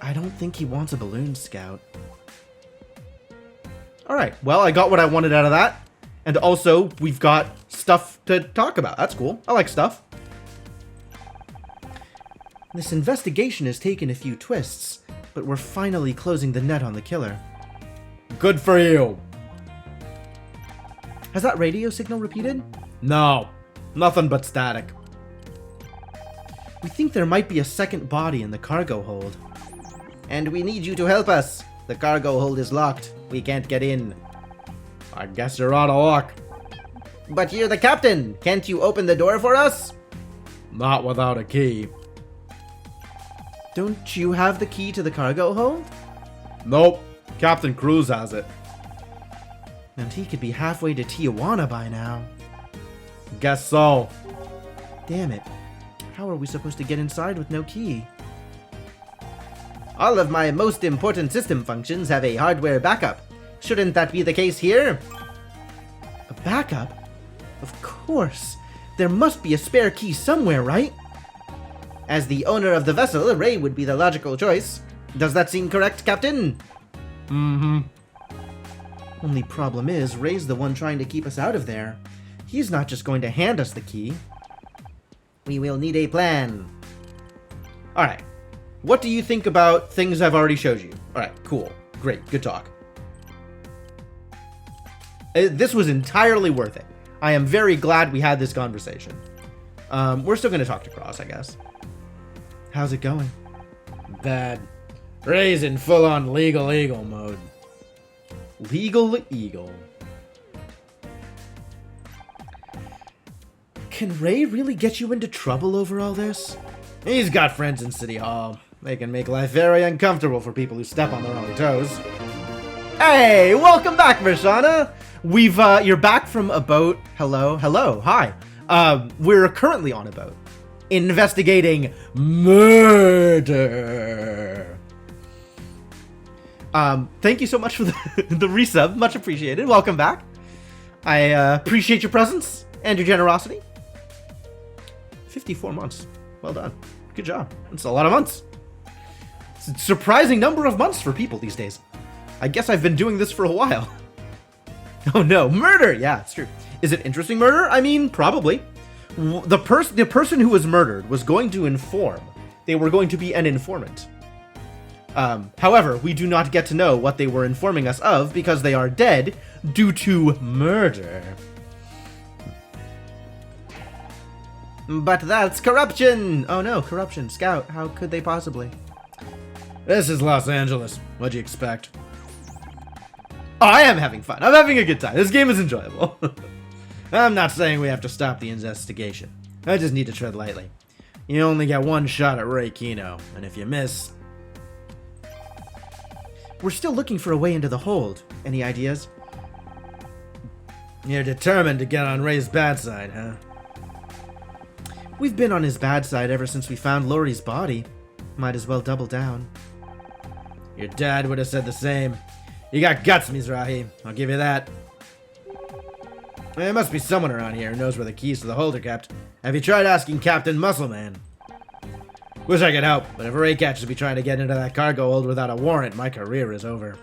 I don't think he wants a balloon, Scout. Alright, well, I got what I wanted out of that. And also, we've got stuff to talk about. That's cool. I like stuff. This investigation has taken a few twists, but we're finally closing the net on the killer. Good for you. Has that radio signal repeated? No, nothing but static. We think there might be a second body in the cargo hold. And we need you to help us. The cargo hold is locked. We can't get in. I guess you're out of luck. But you're the captain. Can't you open the door for us? Not without a key. Don't you have the key to the cargo hold? Nope. Captain Cruz has it. And he could be halfway to Tijuana by now. Guess so. Damn it. How are we supposed to get inside with no key? All of my most important system functions have a hardware backup. Shouldn't that be the case here? A backup? Of course. There must be a spare key somewhere, right? As the owner of the vessel, Ray would be the logical choice. Does that seem correct, Captain? Mm-hmm. Only problem is, Ray's the one trying to keep us out of there. He's not just going to hand us the key. We will need a plan. Alright. What do you think about things I've already showed you? Alright, cool. Great. Good talk. This was entirely worth it. I am very glad we had this conversation. We're still going to talk to Cross, I guess. How's it going? Bad. Ray's in full-on legal eagle mode. Legal Eagle. Can Ray really get you into trouble over all this? He's got friends in City Hall. They can make life very uncomfortable for people who step on their own toes. Hey, welcome back, Vershana! You're back from a boat. Hello, hi. We're currently on a boat. Investigating murder. Thank you so much for the resub. Much appreciated. Welcome back. I appreciate your presence and your generosity. 54 months. Well done. Good job. That's a lot of months. It's a surprising number of months for people these days. I guess I've been doing this for a while. Oh no, murder! Yeah, it's true. Is it interesting murder? I mean, probably. The person who was murdered was going to inform. They were going to be an informant. However, we do not get to know what they were informing us of because they are dead due to murder. But that's corruption! Oh no, corruption. Scout, how could they possibly? This is Los Angeles. What'd you expect? Oh, I am having fun. I'm having a good time. This game is enjoyable. I'm not saying we have to stop the investigation. I just need to tread lightly. You only get one shot at Ray Kino, and if you miss... We're still looking for a way into the hold. Any ideas? You're determined to get on Ray's bad side, huh? We've been on his bad side ever since we found Laurie's body. Might as well double down. Your dad would have said the same. You got guts, Mizrahi. I'll give you that. There must be someone around here who knows where the keys to the hold are kept. Have you tried asking Captain Muscleman? Wish I could help, but if Ray catches me trying to get into that cargo hold without a warrant, my career is over.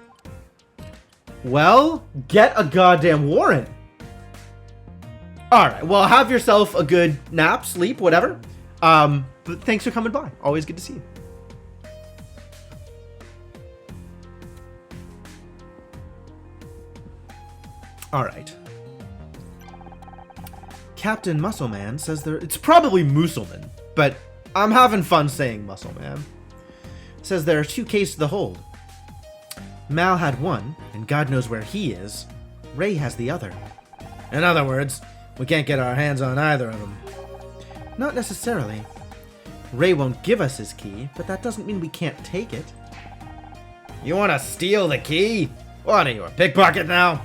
Well, get a goddamn warrant. Alright, well, have yourself a good nap, sleep, whatever. But thanks for coming by. Always good to see you. Alright. Captain Muscleman says it's probably Musselman, but I'm having fun saying Muscleman. Says there are 2 keys to the hold. Mal had one, and God knows where he is. Ray has the other. In other words, we can't get our hands on either of them. Not necessarily. Ray won't give us his key, but that doesn't mean we can't take it. You want to steal the key? What are you, a pickpocket now?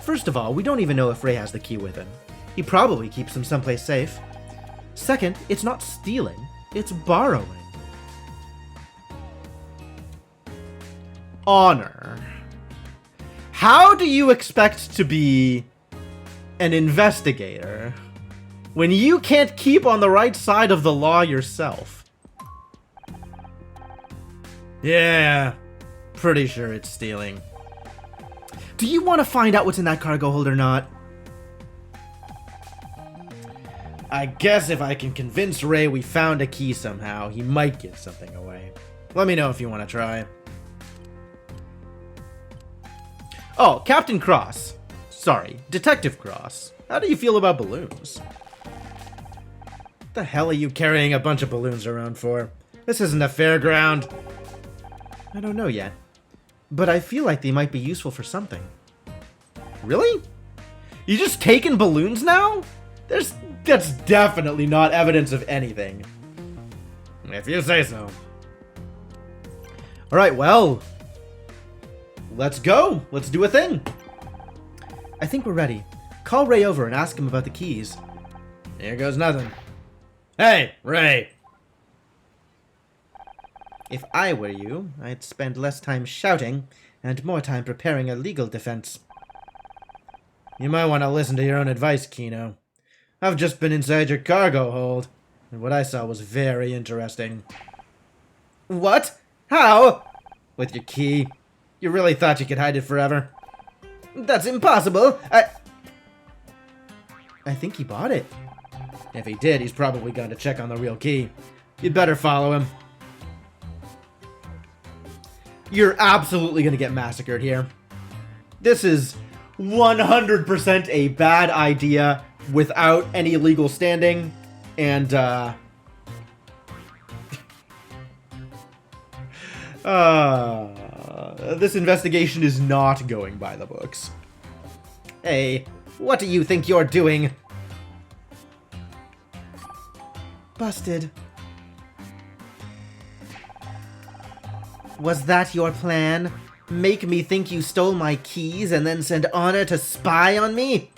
First of all, we don't even know if Ray has the key with him. He probably keeps them someplace safe. Second, it's not stealing, it's borrowing. Honor. How do you expect to be an investigator when you can't keep on the right side of the law yourself? Yeah, pretty sure it's stealing. Do you want to find out what's in that cargo hold or not? I guess if I can convince Ray we found a key somehow, he might give something away. Let me know if you want to try. Oh, Captain Cross. Sorry, Detective Cross. How do you feel about balloons? the hell are you carrying a bunch of balloons around for? This isn't a fairground. I don't know yet, but I feel like they might be useful for something. Really? You just taking balloons now? That's definitely not evidence of anything. If you say so. Alright, well. Let's go. Let's do a thing. I think we're ready. Call Ray over and ask him about the keys. Here goes nothing. Hey, Ray. If I were you, I'd spend less time shouting and more time preparing a legal defense. You might want to listen to your own advice, Kino. I've just been inside your cargo hold, and what I saw was very interesting. What? How? With your key. You really thought you could hide it forever? That's impossible. I think he bought it. If he did, he's probably going to check on the real key. You'd better follow him. You're absolutely going to get massacred here. This is 100% a bad idea without any legal standing, and this investigation is not going by the books. Hey, what do you think you're doing? Busted. Was that your plan? Make me think you stole my keys and then send Honor to spy on me?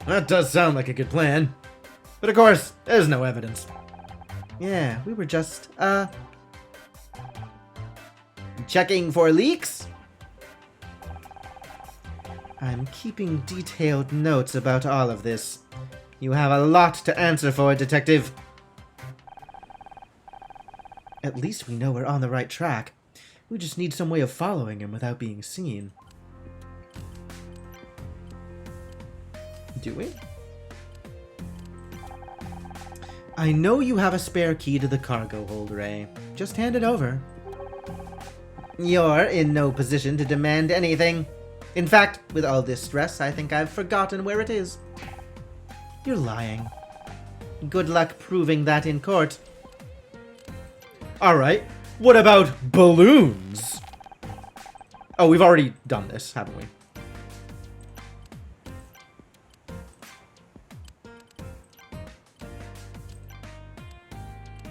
That does sound like a good plan. But of course, there's no evidence. Yeah, we were just, checking for leaks? I'm keeping detailed notes about all of this. You have a lot to answer for, Detective. At least we know we're on the right track. We just need some way of following him without being seen. Do we? I know you have a spare key to the cargo hold, Ray. Just hand it over. You're in no position to demand anything. In fact, with all this stress, I think I've forgotten where it is. You're lying. Good luck proving that in court. Alright, what about balloons? Oh, we've already done this, haven't we?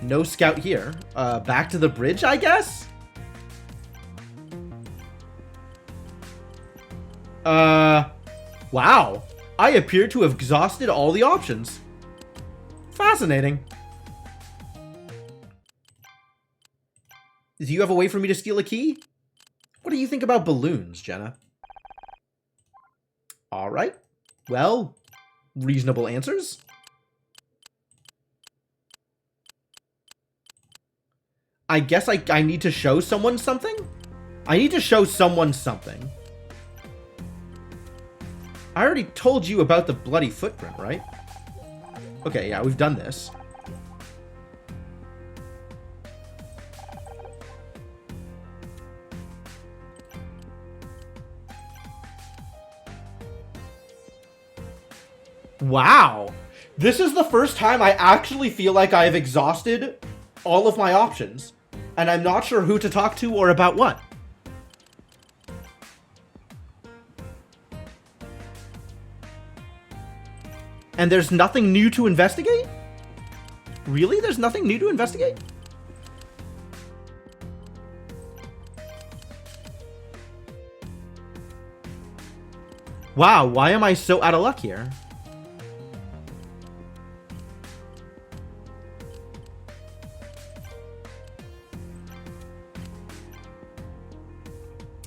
No scout here. Back to the bridge, I guess? Wow. I appear to have exhausted all the options. Fascinating. Do you have a way for me to steal a key? What do you think about balloons, Jenna? Alright. Well, reasonable answers. I guess I need to show someone something? I need to show someone something. I already told you about the bloody footprint, right? Okay, yeah, we've done this. Wow. This is the first time I actually feel like I've exhausted all of my options, and I'm not sure who to talk to or about what. And there's nothing new to investigate? Really? There's nothing new to investigate? Wow, why am I so out of luck here?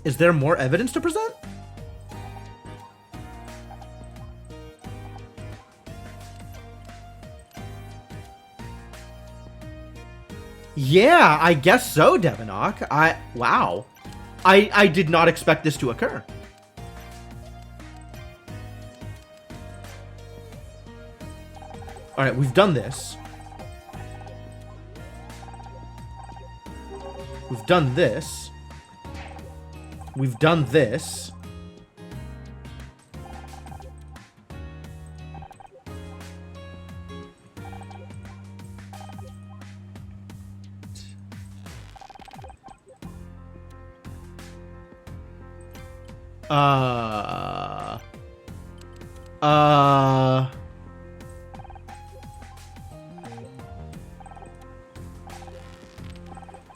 Is there more evidence to present? Yeah, I guess so, Devinock. Wow. I did not expect this to occur. Alright, we've done this. We've done this. We've done this.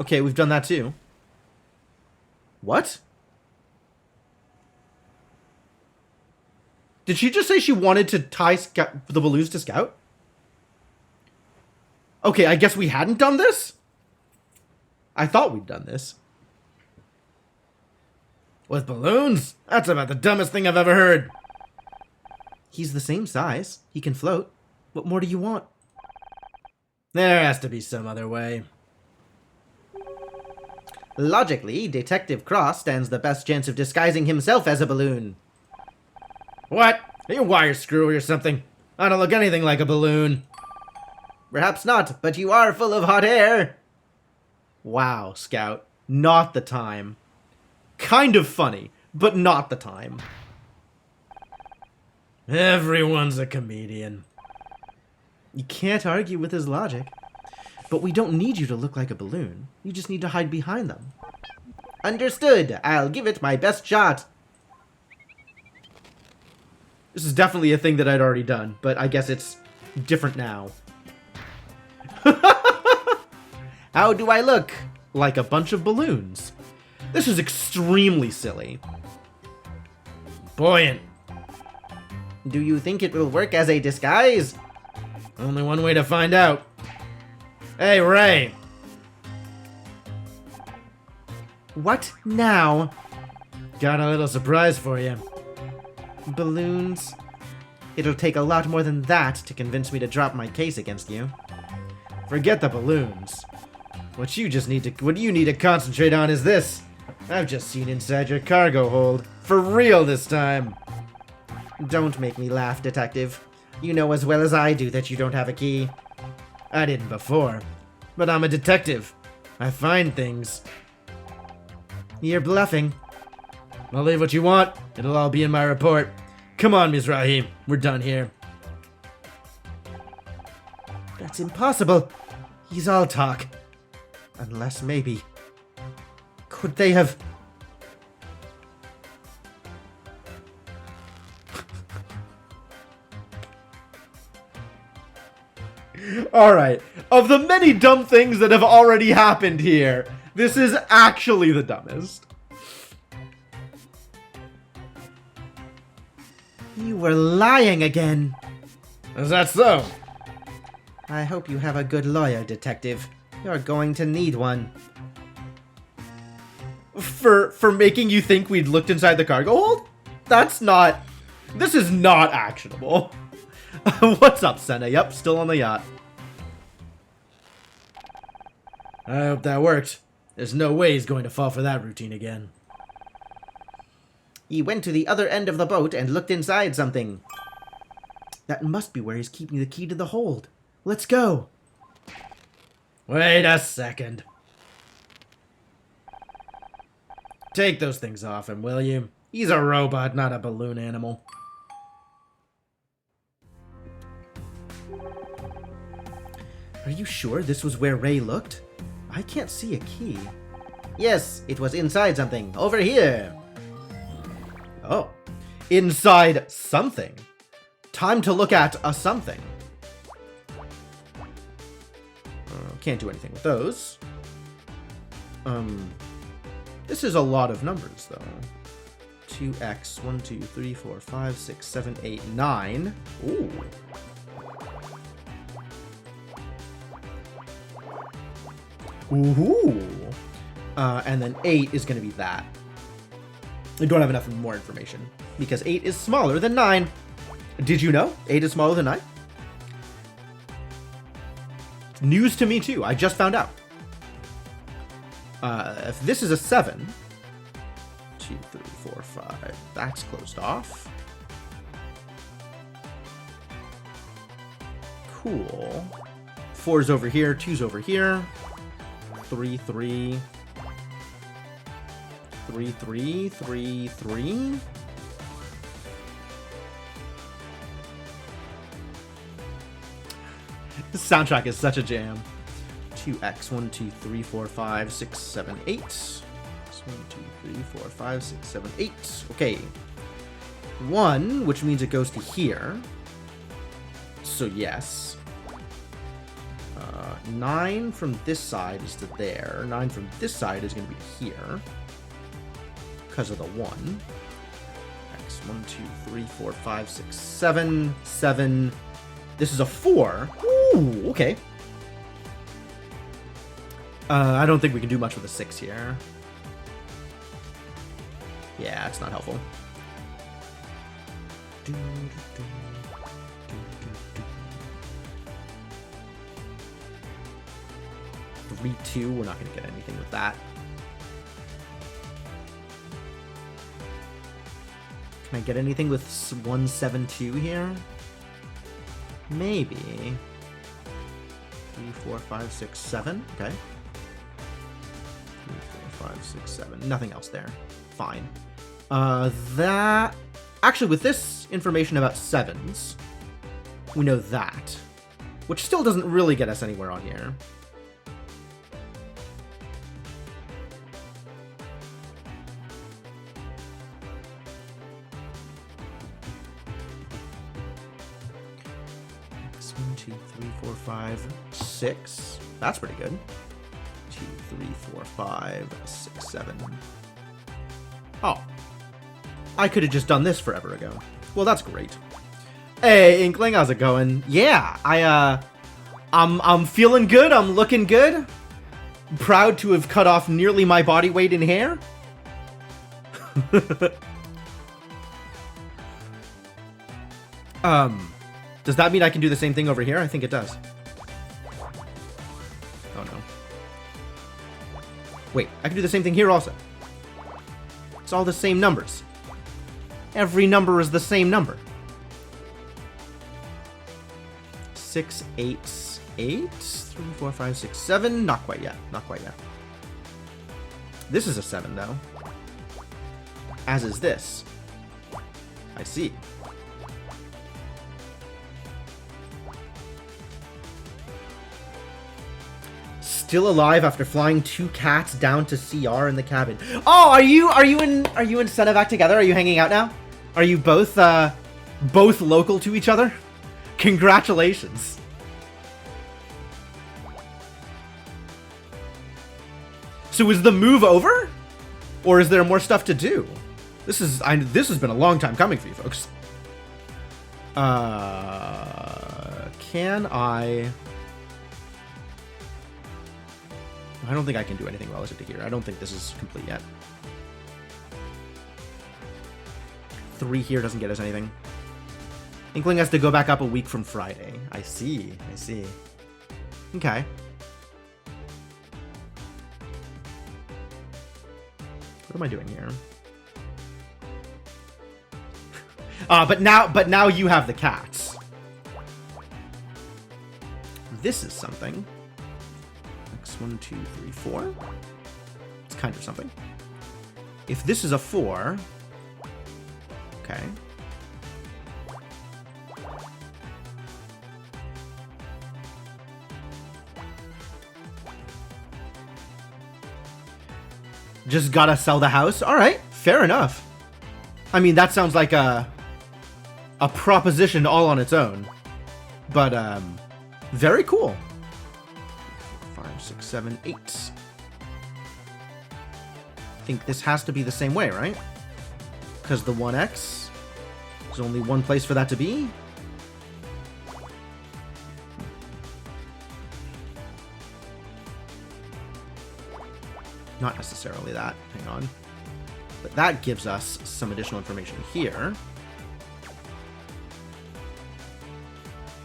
Okay, we've done that too. What? Did she just say she wanted to tie the balloons to Scout? Okay, I guess we hadn't done this? I thought we'd done this. With balloons? That's about the dumbest thing I've ever heard. He's the same size. He can float. What more do you want? There has to be some other way. Logically, Detective Cross stands the best chance of disguising himself as a balloon. What? Are you a wire screw or something? I don't look anything like a balloon. Perhaps not, but you are full of hot air. Wow, Scout. Not the time. Kind of funny, but not the time. Everyone's a comedian. You can't argue with his logic. But we don't need you to look like a balloon. You just need to hide behind them. Understood. I'll give it my best shot. This is definitely a thing that I'd already done, but I guess it's different now. How do I look? Like a bunch of balloons. This is extremely silly. Buoyant. Do you think it will work as a disguise? Only one way to find out. Hey, Ray. What now? Got a little surprise for you. Balloons? It'll take a lot more than that to convince me to drop my case against you. Forget the balloons. What you need to concentrate on is this. I've just seen inside your cargo hold. For real this time. Don't make me laugh, Detective. You know as well as I do that you don't have a key. I didn't before. But I'm a detective. I find things. You're bluffing. Believe what you want. It'll all be in my report. Come on, Mizrahi. We're done here. That's impossible. He's all talk. Unless maybe... Could they have... Alright, of the many dumb things that have already happened here, this is actually the dumbest. You were lying again. Is that so? I hope you have a good lawyer, Detective. You're going to need one. For making you think we'd looked inside the cargo hold? That's not... This is not actionable. What's up, Senna? Yep, still on the yacht. I hope that worked. There's no way he's going to fall for that routine again. He went to the other end of the boat and looked inside something. That must be where he's keeping the key to the hold. Let's go. Wait a second. Take those things off him, will you? He's a robot, not a balloon animal. Are you sure this was where Ray looked? I can't see a key. Yes, it was inside something. Over here. Oh. Inside something. Time to look at a something. Can't do anything with those. This is a lot of numbers, though. 2x, 1, 2, 3, 4, 5, 6, 7, 8, 9. Ooh. Ooh. And then 8 is going to be that. I don't have enough more information, because 8 is smaller than 9. Did you know 8 is smaller than 9? News to me, too. I just found out. If this is a 7... 2, 3, 4, 5... That's closed off. Cool. 4's over here, 2's over here. 3, 3... 3, 3, 3, 3... This soundtrack is such a jam. 2x, 1, 2, 3, 4, 5, 6, 7, 8. 1, 2, 3, 4, 5, 6, 7, 8. Okay. 1, which means it goes to here. So yes. 9 from this side is to there. 9 from this side is going to be here. Because of the 1. X, 1, 2, 3, 4, 5, 6, 7. 7. This is a 4. Ooh, okay. I don't think we can do much with a 6 here. Yeah, it's not helpful. 3, 2. We're not going to get anything with that. Can I get anything with 1, 7, 2 here? Maybe. 3, 4, 5, 6, 7. Okay. 3, 4, 5, 6, 7. Nothing else there. Fine. That... Actually, with this information about 7s, we know that. Which still doesn't really get us anywhere on here. X, 1, 2, 3, 4, 5, 6. That's pretty good. 2, 3, 4, 5, 6, 7. Oh. I could have just done this forever ago. Well, that's great. Hey, Inkling, how's it going? Yeah, I'm feeling good. I'm looking good. Proud to have cut off nearly my body weight in hair. Does that mean I can do the same thing over here? I think it does. Oh no. Wait, I can do the same thing here also. It's all the same numbers. Every number is the same number. 6, 8, 8, 3, 4, 5, 6, 7. Not quite yet. Not quite yet. This is a 7, though. As is this. I see. Still alive after flying 2 cats down to CR in the cabin. Oh, are you in Senevac together? Are you hanging out now? Are you both local to each other? Congratulations. So is the move over? Or is there more stuff to do? This has been a long time coming for you folks. Can I don't think I can do anything relative to here. I don't think this is complete yet. 3 here doesn't get us anything. Inkling has to go back up a week from Friday. I see. I see. Okay. What am I doing here? But now you have the cats. This is something. X, 1, 2, 3, 4. It's kind of something. If this is a 4, okay. Just gotta sell the house? Alright, fair enough. I mean, that sounds like a proposition all on its own. But, very cool. 4, 5, 6, 7, 8. I think this has to be the same way, right? Because the 1x, there's only one place for that to be. Not necessarily that. Hang on. But that gives us some additional information here.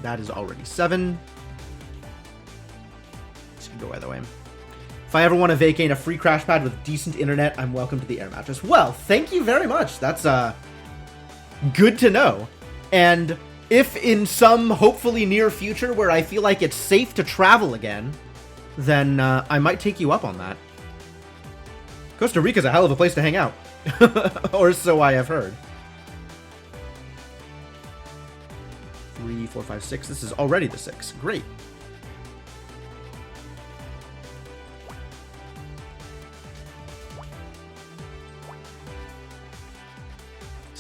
That is already 7. This can go either way. If I ever want to vacate a free crash pad with decent internet, I'm welcome to the air mattress. Well, thank you very much. That's good to know. And if in some hopefully near future where I feel like it's safe to travel again, then I might take you up on that. Costa Rica's a hell of a place to hang out. Or so I have heard. 3, 4, 5, 6. This is already the 6. Great.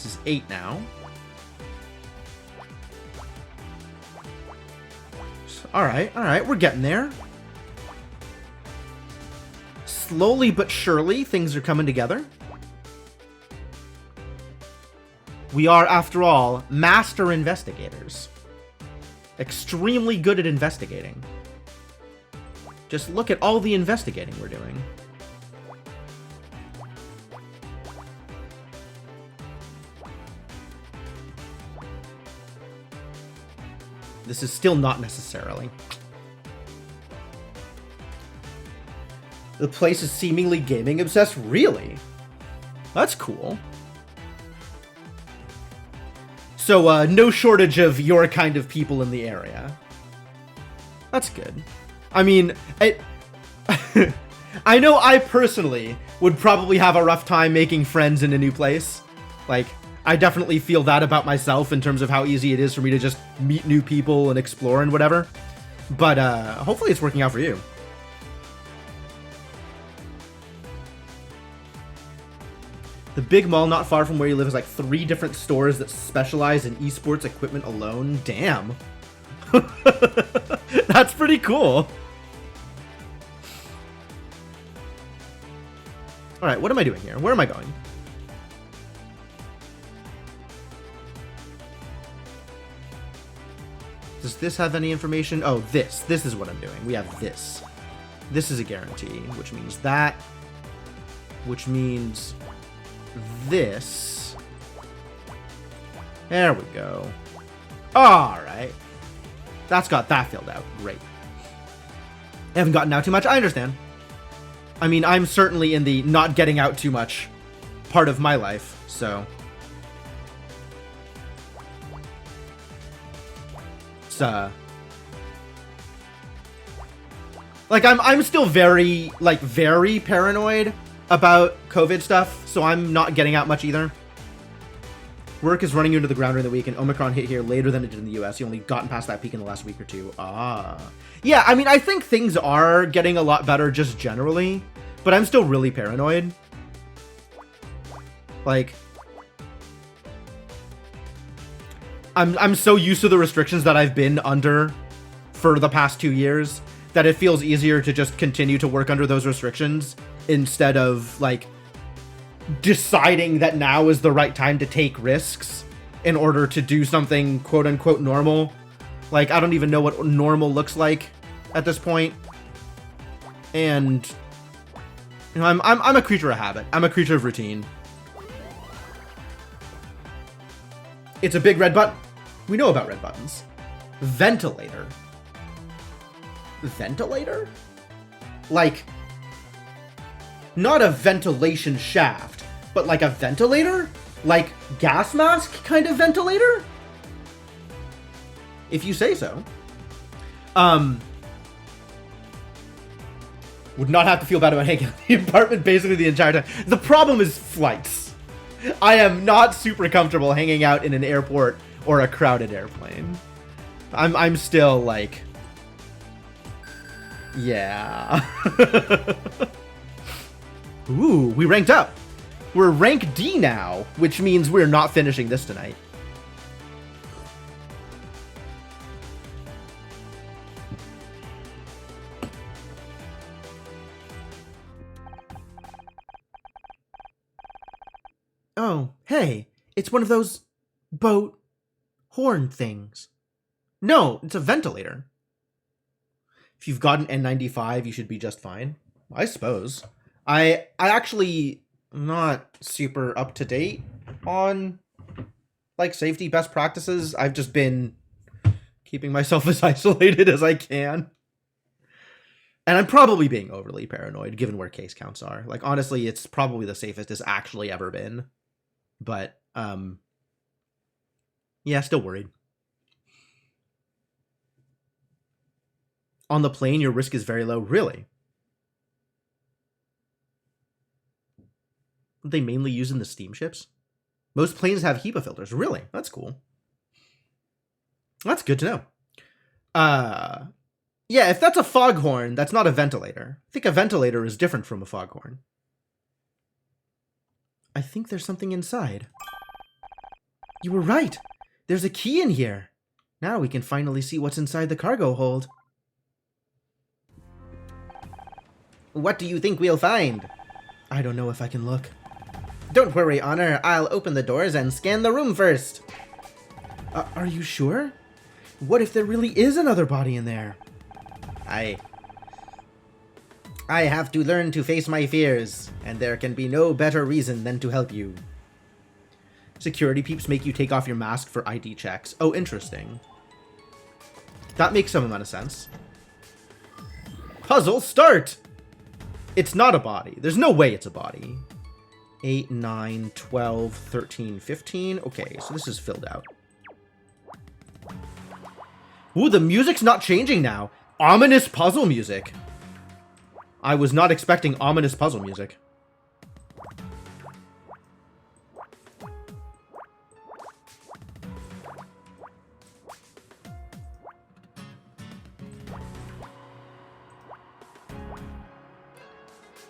This is 8 now. Alright, we're getting there. Slowly but surely, things are coming together. We are, after all, master investigators. Extremely good at investigating. Just look at all the investigating we're doing. This is still not necessarily. The place is seemingly gaming obsessed? Really? That's cool. So, no shortage of your kind of people in the area. That's good. I mean, I know I personally would probably have a rough time making friends in a new place. Like, I definitely feel that about myself in terms of how easy it is for me to just meet new people and explore and whatever. But, hopefully it's working out for you. The big mall not far from where you live is like 3 different stores that specialize in esports equipment alone. Damn. That's pretty cool. Alright, what am I doing here? Where am I going? Does this have any information? Oh, this. This is what I'm doing. We have this. This is a guarantee, which means that. Which means this. There we go. Alright. That's got that filled out. Great. I haven't gotten out too much. I understand. I mean, I'm certainly in the not getting out too much part of my life, so. It's, like, I'm still very paranoid about COVID stuff, so I'm not getting out much either. Work is running you into the ground during the week, and Omicron hit here later than it did in the US. You only gotten past that peak in the last week or two. Yeah, I mean, I think things are getting a lot better just generally, but I'm still really paranoid. Like, I'm so used to the restrictions that I've been under for the past 2 years that it feels easier to just continue to work under those restrictions instead of, like, deciding that now is the right time to take risks in order to do something quote-unquote normal. Like, I don't even know what normal looks like at this point. And, you know, I'm a creature of habit. I'm a creature of routine. It's a big red button. We know about red buttons. Ventilator. Ventilator? Like, not a ventilation shaft, but like a ventilator? Like gas mask kind of ventilator? If you say so. Would not have to feel bad about hanging out in the apartment basically the entire time. The problem is flights. I am not super comfortable hanging out in an airport or a crowded airplane. I'm still like, yeah. Ooh, we ranked up. We're rank D now, which means we're not finishing this tonight. Oh, hey, it's one of those boat horn things. No, it's a ventilator. If you've got an N95, you should be just fine, I suppose. I actually am not super up to date on, like, safety best practices. I've just been keeping myself as isolated as I can. And I'm probably being overly paranoid given where case counts are. Like, honestly, it's probably the safest it's actually ever been. But, yeah, still worried. On the plane, your risk is very low. Really? They mainly use in the steamships? Most planes have HEPA filters. Really? That's cool. That's good to know. Yeah, if that's a foghorn, that's not a ventilator. I think a ventilator is different from a foghorn. I think there's something inside. You were right. There's a key in here. Now we can finally see what's inside the cargo hold. What do you think we'll find? I don't know if I can look. Don't worry, Honor. I'll open the doors and scan the room first. Are you sure? What if there really is another body in there? I have to learn to face my fears, and there can be no better reason than to help you. Security peeps make you take off your mask for ID checks. Oh, interesting. That makes some amount of sense. Puzzle start! It's not a body. There's no way it's a body. 8, 9, 12, 13, 15. Okay, so this is filled out. Ooh, the music's not changing now. Ominous puzzle music. I was not expecting ominous puzzle music.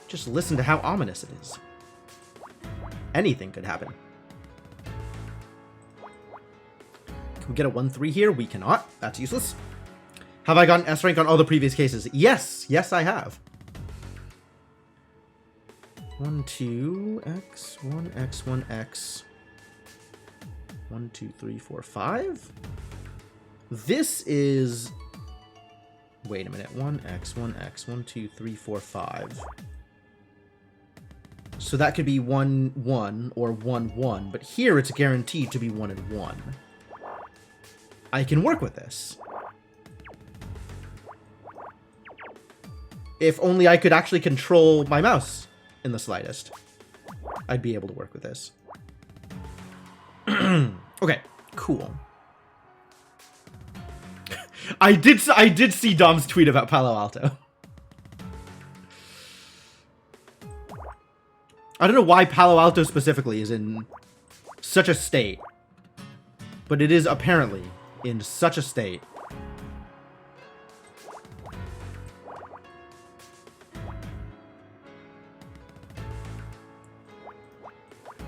Just listen to how ominous it is. Anything could happen. Can we get a 1-3 here? We cannot. That's useless. Have I gotten S rank on all the previous cases? Yes. Yes, I have. 1, 2, X, 1, X, 1, X. 1, 2, 3, 4, 5. This is... Wait a minute. 1, X, 1, X, 1, 2, 3, 4, 5. So that could be 1, 1, or 1, 1. But here it's guaranteed to be 1 and 1. I can work with this. If only I could actually control my mouse in the slightest, I'd be able to work with this. Okay, cool. I did see Dom's tweet about Palo Alto. I don't know why Palo Alto specifically is in such a state, but it is apparently in such a state.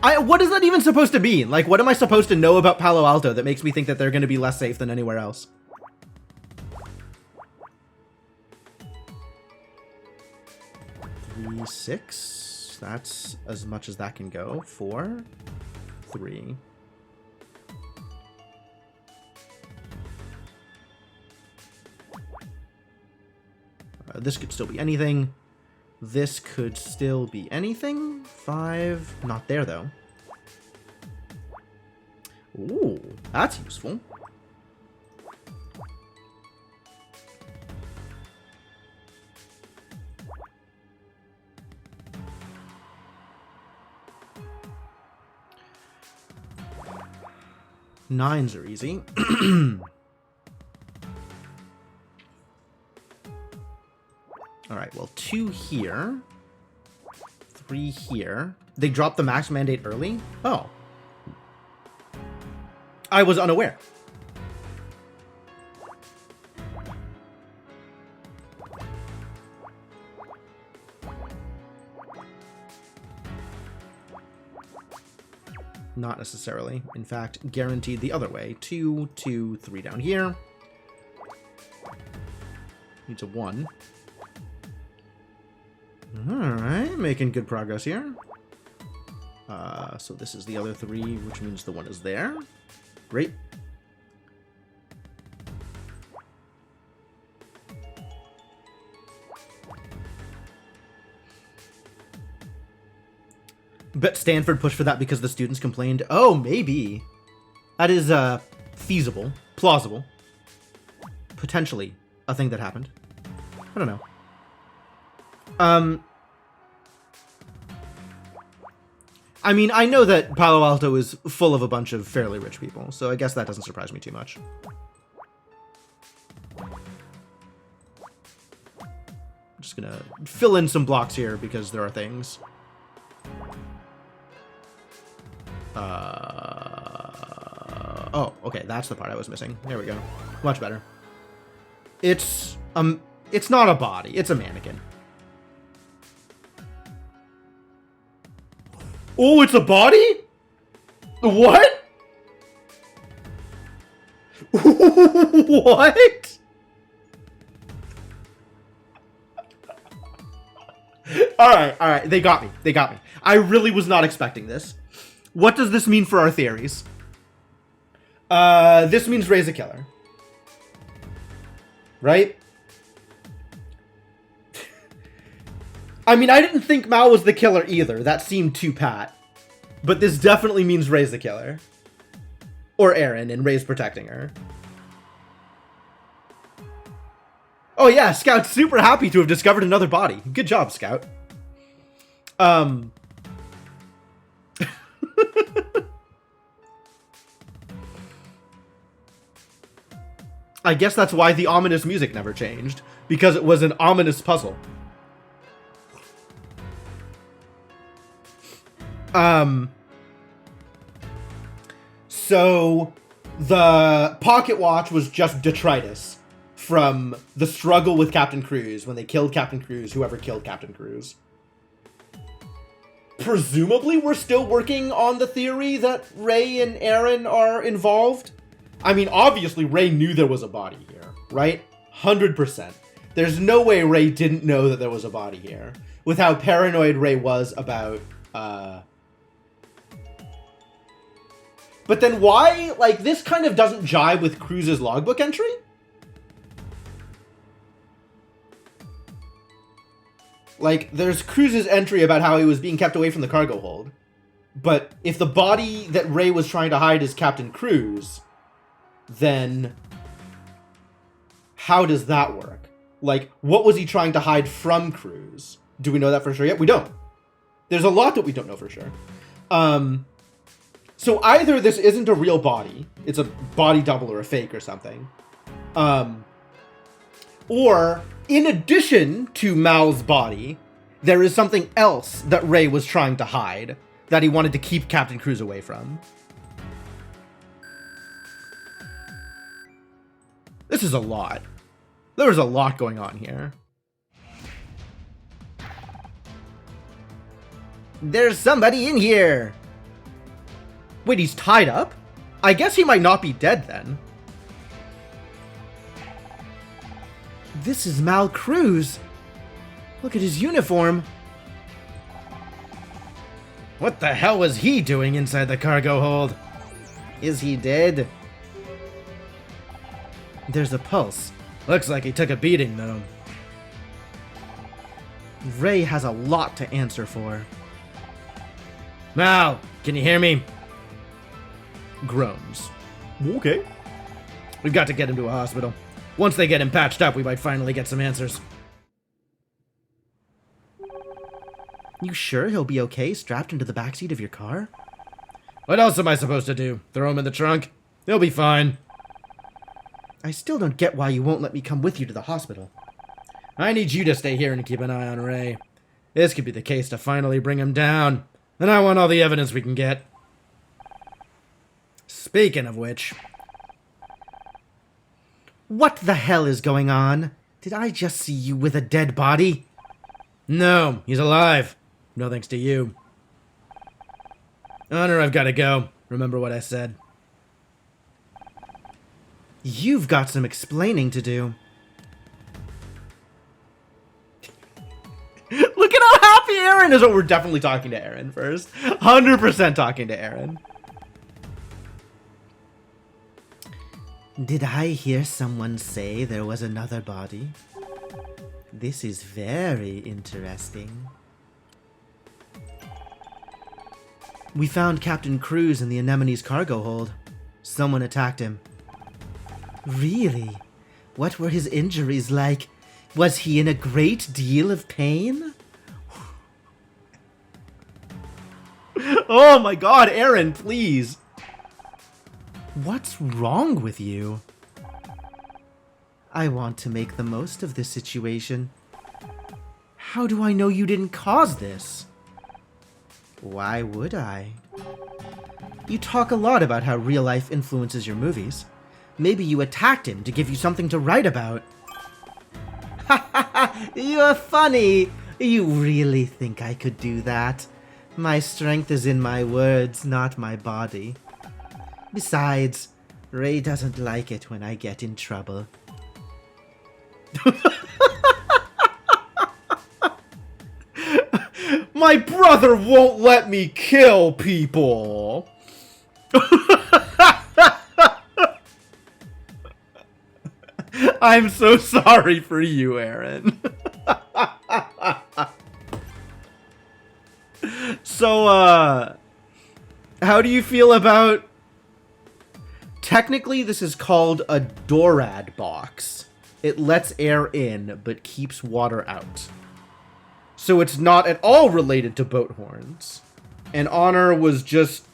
What is that even supposed to mean? Like, what am I supposed to know about Palo Alto that makes me think that they're going to be less safe than anywhere else? Three, 6. That's as much as that can go. 4, 3. This could still be anything. This could still be anything. 5. Not there, though. Ooh, that's useful. Nines are easy. Alright, well, 2 here. 3 here. They dropped the max mandate early? Oh. I was unaware. Not necessarily. In fact, guaranteed the other way. 2, 2, 3 down here. Needs a 1. Alright, making good progress here. So this is the other 3, which means the 1 is there. Great. Bet Stanford pushed for that because the students complained. Oh, maybe. That is, feasible. Plausible. Potentially a thing that happened. I don't know. I mean, I know that Palo Alto is full of a bunch of fairly rich people, so I guess that doesn't surprise me too much. I'm just gonna fill in some blocks here because there are things. Oh, okay, that's the part I was missing. There we go. Much better. It's not a body, it's a mannequin. Oh, it's a body? What? What? Alright, they got me. I really was not expecting this. What does this mean for our theories? This means Ray's a killer. Right? I mean, I didn't think Mal was the killer either. That seemed too pat. But this definitely means Ray's the killer. Or Aaron, and Ray's protecting her. Oh yeah, Scout's super happy to have discovered another body. Good job, Scout. I guess that's why the ominous music never changed. Because it was an ominous puzzle. So the pocket watch was just detritus from the struggle with Captain Cruz when they killed Captain Cruz, whoever killed Captain Cruz. Presumably we're still working on the theory that Ray and Aaron are involved. I mean, obviously Ray knew there was a body here, right? 100%. There's no way Ray didn't know that there was a body here, with how paranoid Ray was about, But then why, like, this kind of doesn't jive with Cruz's logbook entry? Like, there's Cruz's entry about how he was being kept away from the cargo hold. But if the body that Ray was trying to hide is Captain Cruz, then how does that work? Like, what was he trying to hide from Cruz? Do we know that for sure yet? We don't. There's a lot that we don't know for sure. So either this isn't a real body, it's a body double or a fake or something. Or, in addition to Mal's body, there is something else that Ray was trying to hide, that he wanted to keep Captain Cruz away from. This is a lot. There's a lot going on here. There's somebody in here! Wait, he's tied up? I guess he might not be dead then. This is Mal Cruz. Look at his uniform. What the hell was he doing inside the cargo hold? Is he dead? There's a pulse. Looks like he took a beating, though. Ray has a lot to answer for. Mal, can you hear me? Groans. Okay. We've got to get him to a hospital. Once they get him patched up, we might finally get some answers. You sure he'll be okay strapped into the backseat of your car? What else am I supposed to do? Throw him in the trunk? He'll be fine. I still don't get why you won't let me come with you to the hospital. I need you to stay here and keep an eye on Ray. This could be the case to finally bring him down. And I want all the evidence we can get. Speaking of which... What the hell is going on? Did I just see you with a dead body? No, he's alive. No thanks to you. Honor, I've got to go. Remember what I said. You've got some explaining to do. Look at how happy Aaron is. Oh, we're definitely talking to Aaron first. 100% talking to Aaron. Did I hear someone say there was another body? This is very interesting. We found Captain Cruz in the Anemone's cargo hold. Someone attacked him. Really? What were his injuries like? Was he in a great deal of pain? Oh my god, Aaron, please! What's wrong with you? I want to make the most of this situation. How do I know you didn't cause this? Why would I? You talk a lot about how real life influences your movies. Maybe you attacked him to give you something to write about. Ha ha ha! You're funny! You really think I could do that? My strength is in my words, not my body. Besides, Ray doesn't like it when I get in trouble. My brother won't let me kill people. I'm so sorry for you, Aaron. So, how do you feel about... Technically, this is called a Dorad box. It lets air in, but keeps water out. So it's not at all related to boat horns. And Honor was just...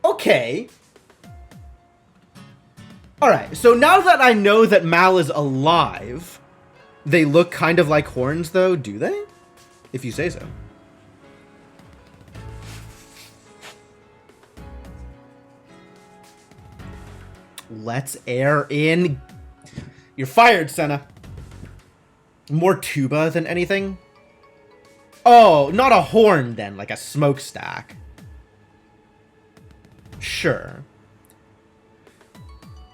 Okay. Alright, so now that I know that Mal is alive, they look kind of like horns, though, do they? If you say so. Let's air in. You're fired, Senna. More tuba than anything? Oh, not a horn then, like a smokestack. Sure.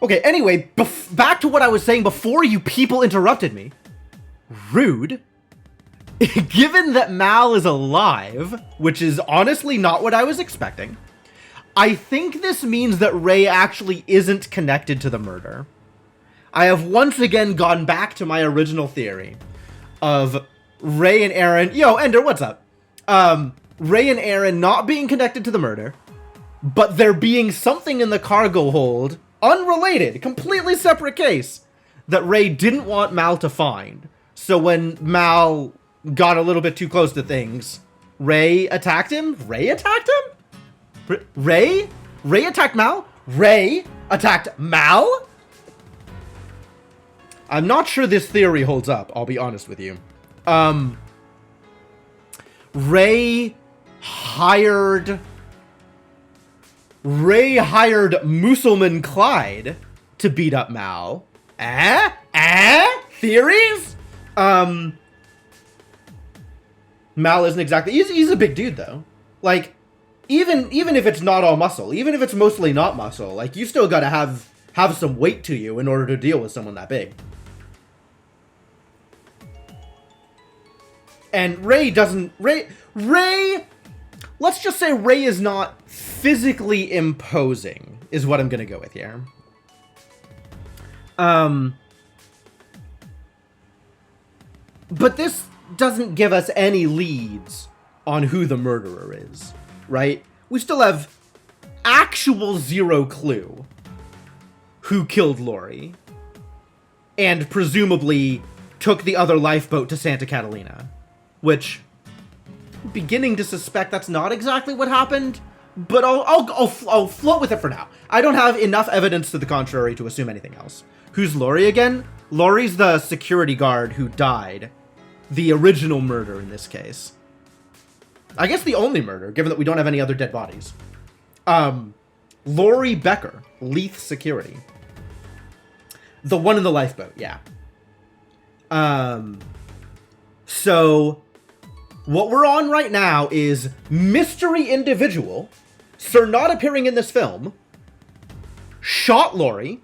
Okay, anyway, back to what I was saying before you people interrupted me. Rude. Given that Mal is alive, which is honestly not what I was expecting, I think this means that Ray actually isn't connected to the murder. I have once again gone back to my original theory of Ray and Aaron... Yo, Ender, what's up? Ray and Aaron not being connected to the murder, but there being something in the cargo hold, unrelated, completely separate case, that Ray didn't want Mal to find. So when Mal got a little bit too close to things, Ray attacked him? Ray attacked him? Ray? Ray attacked Mal? Ray attacked Mal? I'm not sure this theory holds up, I'll be honest with you. Ray hired Musselman Clyde to beat up Mal. Theories? Mal isn't exactly... He's a big dude, though. Like, even if it's not all muscle, even if it's mostly not muscle, like, you still gotta have some weight to you in order to deal with someone that big. And Ray doesn't... Ray... Let's just say Ray is not physically imposing, is what I'm gonna go with here. But this doesn't give us any leads on who the murderer is, right? We still have actual zero clue who killed Lori, and presumably took the other lifeboat to Santa Catalina, which I'm beginning to suspect that's not exactly what happened, but I'll float with it for now. I don't have enough evidence to the contrary to assume anything else. Who's Lori again? Lori's the security guard who died. The original murder in this case. I guess the only murder, given that we don't have any other dead bodies. Lori Becker, Leith Security. The one in the lifeboat, yeah. So, what we're on right now is mystery individual, Sir not appearing in this film, shot Lori,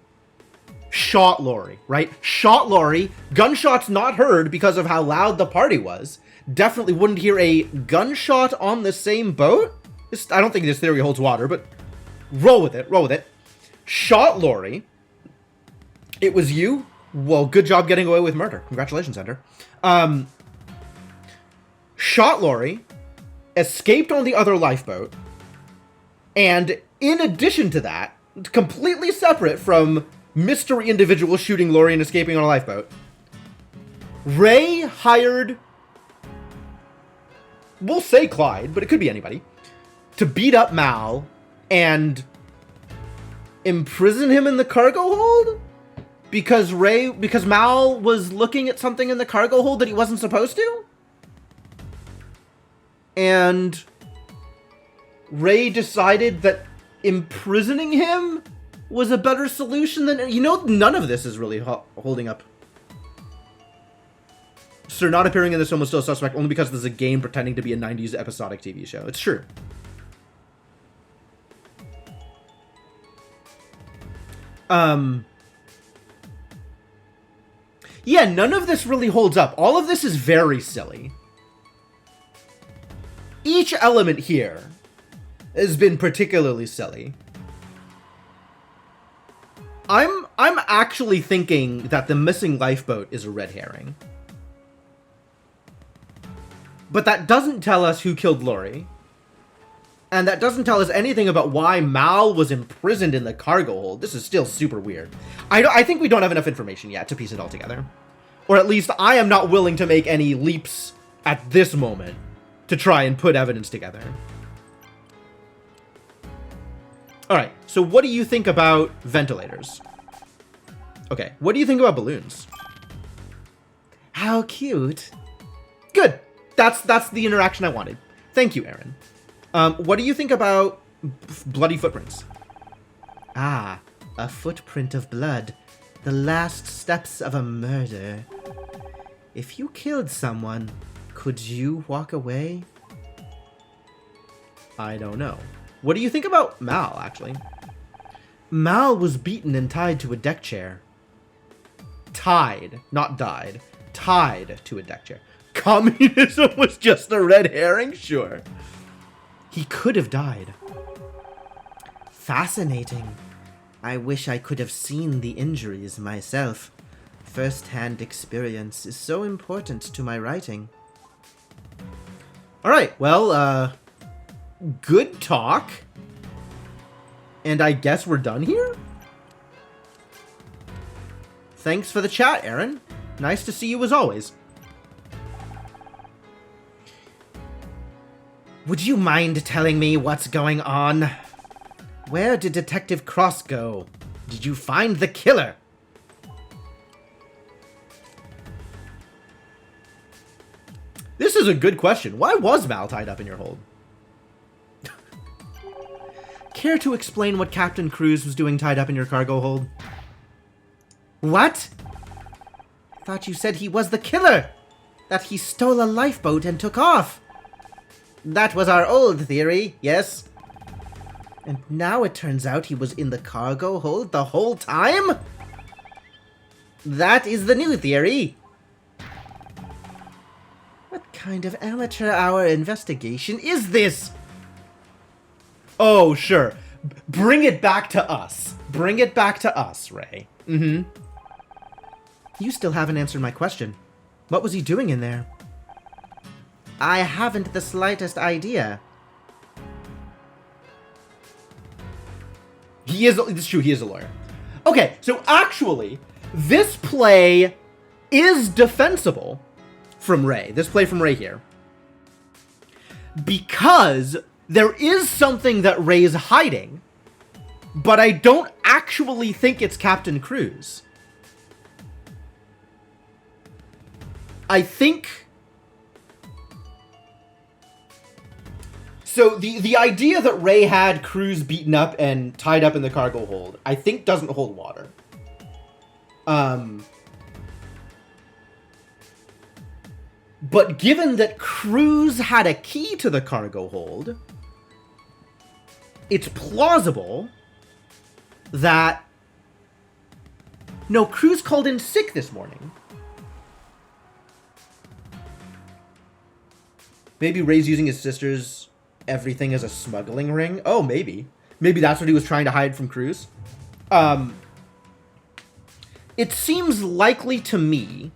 right? Shot Lori, gunshots not heard because of how loud the party was. Definitely wouldn't hear a gunshot on the same boat. I don't think this theory holds water, but roll with it. Shot Lori. It was you? Well, good job getting away with murder. Congratulations, Ender. Shot Lori, escaped on the other lifeboat, and in addition to that, completely separate from mystery individual shooting Lori and escaping on a lifeboat, Ray hired, we'll say Clyde, but it could be anybody, to beat up Mal and imprison him in the cargo hold? Because Mal was looking at something in the cargo hold that he wasn't supposed to? And Ray decided that imprisoning him was a better solution than... You know, none of this is really holding up. Sir not appearing in this film was still suspect only because there's a game pretending to be a 90s episodic TV show. It's true. Yeah, none of this really holds up. All of this is very silly. Each element here has been particularly silly. I'm actually thinking that the missing lifeboat is a red herring. But that doesn't tell us who killed Lori. And that doesn't tell us anything about why Mal was imprisoned in the cargo hold. This is still super weird. I think we don't have enough information yet to piece it all together. Or at least I am not willing to make any leaps at this moment to try and put evidence together. Alright, so what do you think about ventilators? Okay, what do you think about balloons? How cute. Good. That's the interaction I wanted. Thank you, Aaron. What do you think about bloody footprints? Ah, a footprint of blood. The last steps of a murder. If you killed someone, could you walk away? I don't know. What do you think about Mal, actually? Mal was beaten and tied to a deck chair. Tied, not died. Tied to a deck chair. Communism was just a red herring? Sure. He could have died. Fascinating. I wish I could have seen the injuries myself. First-hand experience is so important to my writing. Alright, well, good talk. And I guess we're done here? Thanks for the chat, Aaron. Nice to see you as always. Would you mind telling me what's going on? Where did Detective Cross go? Did you find the killer? This is a good question. Why was Mal tied up in your hold? Care to explain what Captain Cruz was doing tied up in your cargo hold? What? I thought you said he was the killer. That he stole a lifeboat and took off. That was our old theory, yes. And now it turns out he was in the cargo hold the whole time? That is the new theory. What kind of amateur hour investigation is this? Oh, sure. Bring it back to us. Bring it back to us, Ray. Mm-hmm. You still haven't answered my question. What was he doing in there? I haven't the slightest idea. It's true, he is a lawyer. Okay, so actually, this play is defensible from Ray. This play from Ray here. Because there is something that Ray's hiding, but I don't actually think it's Captain Cruz. I think... So the idea that Ray had Cruz beaten up and tied up in the cargo hold, I think doesn't hold water. But given that Cruz had a key to the cargo hold, it's plausible that... No, Cruz called in sick this morning. Maybe Ray's using his sister's everything as a smuggling ring. Oh, maybe. Maybe that's what he was trying to hide from Cruz. It seems likely to me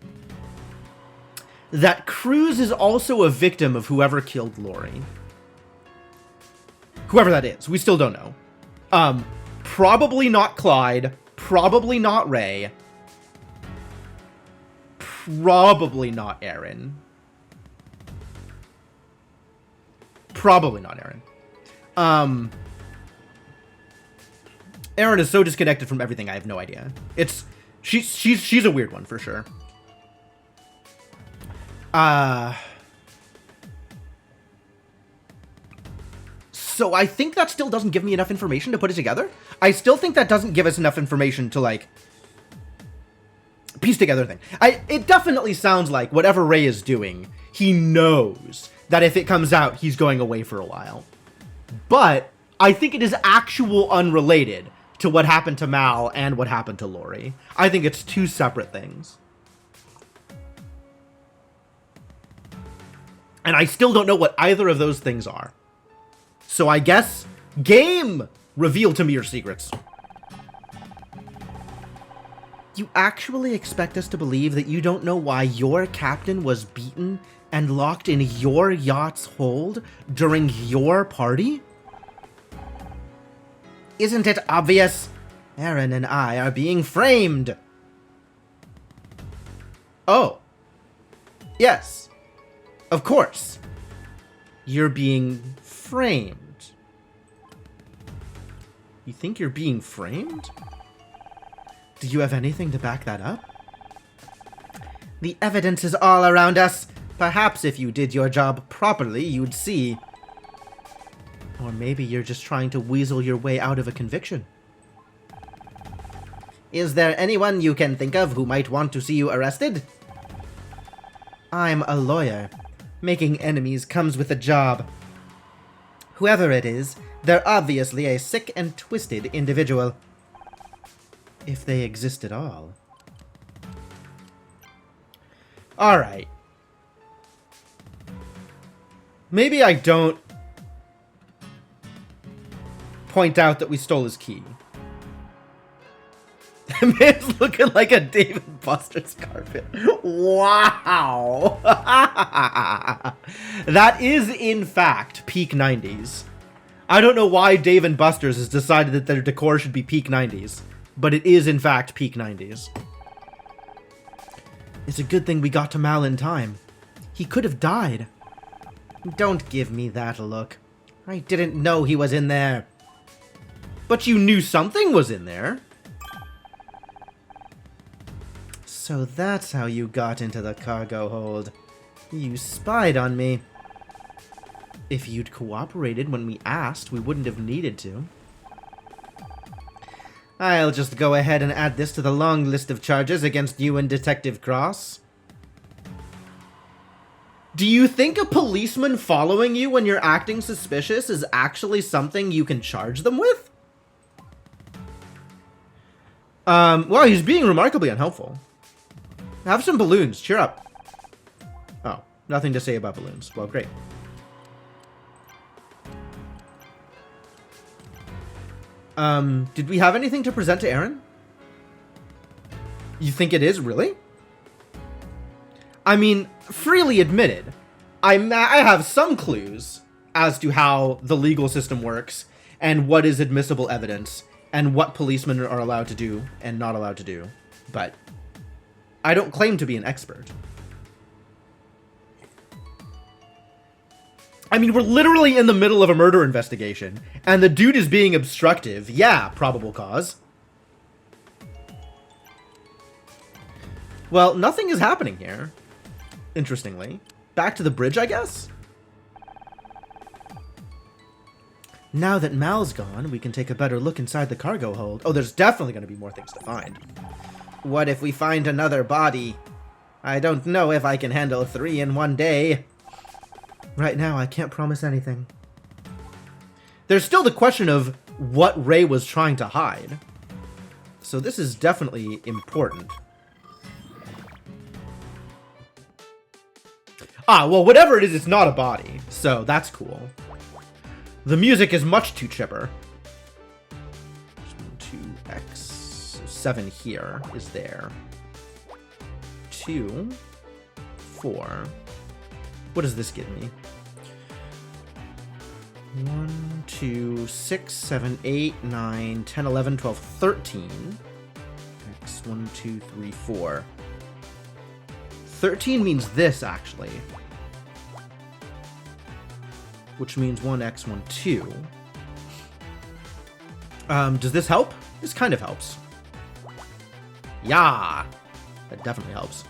that Cruz is also a victim of whoever killed Lori. Whoever that is. We still don't know. Probably not Clyde. Probably not Ray. Probably not Aaron. Probably not Aaron. Aaron is so disconnected from everything, I have no idea. She's a weird one for sure. So I think that still doesn't give me enough information to put it together. I still think that doesn't give us enough information to, like, piece together thing. It definitely sounds like whatever Ray is doing, he knows that if it comes out, he's going away for a while. But I think it is unrelated to what happened to Mal and what happened to Lori. I think it's two separate things. And I still don't know what either of those things are. So I guess, game! Reveal to me your secrets. You actually expect us to believe that you don't know why your captain was beaten and locked in your yacht's hold during your party? Isn't it obvious? Aaron and I are being framed. Oh. Yes. Of course. You're being framed. You think you're being framed? Do you have anything to back that up? The evidence is all around us. Perhaps if you did your job properly, you'd see. Or maybe you're just trying to weasel your way out of a conviction. Is there anyone you can think of who might want to see you arrested? I'm a lawyer. Making enemies comes with the job. Whoever it is, they're obviously a sick and twisted individual. If they exist at all. Alright. Maybe I don't point out that we stole his key. That man's looking like a Dave & Buster's carpet. Wow. That is, in fact, peak 90s. I don't know why Dave & Buster's has decided that their decor should be peak 90s. But it is, in fact, peak 90s. It's a good thing we got to Mal in time. He could have died. Don't give me that look. I didn't know he was in there. But you knew something was in there. So that's how you got into the cargo hold. You spied on me. If you'd cooperated when we asked, we wouldn't have needed to. I'll just go ahead and add this to the long list of charges against you and Detective Cross. Do you think a policeman following you when you're acting suspicious is actually something you can charge them with? Well, he's being remarkably unhelpful. Have some balloons. Cheer up. Oh, nothing to say about balloons. Well, great. Did we have anything to present to Aaron? You think it is, really? I mean, freely admitted, I have some clues as to how the legal system works and what is admissible evidence and what policemen are allowed to do and not allowed to do, but I don't claim to be an expert. I mean, we're literally in the middle of a murder investigation, and the dude is being obstructive. Yeah, probable cause. Well, nothing is happening here, interestingly. Back to the bridge, I guess? Now that Mal's gone, we can take a better look inside the cargo hold. Oh, there's definitely going to be more things to find. What if we find another body? I don't know if I can handle 3 in one day. Right now, I can't promise anything. There's still the question of what Ray was trying to hide. So this is definitely important. Ah, well, whatever it is, it's not a body. So that's cool. The music is much too chipper. 2x. 7 here is there. 2. 4. What does this give me? 1, 2, 6, 7, 8, 9, 10, 11, 12, 13. X, 1, 2, 3, 4. 13 means this, actually. Which means 1x, 1, 2. Does this help? This kind of helps. Yeah! That definitely helps.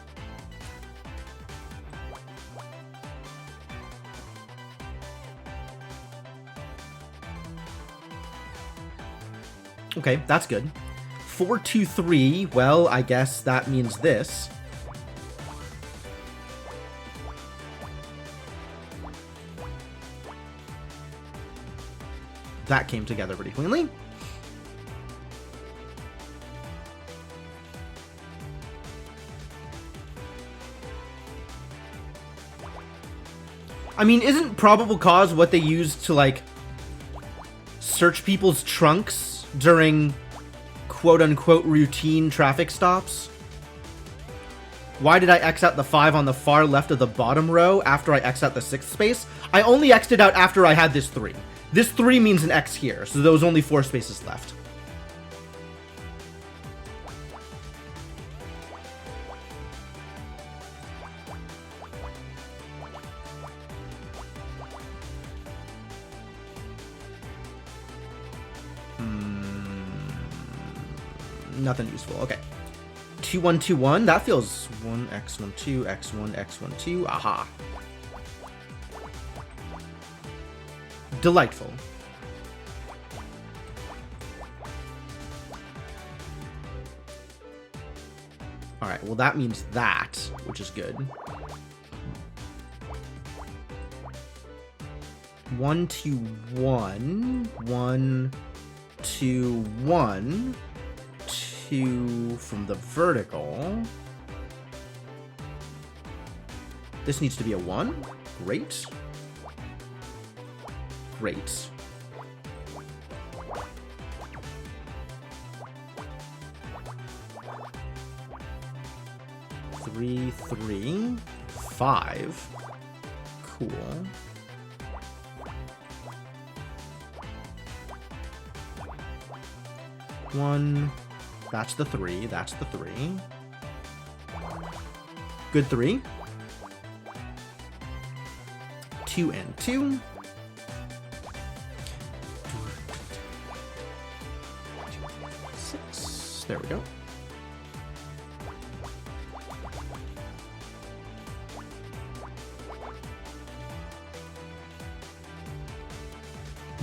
Okay, that's good. 423, well, I guess that means this. That came together pretty cleanly. I mean, isn't probable cause what they use to, like, search people's trunks during quote-unquote routine traffic stops? Why did I X out the 5 on the far left of the bottom row after I X out the 6th space? I only X'd it out after I had this 3. This 3 means an X here, so there was only 4 spaces left. Nothing useful. Okay. 2121. That feels 1x12 x1 x12. Aha. Delightful. All right. Well, that means that, which is good. 1 2 1 1 2 1 2 from the vertical. This needs to be a 1. Great. Great. Three, 3, 5. Cool. One. That's the 3. That's the 3. Good 3. 2 and 2. Six. There we go.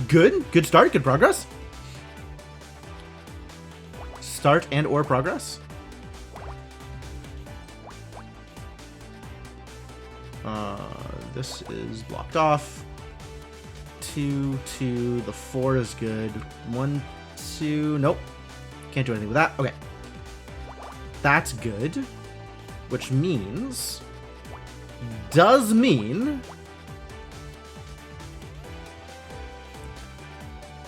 Good. Good start. Good progress. Start and or progress. This is blocked off. 2, 2. The 4 is good. 1, 2. Nope. Can't do anything with that. Okay. That's good. Which means... does mean...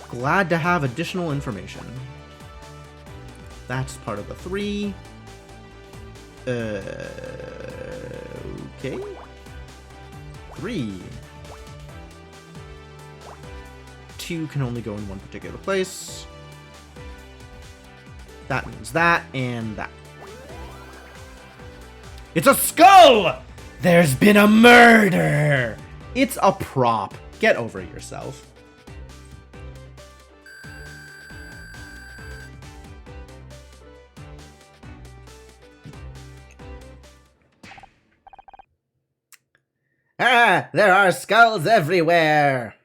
glad to have additional information. That's part of the 3. Okay. 3. 2 can only go in one particular place. That means that and that. It's a skull! There's been a murder! It's a prop. Get over yourself. Ah, there are skulls everywhere.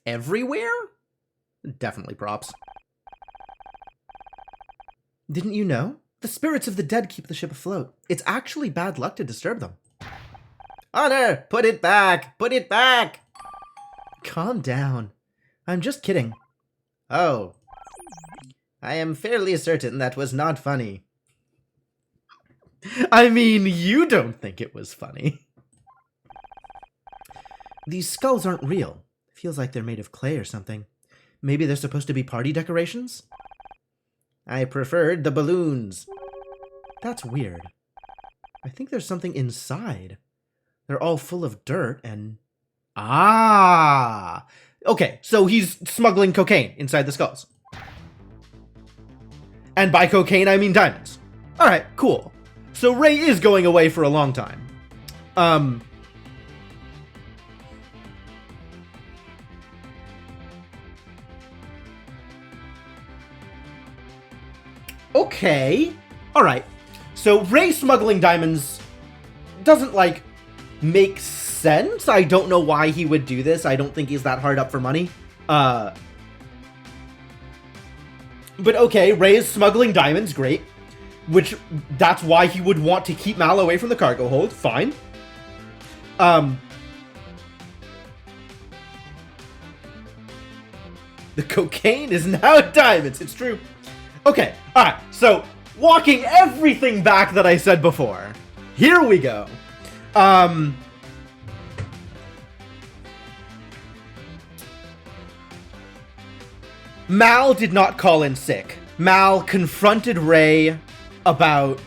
Everywhere? Definitely props. Didn't you know? The spirits of the dead keep the ship afloat. It's actually bad luck to disturb them. Honor, put it back! Put it back! Calm down. I'm just kidding. Oh. I am fairly certain that was not funny. I mean, you don't think it was funny. These skulls aren't real. Feels like they're made of clay or something. Maybe they're supposed to be party decorations? I preferred the balloons. That's weird. I think there's something inside. They're all full of dirt and... Ah! Okay, so he's smuggling cocaine inside the skulls. And by cocaine, I mean diamonds. Alright, cool. So Ray is going away for a long time. Okay. Alright. So Ray smuggling diamonds doesn't, like, make sense. I don't know why he would do this. I don't think he's that hard up for money. But okay, Ray is smuggling diamonds, great. Which, that's why he would want to keep Mal away from the cargo hold, fine. The cocaine is now diamonds, it's true. Okay, alright, so, walking everything back that I said before. Here we go. Mal did not call in sick. Mal confronted Ray about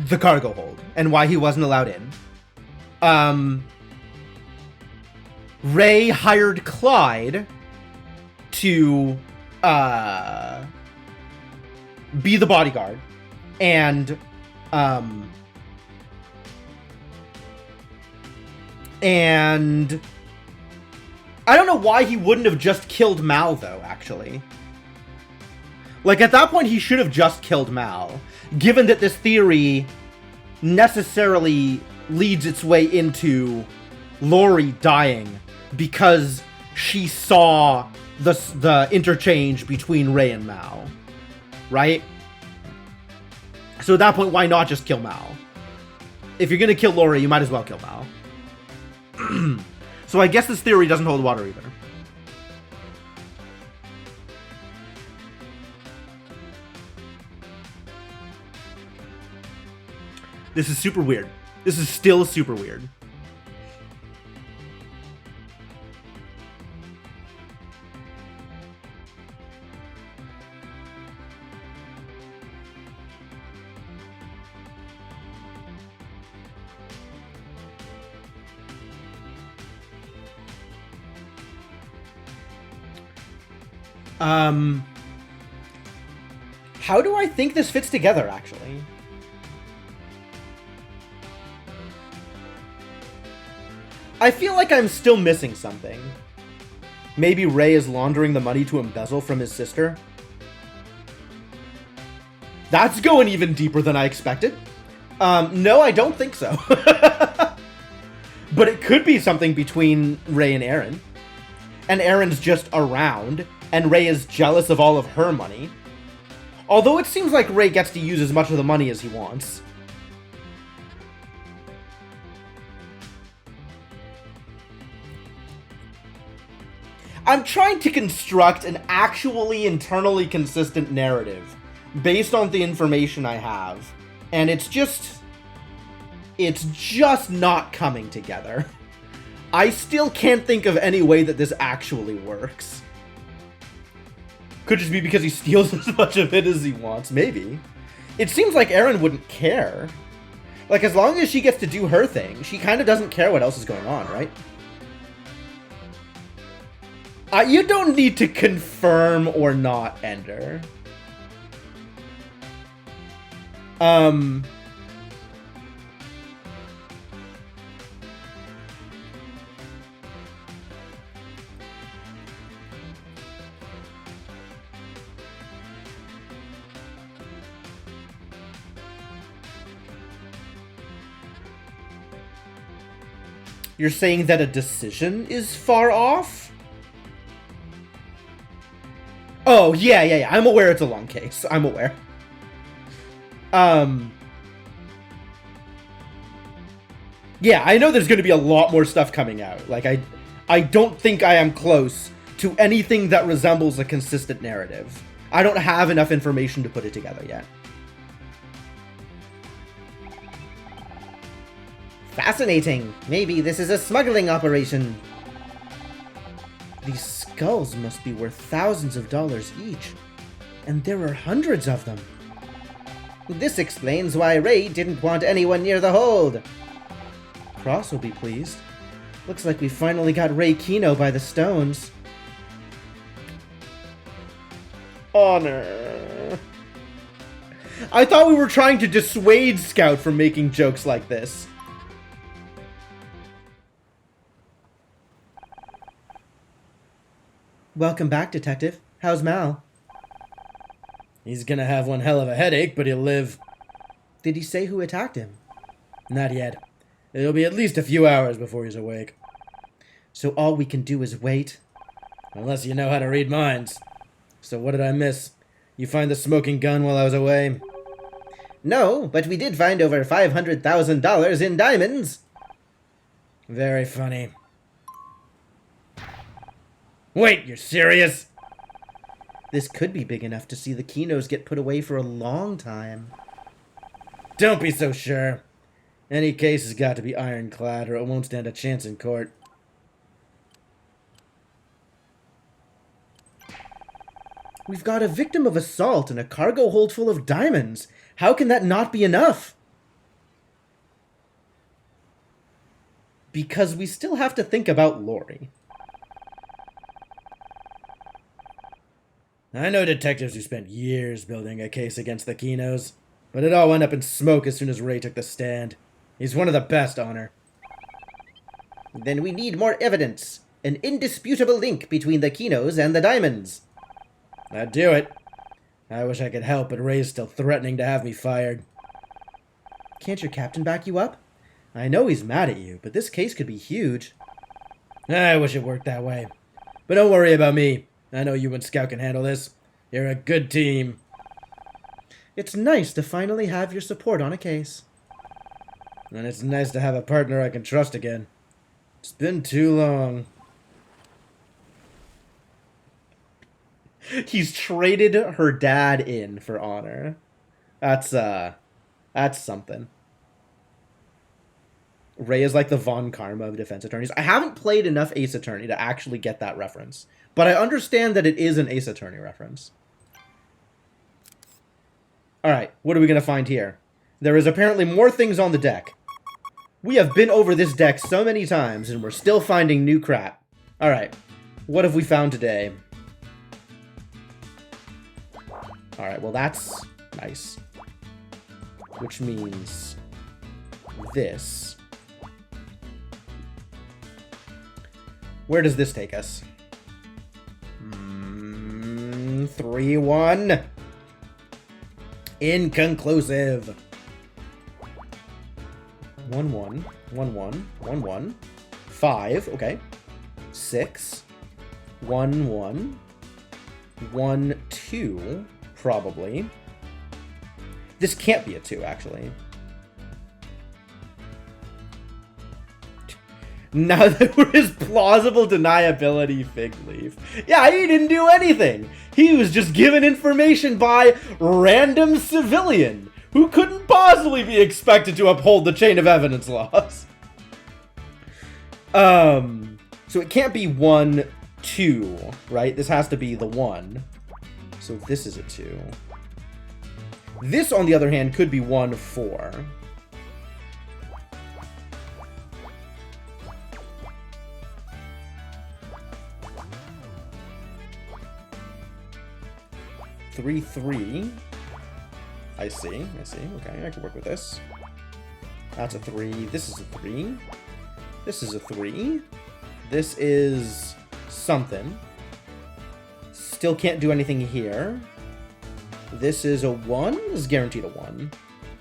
the cargo hold and why he wasn't allowed in. Ray hired Clyde to be the bodyguard, and I don't know why he wouldn't have just killed Mal, though, actually. Like, at that point, he should have just killed Mal, given that this theory necessarily leads its way into Lori dying because she saw the interchange between Ray and Mal, right? So at that point, why not just kill Mal? If you're gonna kill Lori, you might as well kill Mal. So I guess this theory doesn't hold water either. This is super weird. This is still super weird. How do I think this fits together, actually? I feel like I'm still missing something. Maybe Ray is laundering the money to embezzle from his sister? That's going even deeper than I expected. No, I don't think so. But it could be something between Ray and Aaron. And Aaron's just around, and Ray is jealous of all of her money. Although it seems like Ray gets to use as much of the money as he wants. I'm trying to construct an actually internally consistent narrative based on the information I have, and it's just not coming together. I still can't think of any way that this actually works. Could just be because he steals as much of it as he wants, maybe. It seems like Aaron wouldn't care. Like, as long as she gets to do her thing, she kind of doesn't care what else is going on, right? You don't need to confirm or not, Ender. You're saying that a decision is far off? Oh, yeah. I'm aware it's a long case. I'm aware. Yeah, I know there's going to be a lot more stuff coming out. Like, I don't think I am close to anything that resembles a consistent narrative. I don't have enough information to put it together yet. Fascinating. Maybe this is a smuggling operation. These skulls must be worth thousands of dollars each, and there are hundreds of them. This explains why Ray didn't want anyone near the hold. Cross will be pleased. Looks like we finally got Ray Kino by the stones. Honor. I thought we were trying to dissuade Scout from making jokes like this. Welcome back, Detective. How's Mal? He's gonna have one hell of a headache, but he'll live. Did he say who attacked him? Not yet. It'll be at least a few hours before he's awake. So all we can do is wait? Unless you know how to read minds. So what did I miss? You find the smoking gun while I was away? No, but we did find over $500,000 in diamonds. Very funny. Wait, you're serious? This could be big enough to see the Kinos get put away for a long time. Don't be so sure. Any case has got to be ironclad or it won't stand a chance in court. We've got a victim of assault and a cargo hold full of diamonds. How can that not be enough? Because we still have to think about Lori. I know detectives who spent years building a case against the Kinos, but it all went up in smoke as soon as Ray took the stand. He's one of the best, Honor. Then we need more evidence. An indisputable link between the Kinos and the diamonds. That'd do it. I wish I could help, but Ray's still threatening to have me fired. Can't your captain back you up? I know he's mad at you, but this case could be huge. I wish it worked that way. But don't worry about me. I know you and Scout can handle this. You're a good team. It's nice to finally have your support on a case. And it's nice to have a partner I can trust again. It's been too long. He's traded her dad in for Honor. That's something. Ray is like the Von Karma of defense attorneys. I haven't played enough Ace Attorney to actually get that reference, but I understand that it is an Ace Attorney reference. Alright, what are we going to find here? There is apparently more things on the deck. We have been over this deck so many times, and we're still finding new crap. Alright, what have we found today? Alright, well that's nice. Which means this. Where does this take us? 3-1. Inconclusive. 1-1. 1-1. 1-1. 5. Okay. 6. 1-1. 1-2. Probably. This can't be a 2, actually. Now there is plausible deniability, Fig Leaf. Yeah, he didn't do anything. He was just given information by random civilian who couldn't possibly be expected to uphold the chain of evidence laws. So it can't be 1, 2, right? This has to be the 1. So this is a 2. This, on the other hand, could be 1, 4. Three, 3. I see. Okay, I can work with this. That's a 3. This is a 3. This is a 3. This is something. Still can't do anything here. This is a 1. This is guaranteed a 1.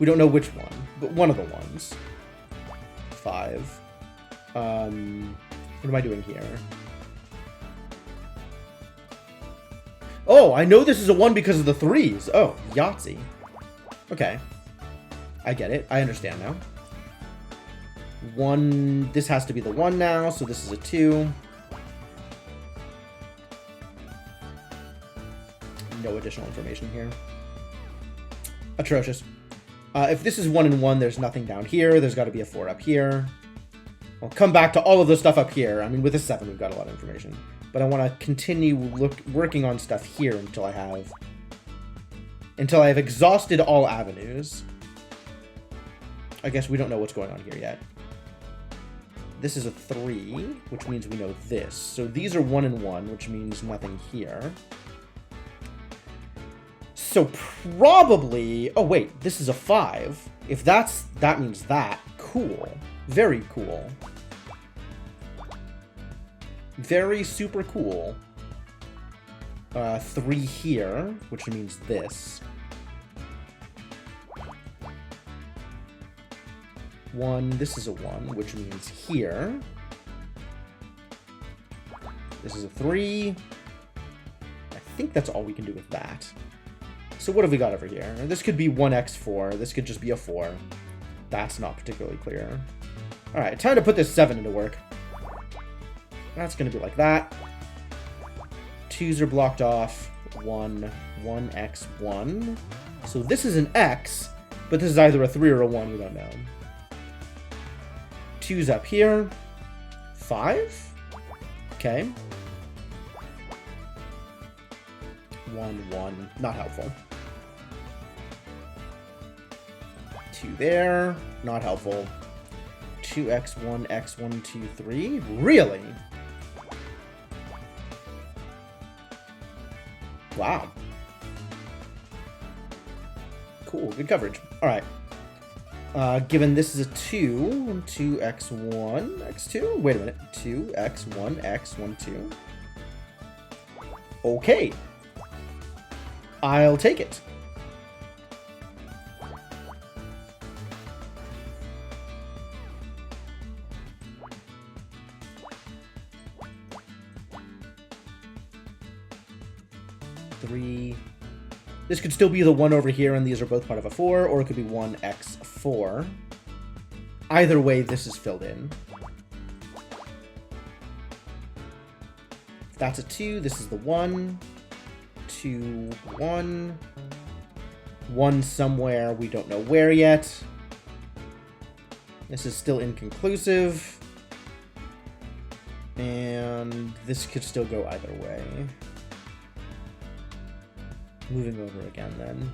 We don't know which one, but one of the ones. 5. What am I doing here? Oh, I know this is a 1 because of the 3s. Oh, Yahtzee. Okay. I get it. I understand now. 1. This has to be the 1 now, so this is a 2. No additional information here. Atrocious. If this is 1 and 1, there's nothing down here. There's got to be a 4 up here. I'll come back to all of the stuff up here. I mean, with a 7, we've got a lot of information. But I want to continue working on stuff here until I have exhausted all avenues. I guess we don't know what's going on here yet. This is a 3, which means we know this. So these are 1 and 1, which means nothing here. So probably... Oh, wait. This is a 5. If that means that. Cool. Very cool. Very super cool. 3 here, which means this. 1, this is a 1, which means here. This is a 3. I think that's all we can do with that. So what have we got over here? This could be 1x4. This could just be a 4. That's not particularly clear. Alright, time to put this 7 into work. That's going to be like that. 2's are blocked off. 1x1. So this is an x, but this is either a 3 or a 1. We don't know. 2's up here. 5? Okay. 1. Not helpful. 2 there. Not helpful. 2x1, x1, 2, 3. Really? Wow. Cool. Good coverage. All right. Given this is a 2, 2x1, x2. Wait a minute. 2x1, x1, 2. Okay. I'll take it. Three. This could still be the 1 over here, and these are both part of a 4, or it could be 1x4. Either way, this is filled in. If that's a 2, this is the 1. 2, 1. 1 somewhere, we don't know where yet. This is still inconclusive. And this could still go either way. Moving over again, then.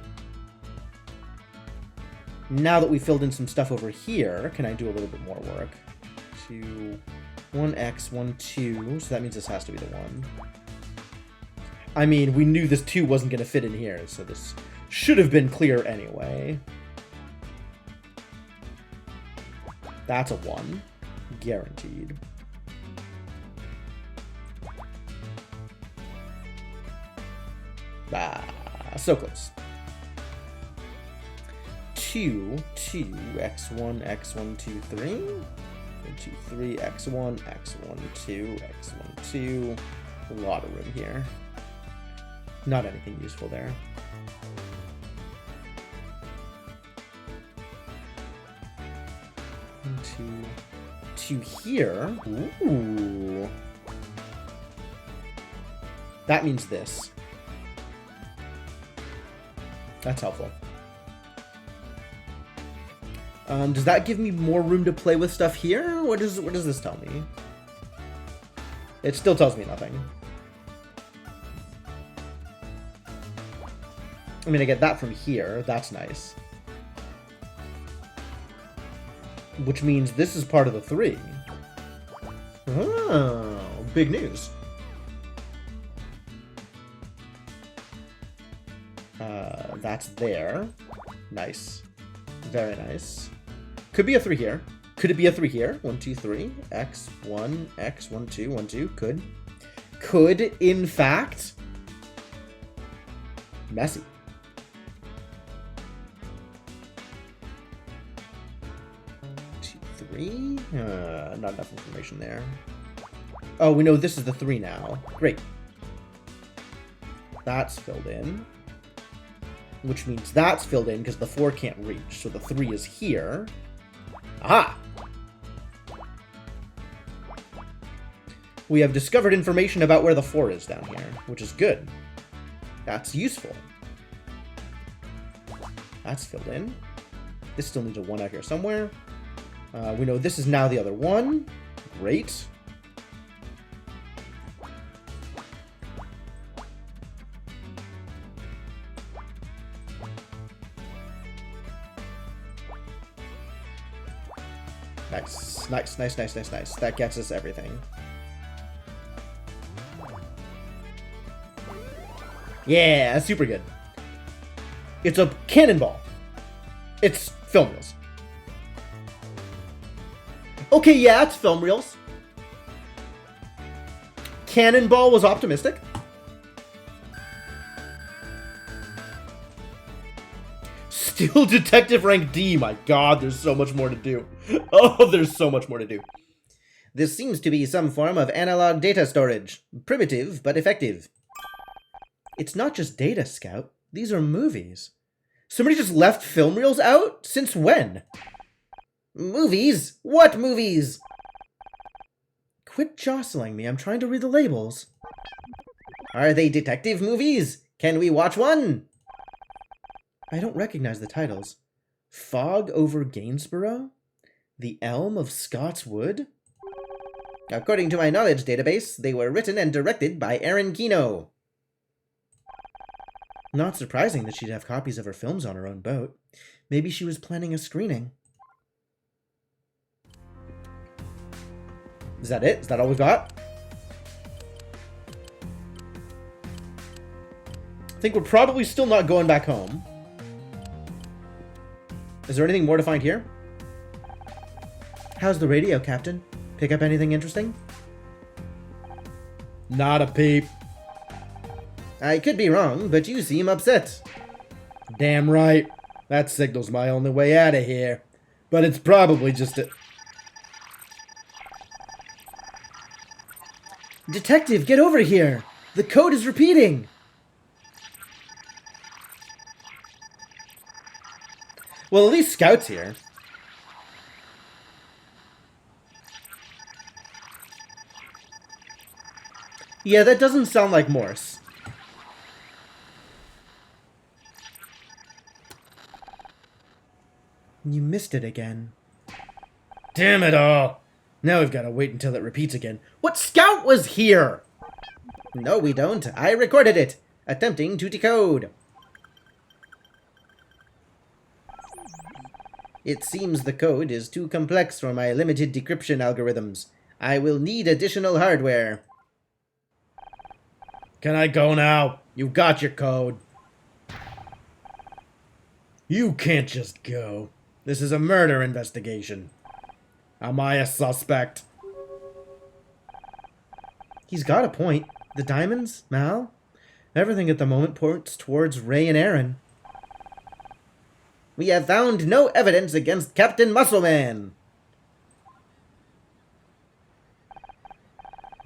Now that we filled in some stuff over here, can I do a little bit more work? 2, 1x, 1, 2. So that means this has to be the 1. I mean, we knew this 2 wasn't going to fit in here, so this should have been clear anyway. That's a 1. Guaranteed. Ah, so close. 2, x1, x1, 2, 3. 1, 2, 3, x1, x1, 2, x1, 2. A lot of room here. Not anything useful there. To here. Ooh. That means this. That's helpful. Does that give me more room to play with stuff here? What does this tell me? It still tells me nothing. I mean, I get that from here. That's nice. Which means this is part of the 3. Oh, big news. That's there. Nice. Very nice. Could be a 3 here. Could it be a 3 here? 1, 2, 3. X1, X, 1, 2, 1, 2. Could. Could, in fact. Messy. Not enough information there. Oh, we know this is the 3 now. Great. That's filled in. Which means that's filled in because the 4 can't reach. So the 3 is here. Aha! We have discovered information about where the 4 is down here, which is good. That's useful. That's filled in. This still needs a 1 out here somewhere. We know this is now the other 1. Great. Nice. Nice, nice, nice, nice, nice. That gets us everything. Yeah, that's super good. It's a cannonball. It's film reels. Okay, yeah, it's film reels. Cannonball was optimistic. Still detective rank D. My god, there's so much more to do. Oh, there's so much more to do. This seems to be some form of analog data storage. Primitive, but effective. It's not just data, Scout. These are movies. Somebody just left film reels out? Since when? Movies? What movies? Quit jostling me. I'm trying to read the labels. Are they detective movies? Can we watch one? I don't recognize the titles. Fog over Gainsborough? The Elm of Scots Wood? According to my knowledge database, they were written and directed by Erin Kino. Not surprising that she'd have copies of her films on her own boat. Maybe she was planning a screening. Is that it? Is that all we've got? I think we're probably still not going back home. Is there anything more to find here? How's the radio, Captain? Pick up anything interesting? Not a peep. I could be wrong, but you seem upset. Damn right. That signal's my only way out of here. But it's probably just a... Detective, get over here! The code is repeating! Well, at least Scout's here. Yeah, that doesn't sound like Morse. You missed it again. Damn it all! Now we've got to wait until it repeats again. What Scout was here? No, we don't. I recorded it. Attempting to decode. It seems the code is too complex for my limited decryption algorithms. I will need additional hardware. Can I go now? You got your code. You can't just go. This is a murder investigation. Am I a suspect? He's got a point. The diamonds, Mal? Everything at the moment points towards Ray and Aaron. We have found no evidence against Captain Muscleman.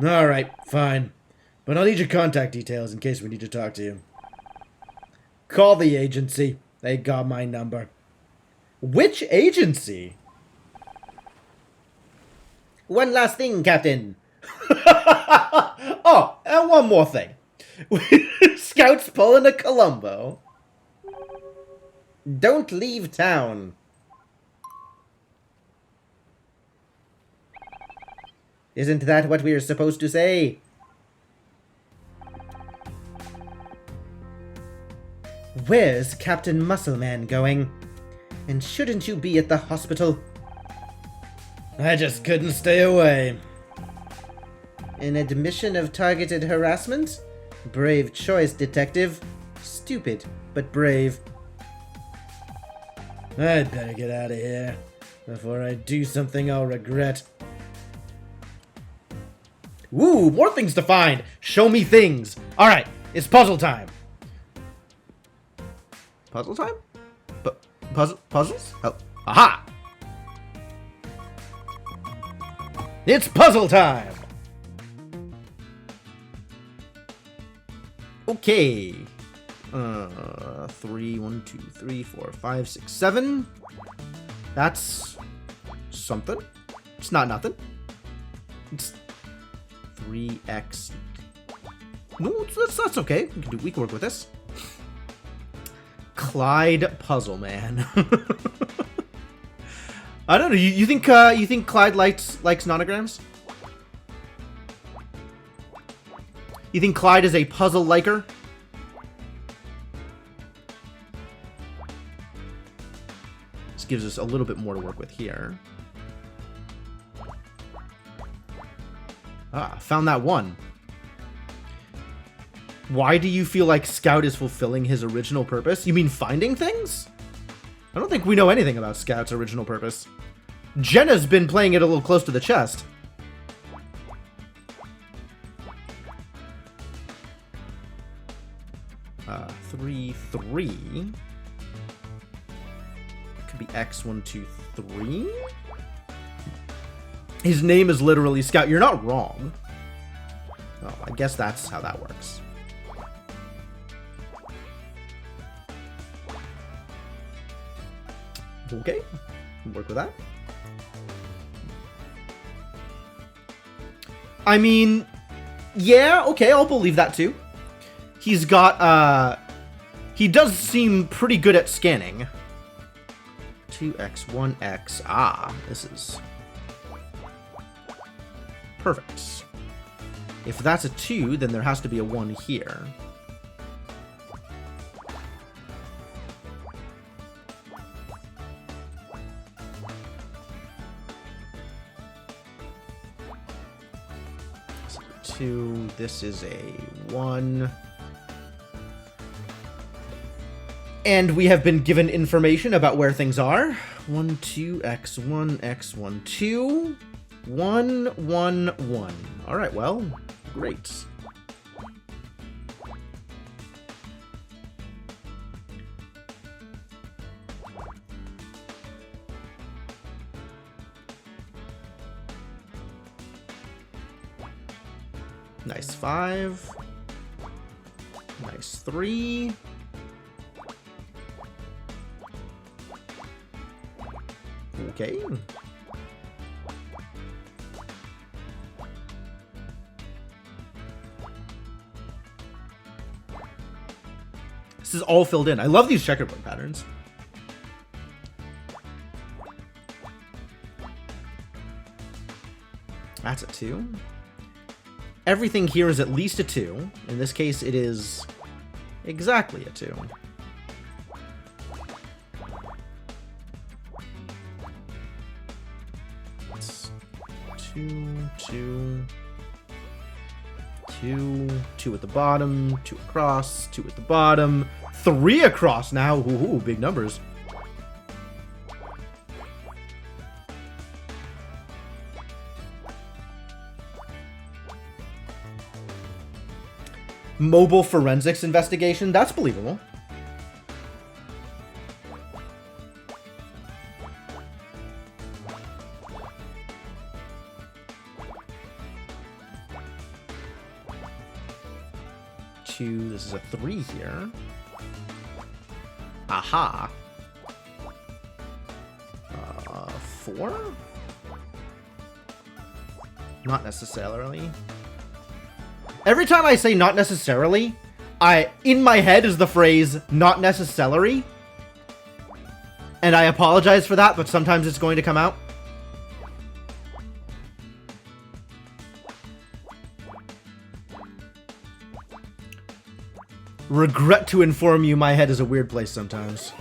Alright, fine. But I'll need your contact details in case we need to talk to you. Call the agency. They got my number. Which agency? One last thing, Captain. Oh, and one more thing. Scouts pulling a Columbo. Don't leave town. Isn't that what we're supposed to say? Where's Captain Muscleman going? And shouldn't you be at the hospital? I just couldn't stay away. An admission of targeted harassment? Brave choice, detective. Stupid, but brave. I'd better get out of here before I do something I'll regret. Woo, more things to find. Show me things. All right, it's puzzle time. Puzzle time? Puzzles? Oh, aha! It's puzzle time. Okay. 3, 1, 2, 3, 4, 5, 6, 7. That's something. It's not nothing. It's 3x. No, that's okay. We can work with this. Clyde Puzzle Man. I don't know. You think Clyde likes nonograms? You think Clyde is a puzzle liker? This gives us a little bit more to work with here. Ah, found that one. Why do you feel like Scout is fulfilling his original purpose? You mean finding things? I don't think we know anything about Scout's original purpose. Jenna's been playing it a little close to the chest. 3, 3. Could be X, 1, 2, 3. His name is literally Scout. You're not wrong. Oh, I guess that's how that works. Okay, work with that. I mean, yeah, okay, I'll believe that too. He's got, he does seem pretty good at scanning. 2x, 1x, this is perfect. If that's a 2, then there has to be a 1 here. Two. This is a 1. And we have been given information about where things are. 1, 2, x, 1, x, 1, 2. 1, 1, 1. Alright, well, great. Nice 5. Nice 3. Okay. This is all filled in. I love these checkerboard patterns. That's a 2. Everything here is at least a 2. In this case, it is exactly a 2. It's 2, 2, 2, 2 at the bottom, 2 across, 2 at the bottom, 3 across now. Ooh, big numbers. Mobile forensics investigation, that's believable. Two, this is a 3 here. Aha. 4? Not necessarily. Every time I say not necessarily, in my head is the phrase not necessarily. And I apologize for that, but sometimes it's going to come out. Regret to inform you, my head is a weird place sometimes.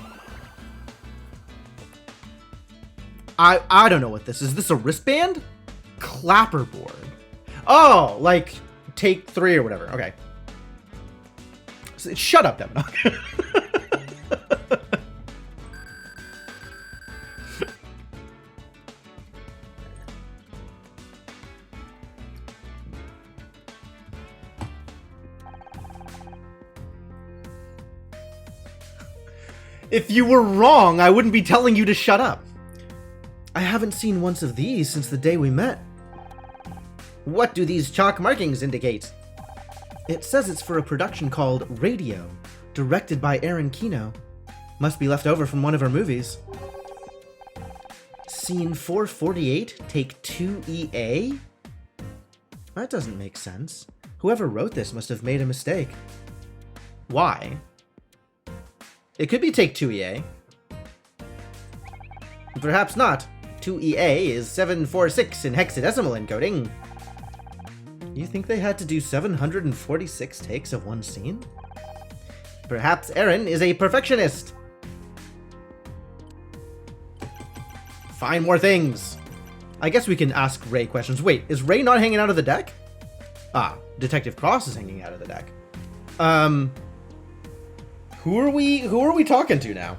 I don't know what this is. Is this a wristband? Clapperboard. Oh, like take 3 or whatever. Okay. Shut up, Devin. If you were wrong, I wouldn't be telling you to shut up. I haven't seen one of these since the day we met. What do these chalk markings indicate? It says it's for a production called Radio, directed by Aaron Kino. Must be left over from one of her movies. Scene 448, take 2EA? That doesn't make sense. Whoever wrote this must have made a mistake. Why? It could be take 2EA. Perhaps not. 2EA is 746 in hexadecimal encoding. You think they had to do 746 takes of one scene? Perhaps Aaron is a perfectionist. Find more things. I guess we can ask Ray questions. Wait, is Ray not hanging out of the deck? Ah, Detective Cross is hanging out of the deck. Who are we talking to now?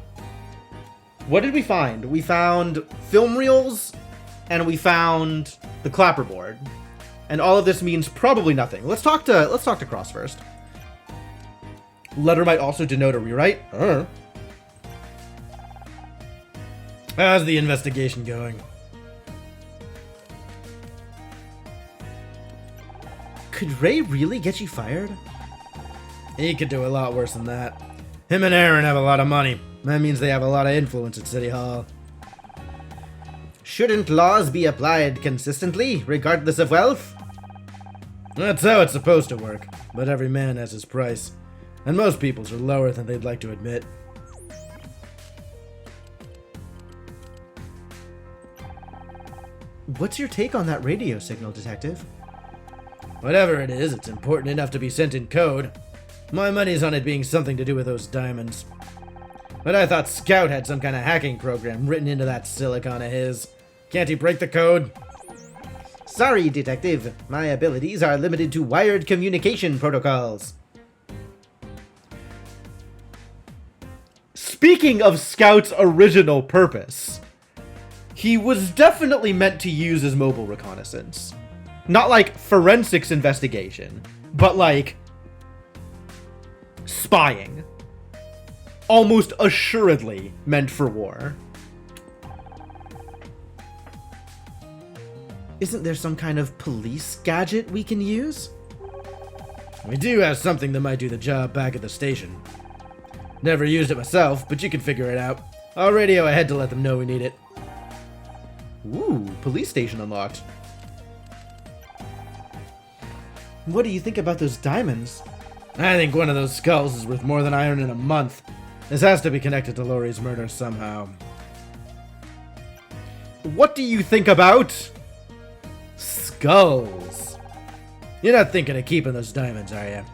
What did we find? We found film reels, and we found the clapperboard. And all of this means probably nothing. Let's talk to Cross first. Letter might also denote a rewrite. How's the investigation going? Could Ray really get you fired? He could do a lot worse than that. Him and Aaron have a lot of money. That means they have a lot of influence at City Hall. Shouldn't laws be applied consistently, regardless of wealth? That's how it's supposed to work, but every man has his price, and most people's are lower than they'd like to admit. What's your take on that radio signal, Detective? Whatever it is, it's important enough to be sent in code. My money's on it being something to do with those diamonds. But I thought Scout had some kind of hacking program written into that silicon of his. Can't he break the code? Sorry, Detective. My abilities are limited to wired communication protocols. Speaking of Scout's original purpose, he was definitely meant to use as mobile reconnaissance. Not like forensics investigation, but like spying. Almost assuredly meant for war. Isn't there some kind of police gadget we can use? We do have something that might do the job back at the station. Never used it myself, but you can figure it out. I'll radio ahead to let them know we need it. Ooh, police station unlocked. What do you think about those diamonds? I think one of those skulls is worth more than I earn in a month. This has to be connected to Laurie's murder somehow. What do you think about skulls? You're not thinking of keeping those diamonds, are you?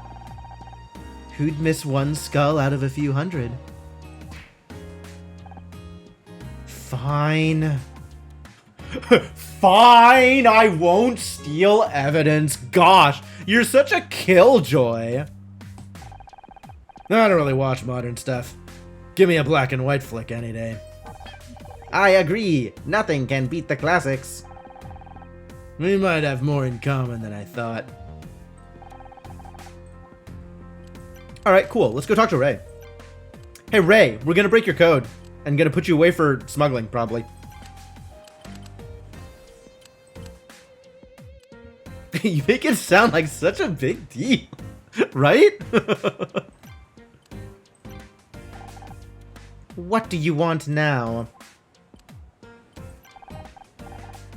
Who'd miss one skull out of a few hundred? Fine. Fine, I won't steal evidence. Gosh, you're such a killjoy. I don't really watch modern stuff. Give me a black and white flick any day. I agree. Nothing can beat the classics. We might have more in common than I thought. Alright, cool. Let's go talk to Ray. Hey, Ray, we're gonna break your code. And gonna put you away for smuggling, probably. You make it sound like such a big deal. Right? What do you want now?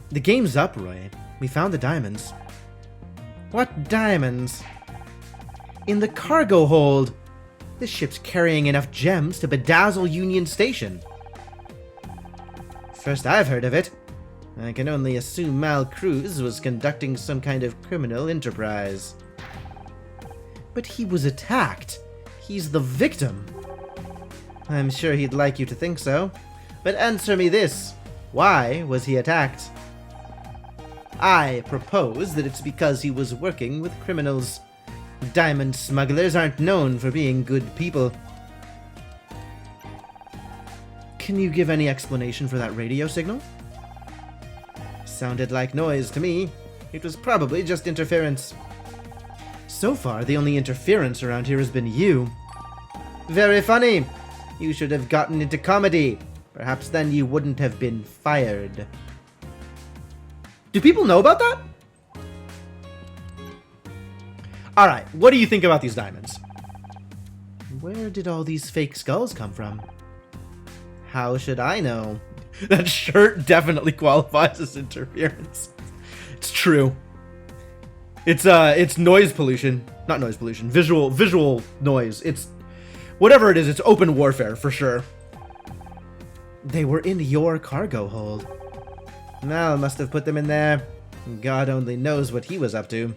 The game's up, Roy. We found the diamonds. What diamonds? In the cargo hold. This ship's carrying enough gems to bedazzle Union Station. First I've heard of it. I can only assume Mal Cruz was conducting some kind of criminal enterprise. But he was attacked. He's the victim. I'm sure he'd like you to think so. But answer me this. Why was he attacked? I propose that it's because he was working with criminals. Diamond smugglers aren't known for being good people. Can you give any explanation for that radio signal? Sounded like noise to me. It was probably just interference. So far, the only interference around here has been you. Very funny. You should have gotten into comedy. Perhaps then you wouldn't have been fired. Do people know about that? Alright, what do you think about these diamonds? Where did all these fake skulls come from? How should I know? That shirt definitely qualifies as interference. It's true. It's noise pollution. Not noise pollution. Visual noise. It's whatever it is, it's open warfare for sure. They were in your cargo hold. Mal must have put them in there. God only knows what he was up to.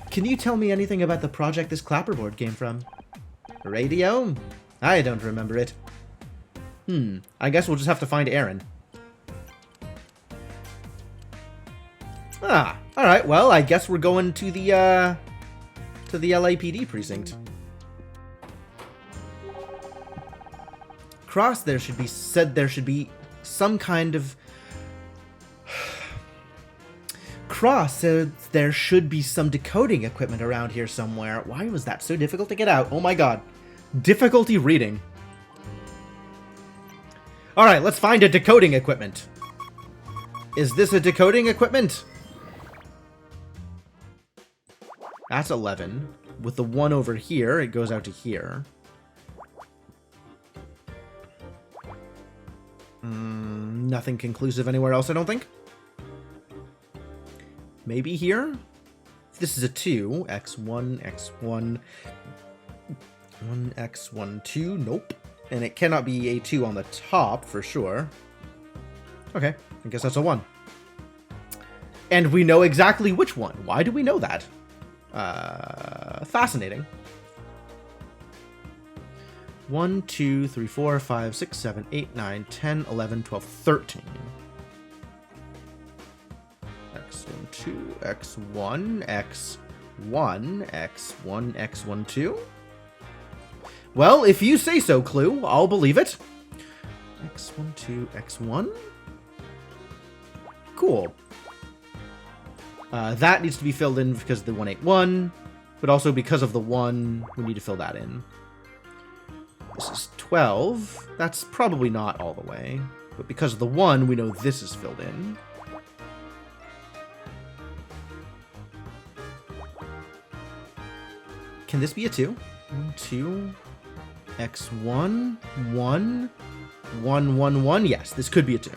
Can you tell me anything about the project this clapperboard came from? Radio? I don't remember it. I guess we'll just have to find Aaron. Ah, alright, well, I guess we're going to the LAPD precinct. Cross there should be some kind of... Cross said there should be some decoding equipment around here somewhere. Why was that so difficult to get out? Oh my god. Difficulty reading. Alright, let's find a decoding equipment. Is this a decoding equipment? That's 11. With the one over here, it goes out to here. Nothing conclusive anywhere else, I don't think. Maybe here? This is a 2. X1, X1, 1x1, 2. Nope. And it cannot be a 2 on the top for sure. Okay, I guess that's a 1. And we know exactly which one. Why do we know that? Fascinating. 1, 2, 3, 4, 5, 6, 7, 8, 9, 10, 11, 12, 13. X1, 2, X1, X1, X1, X1, 2. Well, if you say so, Clue, I'll believe it. X1, 2, X1. Cool. That needs to be filled in because of the 181, but also because of the 1, we need to fill that in. This is 12. That's probably not all the way, but because of the 1, we know this is filled in. Can this be a 2? 1, 2, X1, 1, 1, 1, 1. Yes, this could be a 2.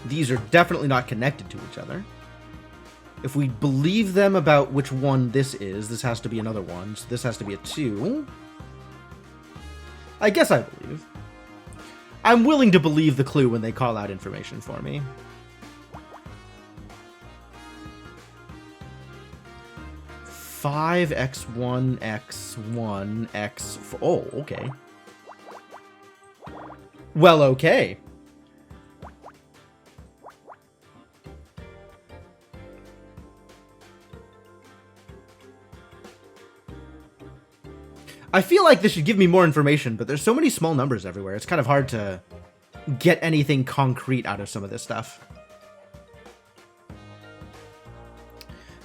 These are definitely not connected to each other. If we believe them about which one this is, this has to be another one. So this has to be a 2. I guess I believe. I'm willing to believe the Clue when they call out information for me. Five X1, X1, X... Oh, okay. Well, okay. I feel like this should give me more information, but there's so many small numbers everywhere. It's kind of hard to get anything concrete out of some of this stuff.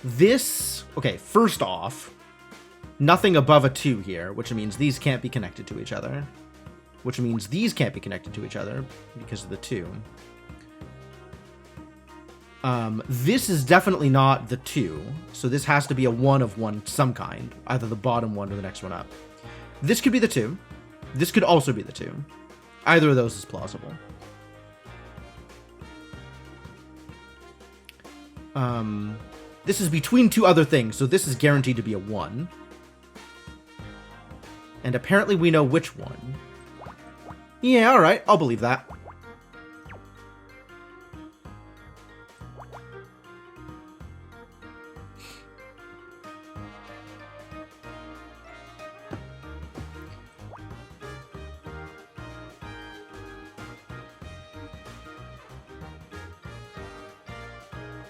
This... Okay, first off, nothing above a 2 here, which means these can't be connected to each other. Which means these can't be connected to each other because of the 2. This is definitely not the 2, so this has to be a 1 of one some kind, either the bottom one or the next one up. This could be the 2. This could also be the 2. Either of those is plausible. This is between 2 other things, so this is guaranteed to be a 1. And apparently we know which one. Yeah, alright, I'll believe that.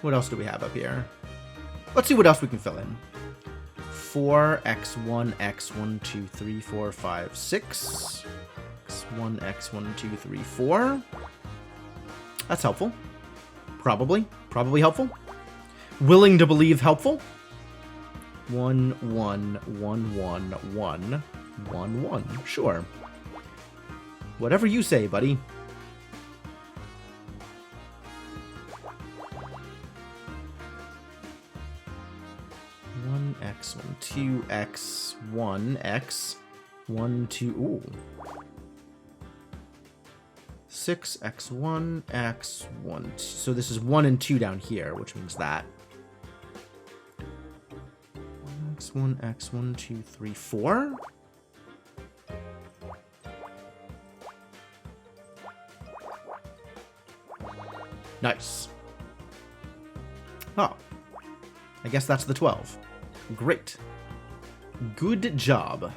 What else do we have up here? Let's see what else we can fill in. 4, X1, X1, 2, 3, 4, 5, 6. X1, X1, 2, 3, 4. That's helpful. Probably. Probably helpful. Willing to believe helpful. 1, 1, 1, 1, 1, 1, 1. Sure. Whatever you say, buddy. X1, 2, X1, X, 1, 2, ooh. 6, X1, X1, so this is 1 and 2 down here, which means that. X1, X1, 2, 3, 4. Nice. Oh. I guess that's the 12. Great. Good job.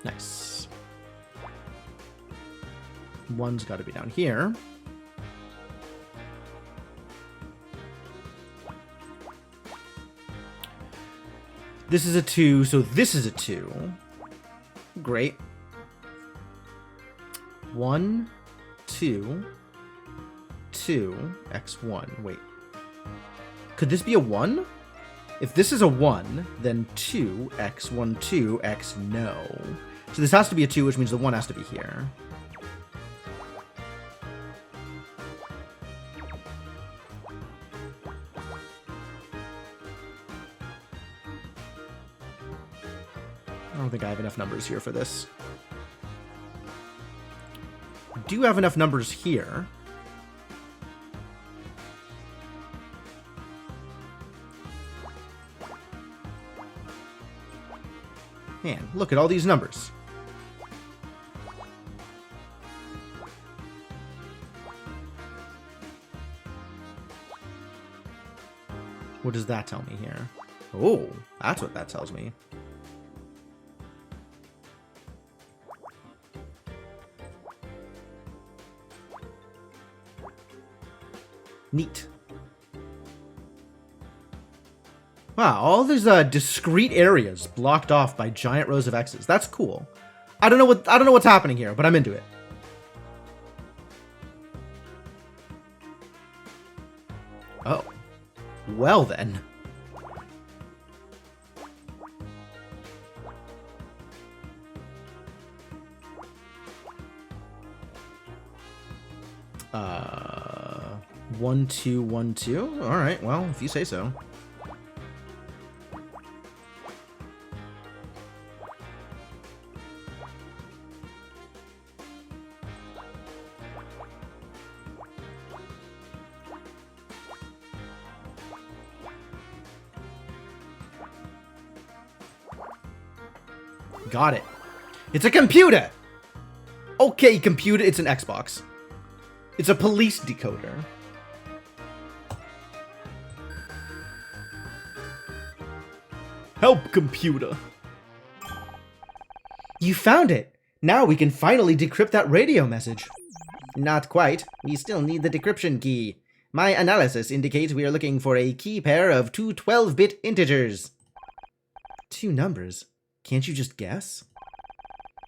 Nice. 1's got to be down here. This is a 2, so this is a 2. Great. 1, 2, 2, X1. Wait. Could this be a 1? If this is a 1, then 2, x, 1, 2, x, no. So this has to be a 2, which means the 1 has to be here. I don't think I have enough numbers here for this. I do have enough numbers here. Man, look at all these numbers. What does that tell me here? Oh, that's what that tells me. Neat. Wow, all these discrete areas blocked off by giant rows of X's. That's cool. I don't know what's happening here, but I'm into it. Oh. Well then. Uh, 1, 2, 1, 2. All right. Well, if you say so. Got it. It's a computer! Okay, computer, it's an Xbox. It's a police decoder. Help, computer. You found it! Now we can finally decrypt that radio message. Not quite. We still need the decryption key. My analysis indicates we are looking for a key pair of two 12-bit integers. Two numbers? Can't you just guess?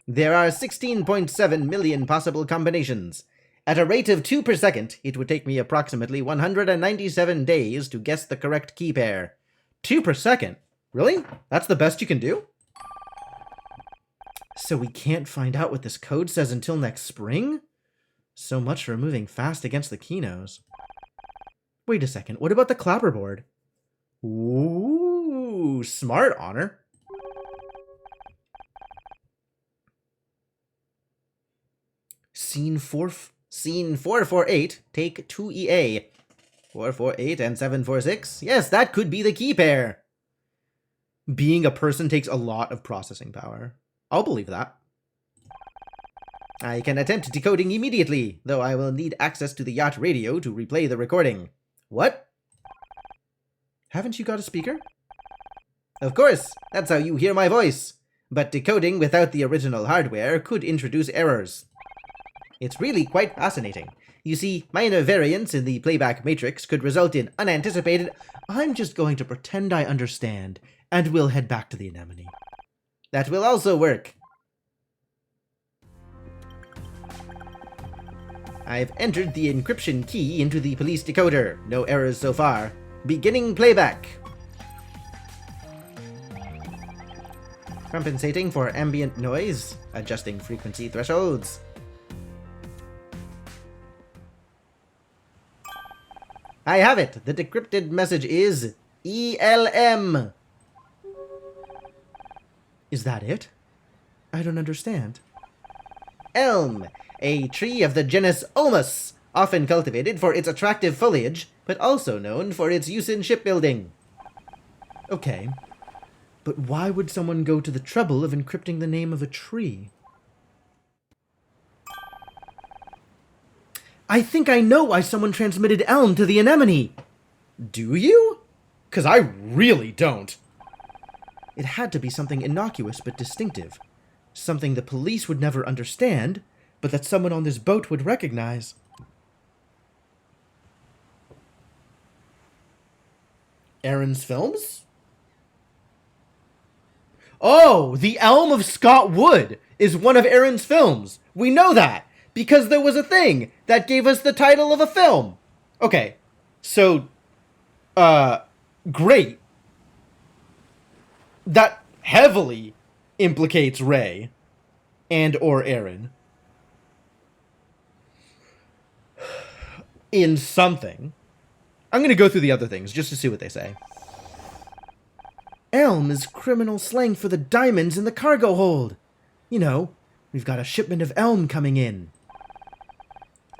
There are 16.7 million possible combinations. At a rate of 2 per second, it would take me approximately 197 days to guess the correct key pair. 2 per second? Really? That's the best you can do? So we can't find out what this code says until next spring? So much for moving fast against the Kinos. Wait a second, what about the clapperboard? Ooh, smart, Honor. Scene 448, take 2 EA. 448 and 746. Yes, that could be the key pair. Being a person takes a lot of processing power. I'll believe that. I can attempt decoding immediately, though I will need access to the yacht radio to replay the recording. What? Haven't you got a speaker? Of course, that's how you hear my voice. But decoding without the original hardware could introduce errors. It's really quite fascinating. You see, minor variants in the playback matrix could result in unanticipated... I'm just going to pretend I understand, and we'll head back to the anemone. That will also work. I've entered the encryption key into the police decoder. No errors so far. Beginning playback. Compensating for ambient noise. Adjusting frequency thresholds. I have it. The decrypted message is ELM. Is that it? I don't understand. Elm, a tree of the genus Ulmus, often cultivated for its attractive foliage, but also known for its use in shipbuilding. Okay, but why would someone go to the trouble of encrypting the name of a tree? I think I know why someone transmitted Elm to the anemone. Do you? 'Cause I really don't. It had to be something innocuous but distinctive. Something the police would never understand, but that someone on this boat would recognize. Aaron's Films? Oh, the Elm of Scott Wood is one of Aaron's films. We know that, because there was a thing that gave us the title of a film. Okay, so, great. that heavily implicates Rey and or Eren in something. I'm going to go through the other things just to see what they say. Elm is criminal slang for the diamonds in the cargo hold. You know, we've got a shipment of elm coming in.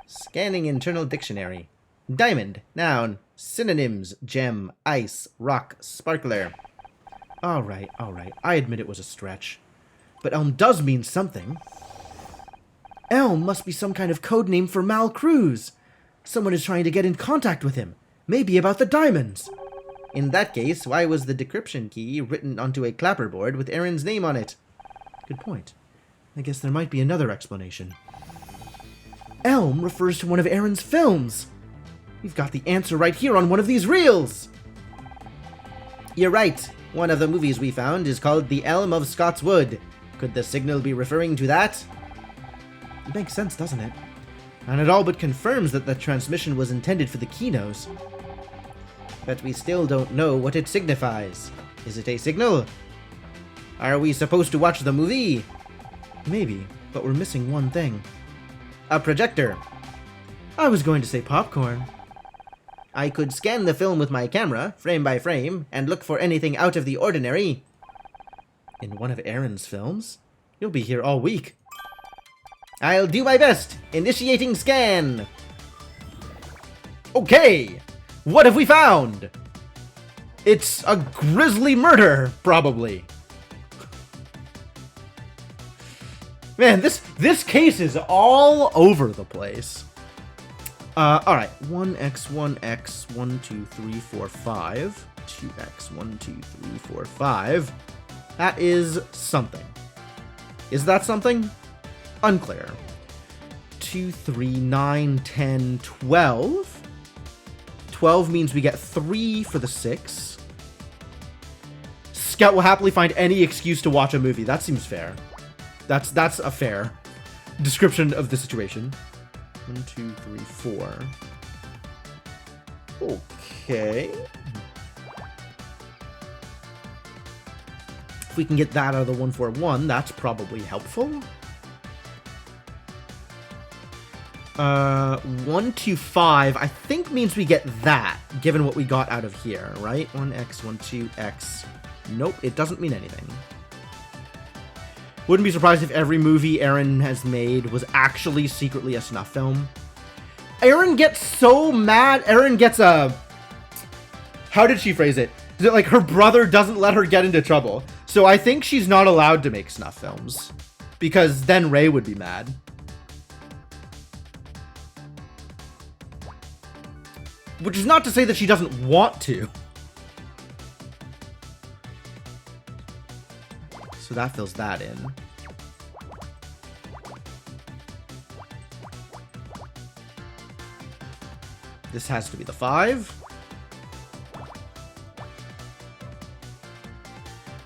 Scanning internal dictionary. Diamond, noun, synonyms, gem, ice, rock, sparkler. Alright, I admit it was a stretch. But elm does mean something. Elm must be some kind of code name for Mal Cruz. Someone is trying to get in contact with him. Maybe about the diamonds. In that case, why was the decryption key written onto a clapperboard with Eren's name on it? Good point. I guess there might be another explanation. Elm refers to one of Eren's films. We've got the answer right here on one of these reels. You're right. One of the movies we found is called The Elm of Scots Wood. Could the signal be referring to that? It makes sense, doesn't it? And it all but confirms that the transmission was intended for the Kinos. But we still don't know what it signifies. Is it a signal? Are we supposed to watch the movie? Maybe, but we're missing one thing. A projector. I was going to say popcorn. I could scan the film with my camera, frame by frame, and look for anything out of the ordinary. In one of Eren's films? You'll be here all week. I'll do my best. Initiating scan. Okay. What have we found? It's a grisly murder, probably. Man, this case is all over the place. Alright. 1x, 1x, 1, 2, 3, 4, 5. 2x, 1, 2, 3, 4, 5. That is something. Is that something? Unclear. 2, 3, 9, 10, 12. 12 means we get 3 for the 6. Scout will happily find any excuse to watch a movie. That seems fair. That's a fair description of the situation. 1, 2, 3, 4. Okay. If we can get that out of the 141, that's probably helpful. 1, 2, 5, I think means we get that, given what we got out of here, right? 1x, 1, 2x. Nope, it doesn't mean anything. Wouldn't be surprised if every movie Eren has made was actually secretly a snuff film. Eren gets so mad. Eren gets a... How did she phrase it? Is it like her brother doesn't let her get into trouble? So I think she's not allowed to make snuff films. Because then Rey would be mad. Which is not to say that she doesn't want to. So that fills that in. This has to be the 5.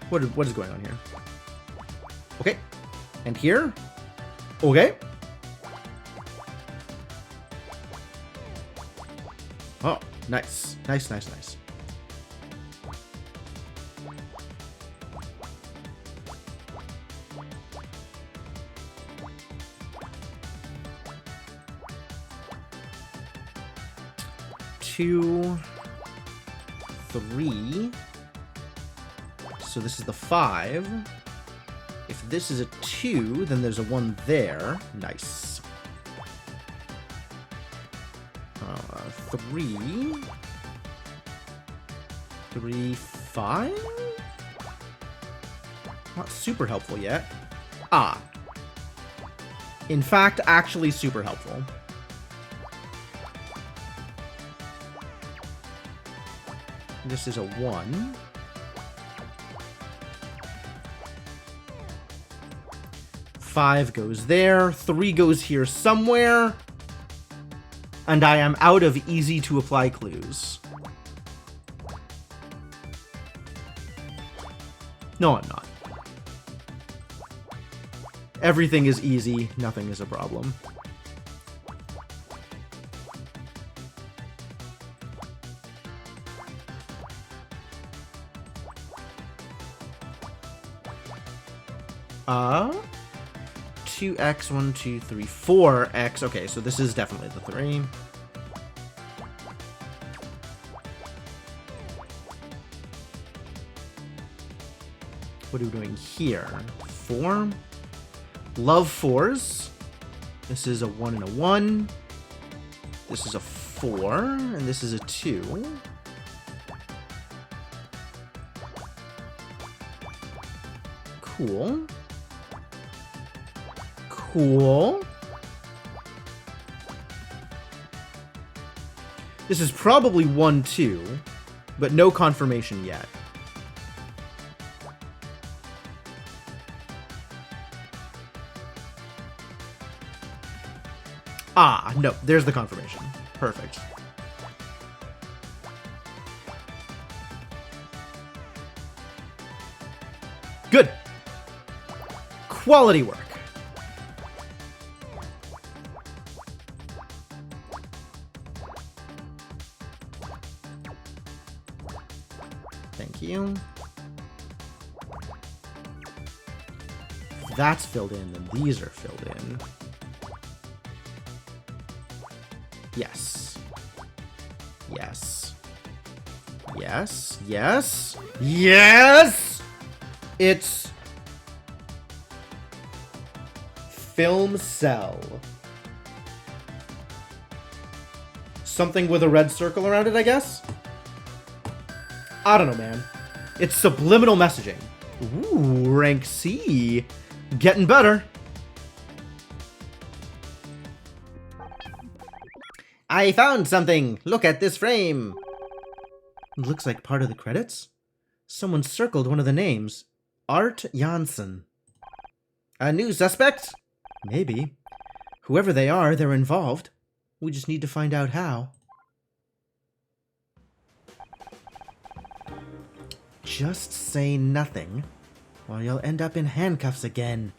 What is going on here? Okay. And here? Okay. Oh, nice. Nice, nice, nice. Two, 3. So this is the 5. If this is a 2, then there's a 1 there. Nice. 3. 3, 5? Not super helpful yet. Ah. In fact, actually super helpful. This is a 1. Five goes there. 3 goes here somewhere. And I am out of easy to apply clues. No, I'm not. Everything is easy. Nothing is a problem. 2x, 1, 2, 3, 4x. Okay, so this is definitely the 3. What are we doing here? 4. Love 4s. This is a 1 and a 1. This is a 4, and this is a 2. Cool. Cool. This is probably 1, 2, but no confirmation yet. Ah, no, there's the confirmation. Perfect. Good. Quality work. Thank you. That's filled in, and these are filled in. Yes. Yes. Yes. Yes. Yes! It's film cell. Something with a red circle around it, I guess? I don't know, man. It's subliminal messaging. Ooh, rank C. Getting better. I found something. Look at this frame. It looks like part of the credits. Someone circled one of the names. Art Janssen. A new suspect? Maybe. Whoever they are, they're involved. We just need to find out how. Just say nothing, or you'll end up in handcuffs again.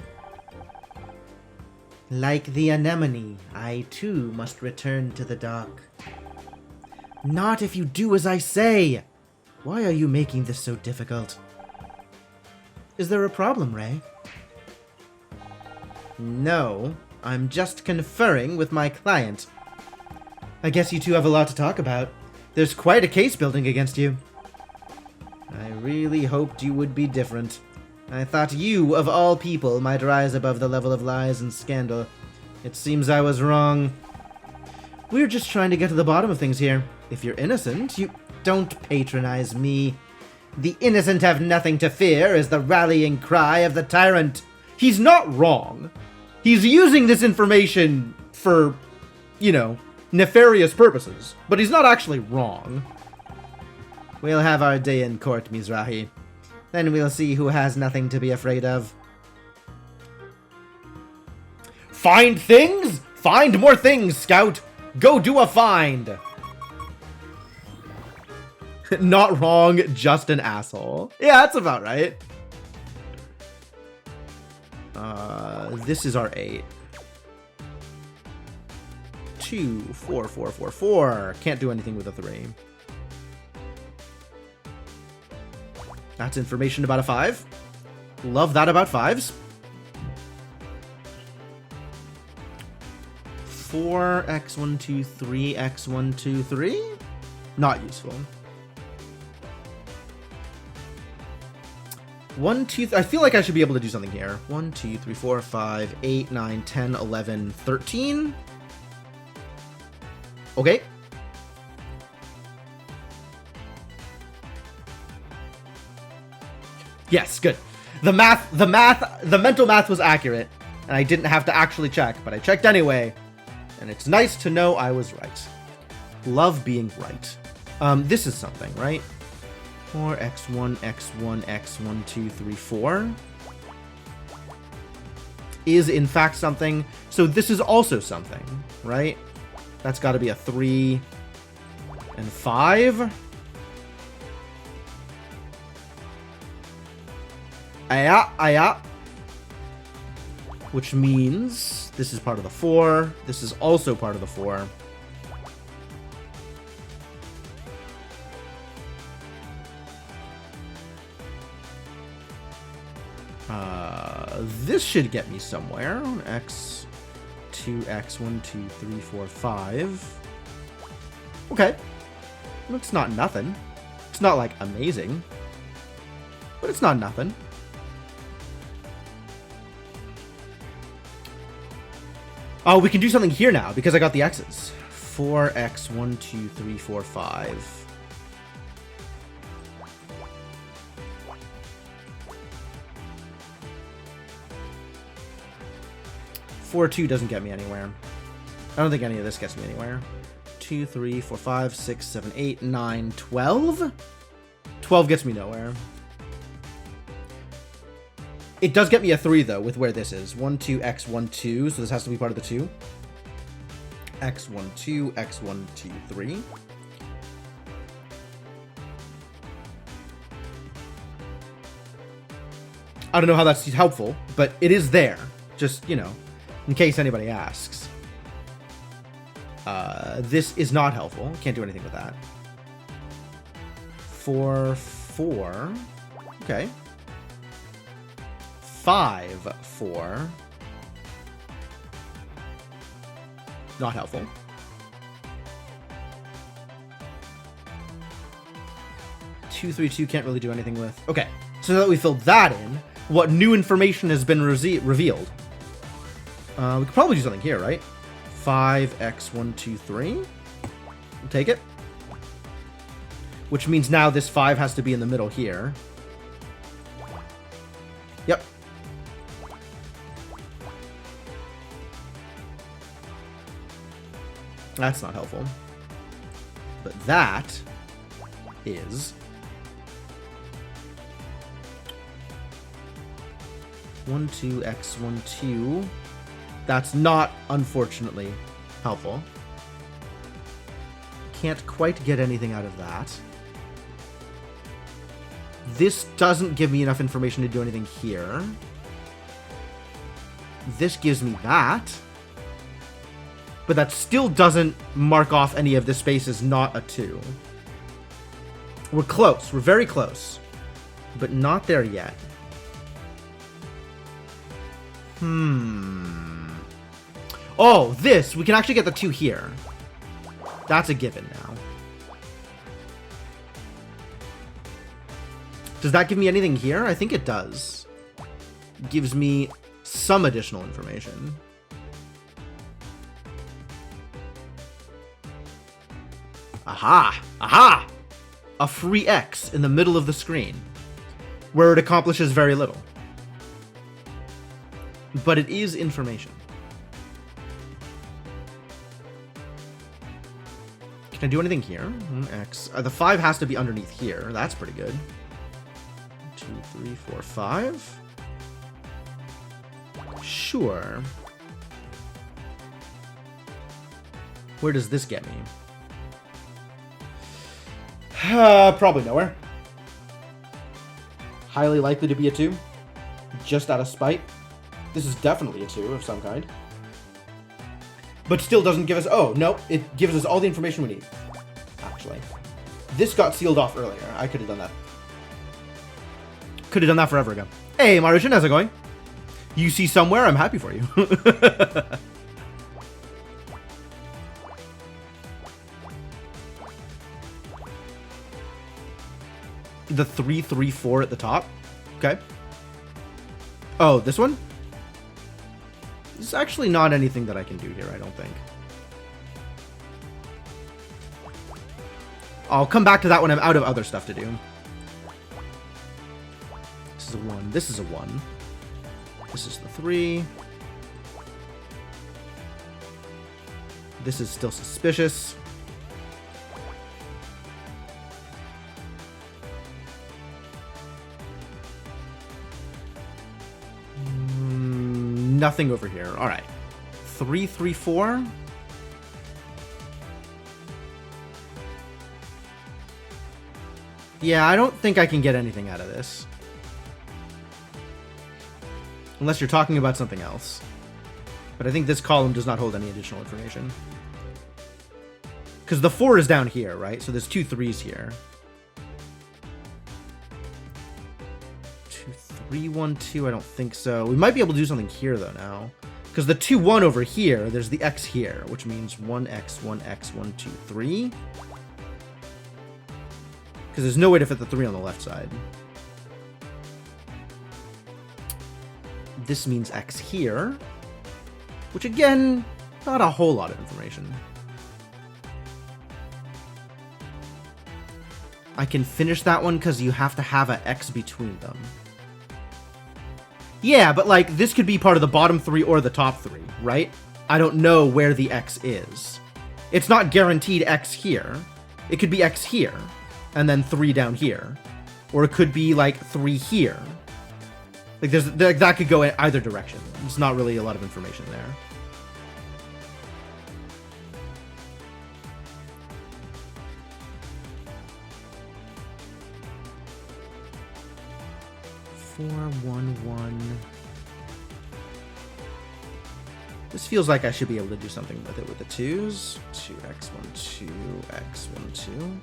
Like the anemone, I too must return to the dock. Not if you do as I say! Why are you making this so difficult? Is there a problem, Ray? No, I'm just conferring with my client. I guess you two have a lot to talk about. There's quite a case building against you. I really hoped you would be different. I thought you, of all people, might rise above the level of lies and scandal. It seems I was wrong. We're just trying to get to the bottom of things here. If you're innocent, you don't patronize me. The innocent have nothing to fear is the rallying cry of the tyrant. He's not wrong. He's using this information for, you know, nefarious purposes. But he's not actually wrong. We'll have our day in court, Mizrahi. Then we'll see who has nothing to be afraid of. Find things? Find more things, Scout! Go do a find! Not wrong, just an asshole. Yeah, that's about right. This is our 8. 2, 4, 4, 4, 4. Can't do anything with a 3. That's information about a 5. Love that about 5s. 4x 1 2 3 x 1 2 3. Not useful. 1 2 I feel like I should be able to do something here. 1 2 3 4 5 8 9 10 11 13. Okay. Yes, good. The mental math was accurate, and I didn't have to actually check, but I checked anyway, and it's nice to know I was right. Love being right. This is something, right? 4x1, x1, x1, 2, 3, 4 is in fact something, so this is also something, right? That's got to be a 3 and 5. Aya. Which means this is part of the 4. This is also part of the 4. This should get me somewhere. X, 2x, 1, 2, 3, 4, 5. Okay. It's not nothing. It's not, like, amazing. But it's not nothing. Oh, we can do something here now, because I got the x's. 4x, 1, 2, 3, 4, 5. 4, 2 doesn't get me anywhere. I don't think any of this gets me anywhere. 2, 3, 4, 5, 6, 7, 8, 9, 12? 12 gets me nowhere. It does get me a 3, though, with where this is. 1, 2, x, 1, 2, so this has to be part of the 2. x, 1, 2, x, 1, 2, 3. I don't know how that's helpful, but it is there. Just, you know, in case anybody asks. This is not helpful. Can't do anything with that. 4, 4. Okay. 5, 4. Not helpful. 2, 3, 2 can't really do anything with. Okay. So now that we filled that in, what new information has been revealed? We could probably do something here, right? 5x, 1, 2, 3. We'll take it. Which means now this 5 has to be in the middle here. Yep. That's not helpful. But that is 1, 2, x, 1, 2. That's not, unfortunately, helpful. Can't quite get anything out of that. This doesn't give me enough information to do anything here. This gives me that. But that still doesn't mark off any of this space as not a 2. We're close. We're very close. But not there yet. Oh, this! We can actually get the 2 here. That's a given now. Does that give me anything here? I think it does. It gives me some additional information. Aha! Aha! A free X in the middle of the screen, where it accomplishes very little. But it is information. Can I do anything here? X. The 5 has to be underneath here. That's pretty good. 2, 3, 4, 5. Sure. Where does this get me? Probably nowhere. Highly likely to be a 2. Just out of spite. This is definitely a 2 of some kind. But still doesn't give us... Oh, no. It gives us all the information we need. Actually. This got sealed off earlier. I could have done that. Could have done that forever ago. Hey, Maruchan, how's it going? You see somewhere? I'm happy for you. The 3, 3, 4 at the top. Okay. Oh, this one? There's actually not anything that I can do here, I don't think. I'll come back to that when I'm out of other stuff to do. This is a 1. This is a 1. This is the 3. This is still suspicious. Nothing over here. All right. 3, 3, 4. Yeah, I don't think I can get anything out of this. Unless you're talking about something else. But I think this column does not hold any additional information. Because the 4 is down here, right? So there's 2 3s here. 2, 3. 3, 1, 2, I don't think so. We might be able to do something here, though, now. Because the 2, 1 over here, there's the x here, which means 1x, 1x, 1, 2, 3. Because there's no way to fit the 3 on the left side. This means x here. Which, again, not a whole lot of information. I can finish that one because you have to have an x between them. Yeah, but like, this could be part of the bottom 3 or the top 3, right? I don't know where the x is. It's not guaranteed x here. It could be x here, and then 3 down here. Or it could be, like, 3 here. Like, that could go in either direction. There's not really a lot of information there. Four, 1, 1. This feels like I should be able to do something with it with the 2s. 2x, 1, 2, x, 1, 2.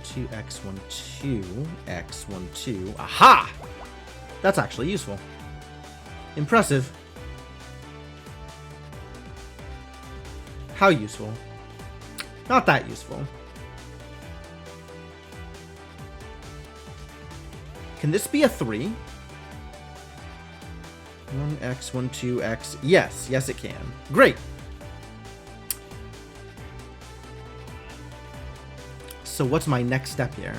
2x, 1, 2, x, 1, 2. Aha! That's actually useful. Impressive. How useful? Not that useful. Can this be a 3? 1x, 1, 2x. Yes, yes it can. Great. So what's my next step here?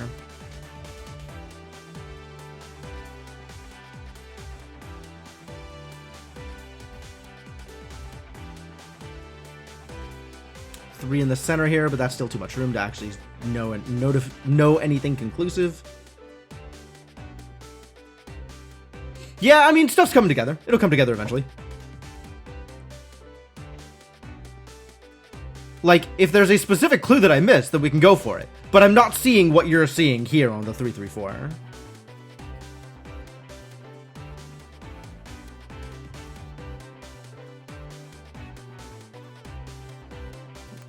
Three in the center here, but that's still too much room to actually know anything conclusive. Yeah, I mean, stuff's coming together. It'll come together eventually. Like, if there's a specific clue that I missed, then we can go for it. But I'm not seeing what you're seeing here on the 334.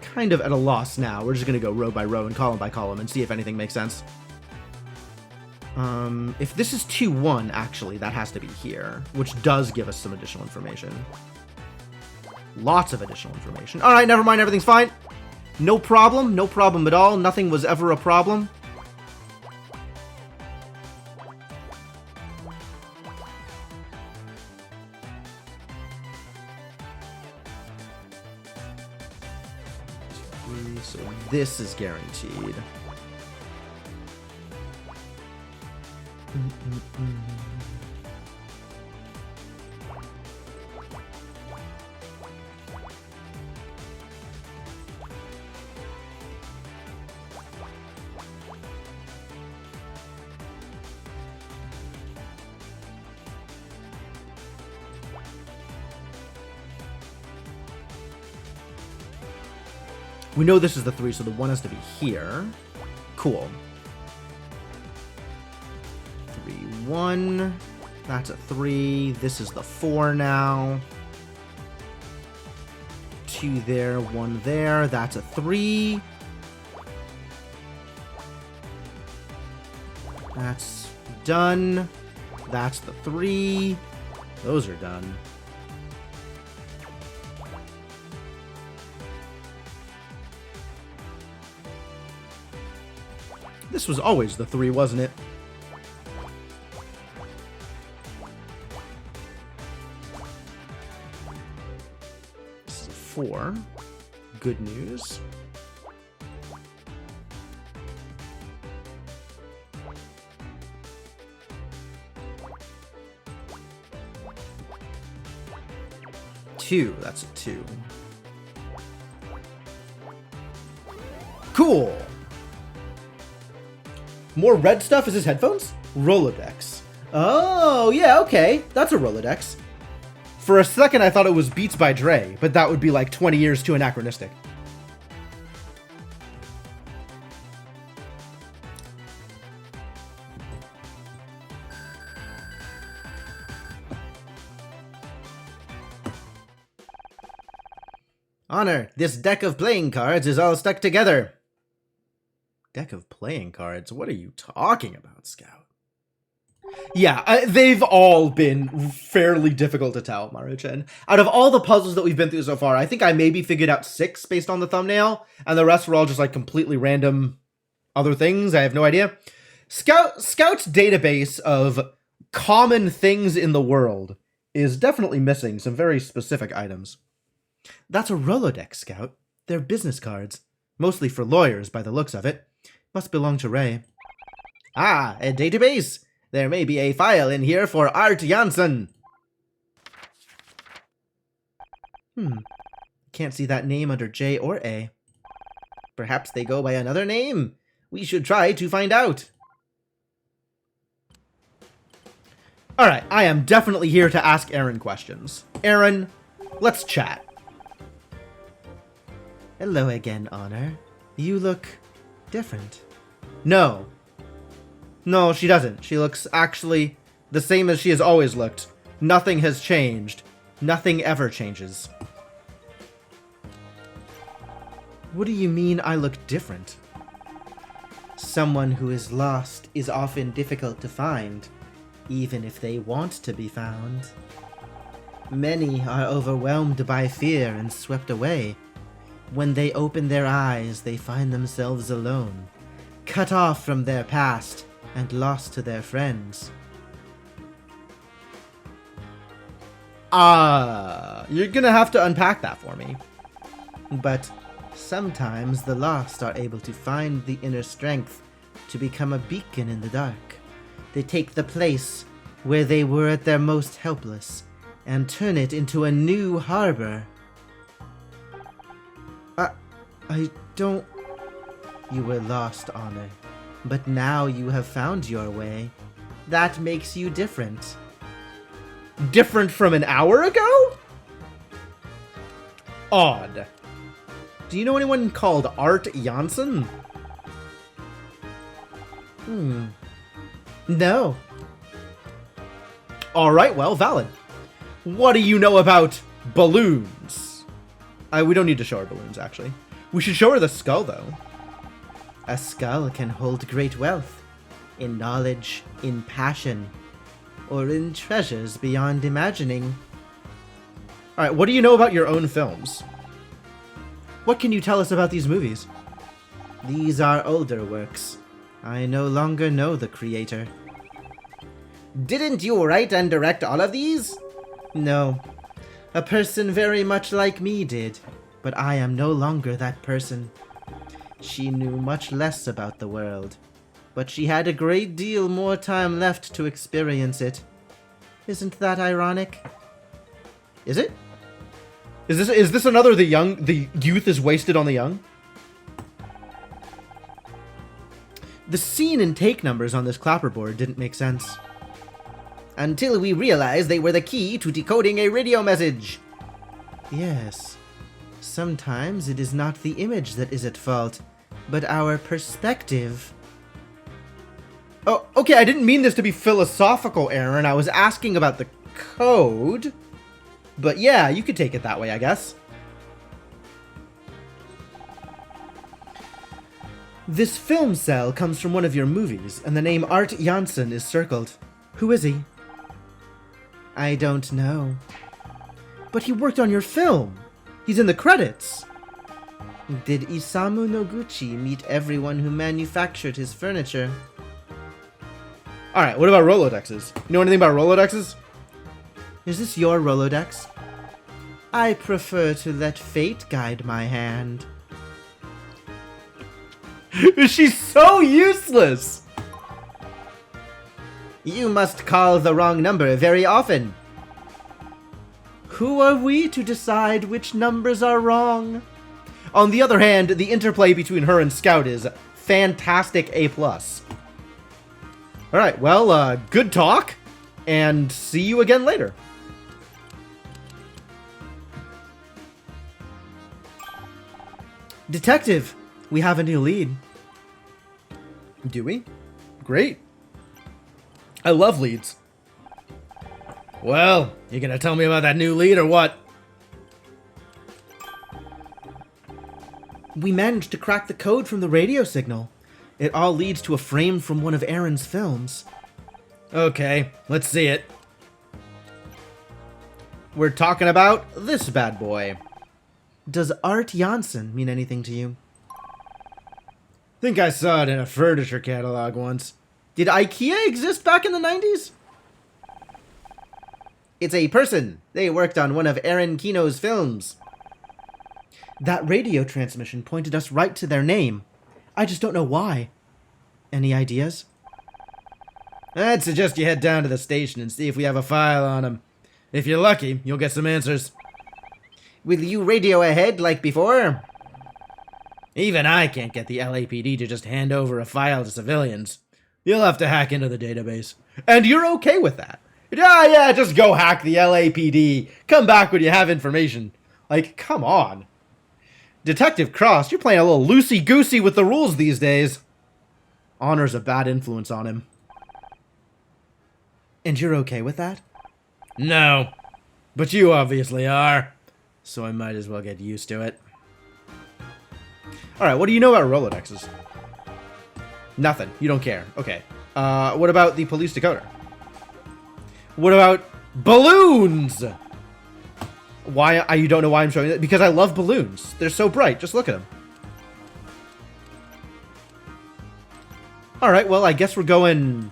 Kind of at a loss now. We're just going to go row by row and column by column and see if anything makes sense. If this is 2, 1, actually, that has to be here, which does give us some additional information. Lots of additional information. All right, never mind. Everything's fine. No problem. No problem at all. Nothing was ever a problem. So this is guaranteed. We know this is the 3, so the 1 has to be here. Cool. 3, 1. That's a 3. This is the 4 now. 2 there, 1 there. That's a 3. That's done. That's the 3. Those are done. This was always the 3, wasn't it? This is a 4. Good news. Two. That's a 2. Cool. More red stuff? Is this headphones? Rolodex. Oh, yeah, okay. That's a Rolodex. For a second, I thought it was Beats by Dre, but that would be like 20 years too anachronistic. Honor, this deck of playing cards is all stuck together. Deck of playing cards? What are you talking about, Scout? Yeah, they've all been fairly difficult to tell, Maruchan. Out of all the puzzles that we've been through so far, I think I maybe figured out 6 based on the thumbnail, and the rest were all just like completely random other things. I have no idea. Scout's database of common things in the world is definitely missing some very specific items. That's a Rolodex, Scout. They're business cards. Mostly for lawyers, by the looks of it. Must belong to Ray. Ah, a database? There may be a file in here for Art Janssen. Can't see that name under J or A. Perhaps they go by another name. We should try to find out. Alright, I am definitely here to ask Aaron questions. Aaron, let's chat. Hello again, Honor. You look different. No, she doesn't. She looks actually the same as she has always looked. Nothing has changed. Nothing ever changes. What do you mean I look different? Someone who is lost is often difficult to find, even if they want to be found. Many are overwhelmed by fear and swept away. When they open their eyes, they find themselves alone, cut off from their past and lost to their friends. You're gonna have to unpack that for me. But sometimes the lost are able to find the inner strength to become a beacon in the dark. They take the place where they were at their most helpless and turn it into a new harbor. I don't... You were lost, Honor, but now you have found your way. That makes you different. Different from an hour ago? Odd. Do you know anyone called Art Janssen? No. Alright, well, valid. What do you know about balloons? We don't need to show her balloons, actually. We should show her the skull, though. A skull can hold great wealth, in knowledge, in passion, or in treasures beyond imagining. Alright, what do you know about your own films? What can you tell us about these movies? These are older works. I no longer know the creator. Didn't you write and direct all of these? No. A person very much like me did, but I am no longer that person. She knew much less about the world, but she had a great deal more time left to experience it. Isn't that ironic? Is it? Is this another the youth is wasted on the young? The scene and take numbers on this clapperboard didn't make sense. Until we realized they were the key to decoding a radio message. Yes. Sometimes it is not the image that is at fault, but our perspective. Oh, okay, I didn't mean this to be philosophical, Aaron. I was asking about the code. But yeah, you could take it that way, I guess. This film cell comes from one of your movies, and the name Art Janssen is circled. Who is he? I don't know. But he worked on your film. He's in the credits. Did Isamu Noguchi meet everyone who manufactured his furniture? Alright, what about Rolodexes? You know anything about Rolodexes? Is this your Rolodex? I prefer to let fate guide my hand. She's so useless! You must call the wrong number very often. Who are we to decide which numbers are wrong? On the other hand, the interplay between her and Scout is fantastic A+. Alright, well, good talk, and see you again later. Detective, we have a new lead. Do we? Great. I love leads. Well, you gonna tell me about that new lead or what? We managed to crack the code from the radio signal. It all leads to a frame from one of Aaron's films. Okay, let's see it. We're talking about this bad boy. Does Art Janssen mean anything to you? Think I saw it in a furniture catalog once. Did IKEA exist back in the 90s? It's a person. They worked on one of Aaron Kino's films. That radio transmission pointed us right to their name. I just don't know why. Any ideas? I'd suggest you head down to the station and see if we have a file on him. If you're lucky, you'll get some answers. Will you radio ahead like before? Even I can't get the LAPD to just hand over a file to civilians. You'll have to hack into the database. And you're okay with that? Yeah, just go hack the LAPD. Come back when you have information. Like, come on. Detective Cross, you're playing a little loosey-goosey with the rules these days. Honor's a bad influence on him. And you're okay with that? No. But you obviously are. So I might as well get used to it. Alright, what do you know about Rolodexes? Nothing. You don't care. Okay. What about the police decoder? What about balloons? Why you don't know why I'm showing that? Because I love balloons. They're so bright. Just look at them. Alright, well, I guess we're going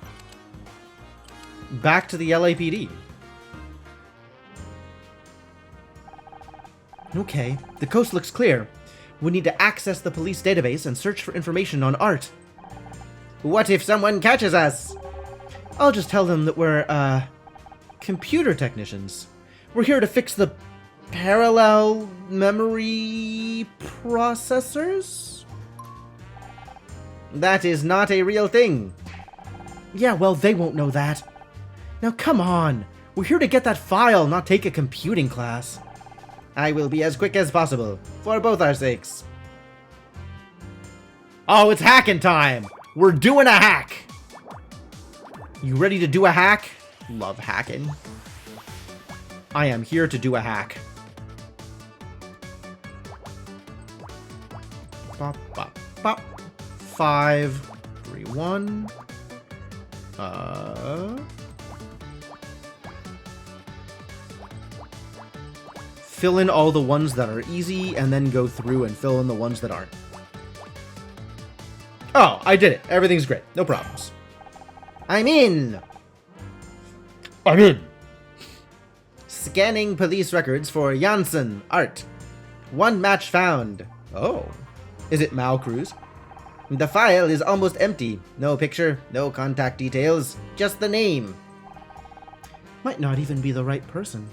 back to the LAPD. Okay, the coast looks clear. We need to access the police database and search for information on Art. What if someone catches us? I'll just tell them that we're, computer technicians. We're here to fix the parallel memory processors? That is not a real thing. Yeah, well, they won't know that. Now, come on. We're here to get that file, not take a computing class. I will be as quick as possible, for both our sakes. Oh, it's hacking time! We're doing a hack! You ready to do a hack? Love hacking. I am here to do a hack. Bop, bop, bop. 5, 3, 1. Fill in all the ones that are easy, and then go through and fill in the ones that aren't. Oh, I did it. Everything's great. No problems. I'm in! I'm in! Scanning police records for Janssen, Art. One match found. Oh. Is it Mal Cruz? The file is almost empty. No picture, no contact details, just the name. Might not even be the right person.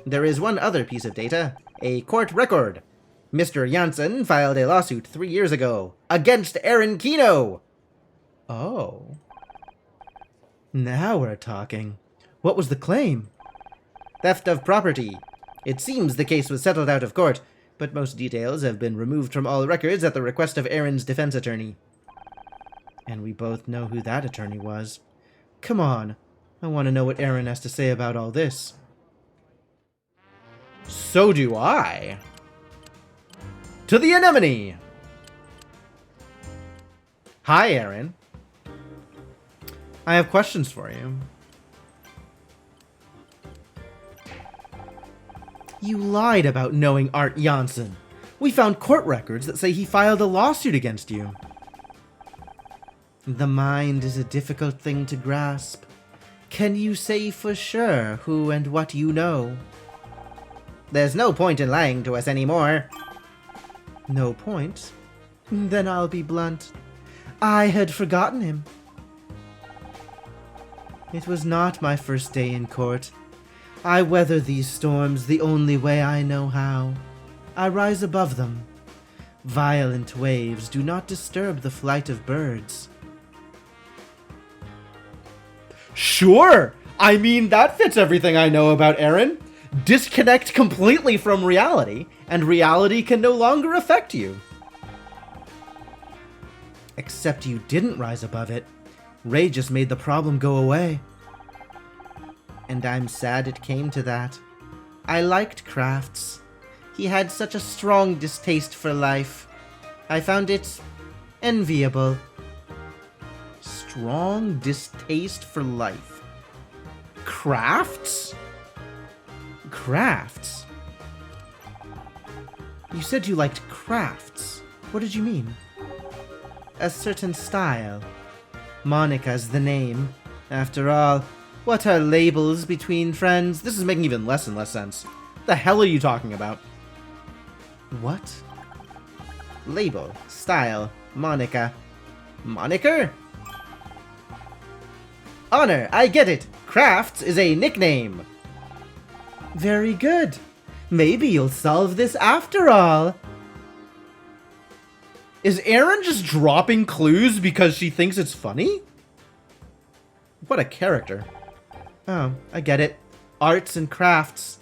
There is one other piece of data, a court record. Mr. Janssen filed a lawsuit 3 years ago against Aaron Kino. Oh. Now we're talking. What was the claim? Theft of property. It seems the case was settled out of court, but most details have been removed from all records at the request of Aaron's defense attorney. And we both know who that attorney was. Come on. I want to know what Aaron has to say about all this. So do I. To the anemone! Hi, Aaron. I have questions for you. You lied about knowing Art Janssen. We found court records that say he filed a lawsuit against you. The mind is a difficult thing to grasp. Can you say for sure who and what you know? There's no point in lying to us anymore. No point? Then I'll be blunt. I had forgotten him. It was not my first day in court. I weather these storms the only way I know how. I rise above them. Violent waves do not disturb the flight of birds. Sure! I mean, that fits everything I know about Aaron. Disconnect completely from reality, and reality can no longer affect you. Except you didn't rise above it. Ray just made the problem go away. And I'm sad it came to that. I liked Crafts. He had such a strong distaste for life. I found it enviable. strong distaste for life. Crafts? Crafts? You said you liked crafts. What did you mean? A certain style. Monica's the name. After all, what are labels between friends? This is making even less and less sense. The hell are you talking about? What? Label, style, Monica. Moniker? Honor, I get it. Crafts is a nickname. Very good. Maybe you'll solve this after all. Is Erin just dropping clues because she thinks it's funny? What a character. Oh, I get it. Arts and crafts.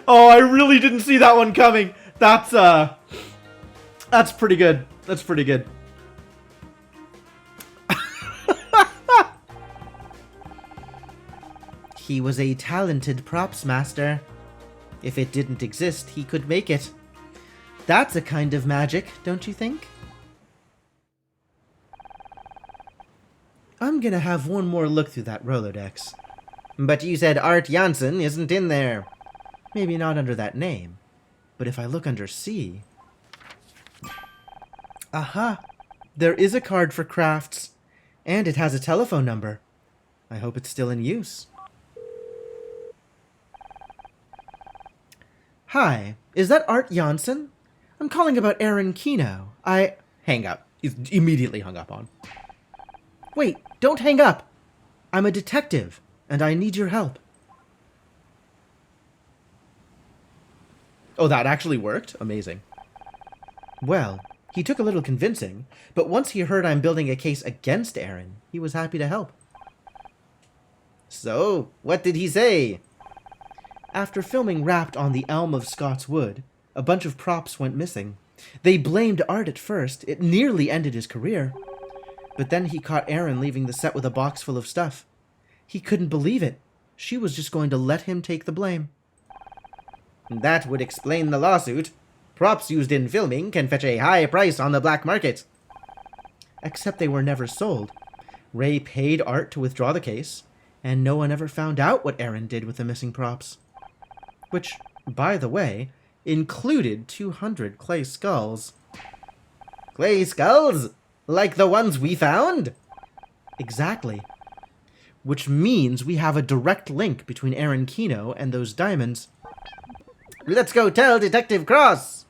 Oh, I really didn't see that one coming. That's pretty good. That's pretty good. He was a talented props master. If it didn't exist, he could make it. That's a kind of magic, don't you think? I'm gonna have one more look through that Rolodex. But you said Art Janssen isn't in there. Maybe not under that name. But if I look under C... Aha! There is a card for crafts. And it has a telephone number. I hope it's still in use. Hi, is that Art Janssen? I'm calling about Erin Kino. Hang up. He's immediately hung up on. Wait, don't hang up. I'm a detective, and I need your help. Oh, that actually worked? Amazing. Well, he took a little convincing, but once he heard I'm building a case against Erin, he was happy to help. So, what did he say? After filming Wrapped on the Elm of Scots Wood, a bunch of props went missing. They blamed Art at first. It nearly ended his career. But then he caught Erin leaving the set with a box full of stuff. He couldn't believe it. She was just going to let him take the blame. That would explain the lawsuit. Props used in filming can fetch a high price on the black market. Except they were never sold. Ray paid Art to withdraw the case, and no one ever found out what Erin did with the missing props. Which, by the way, included 200 clay skulls. Clay skulls? Like the ones we found? Exactly. Which means we have a direct link between Erin Kino and those diamonds. Let's go tell Detective Cross!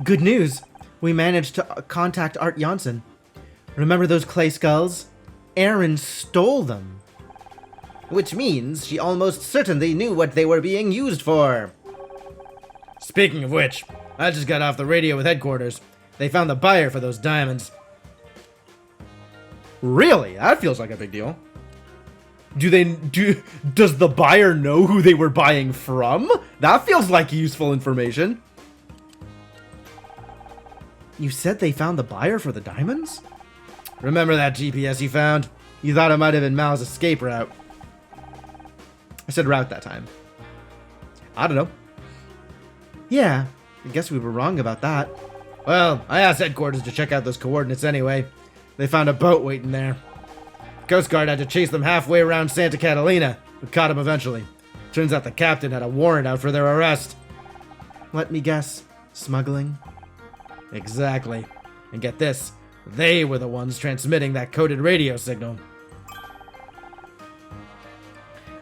Good news! We managed to contact Art Janssen. Remember those clay skulls? Erin stole them. Which means she almost certainly knew what they were being used for. Speaking of which, I just got off the radio with headquarters. They found the buyer for those diamonds. Really? That feels like a big deal. Does the buyer know who they were buying from? That feels like useful information. You said they found the buyer for the diamonds? Remember that GPS you found? You thought it might have been Mal's escape route. I said route that time. I don't know. Yeah, I guess we were wrong about that. Well, I asked headquarters to check out those coordinates anyway. They found a boat waiting there. Coast Guard had to chase them halfway around Santa Catalina, but caught them eventually. Turns out the captain had a warrant out for their arrest. Let me guess. Smuggling? Exactly. And get this, they were the ones transmitting that coded radio signal.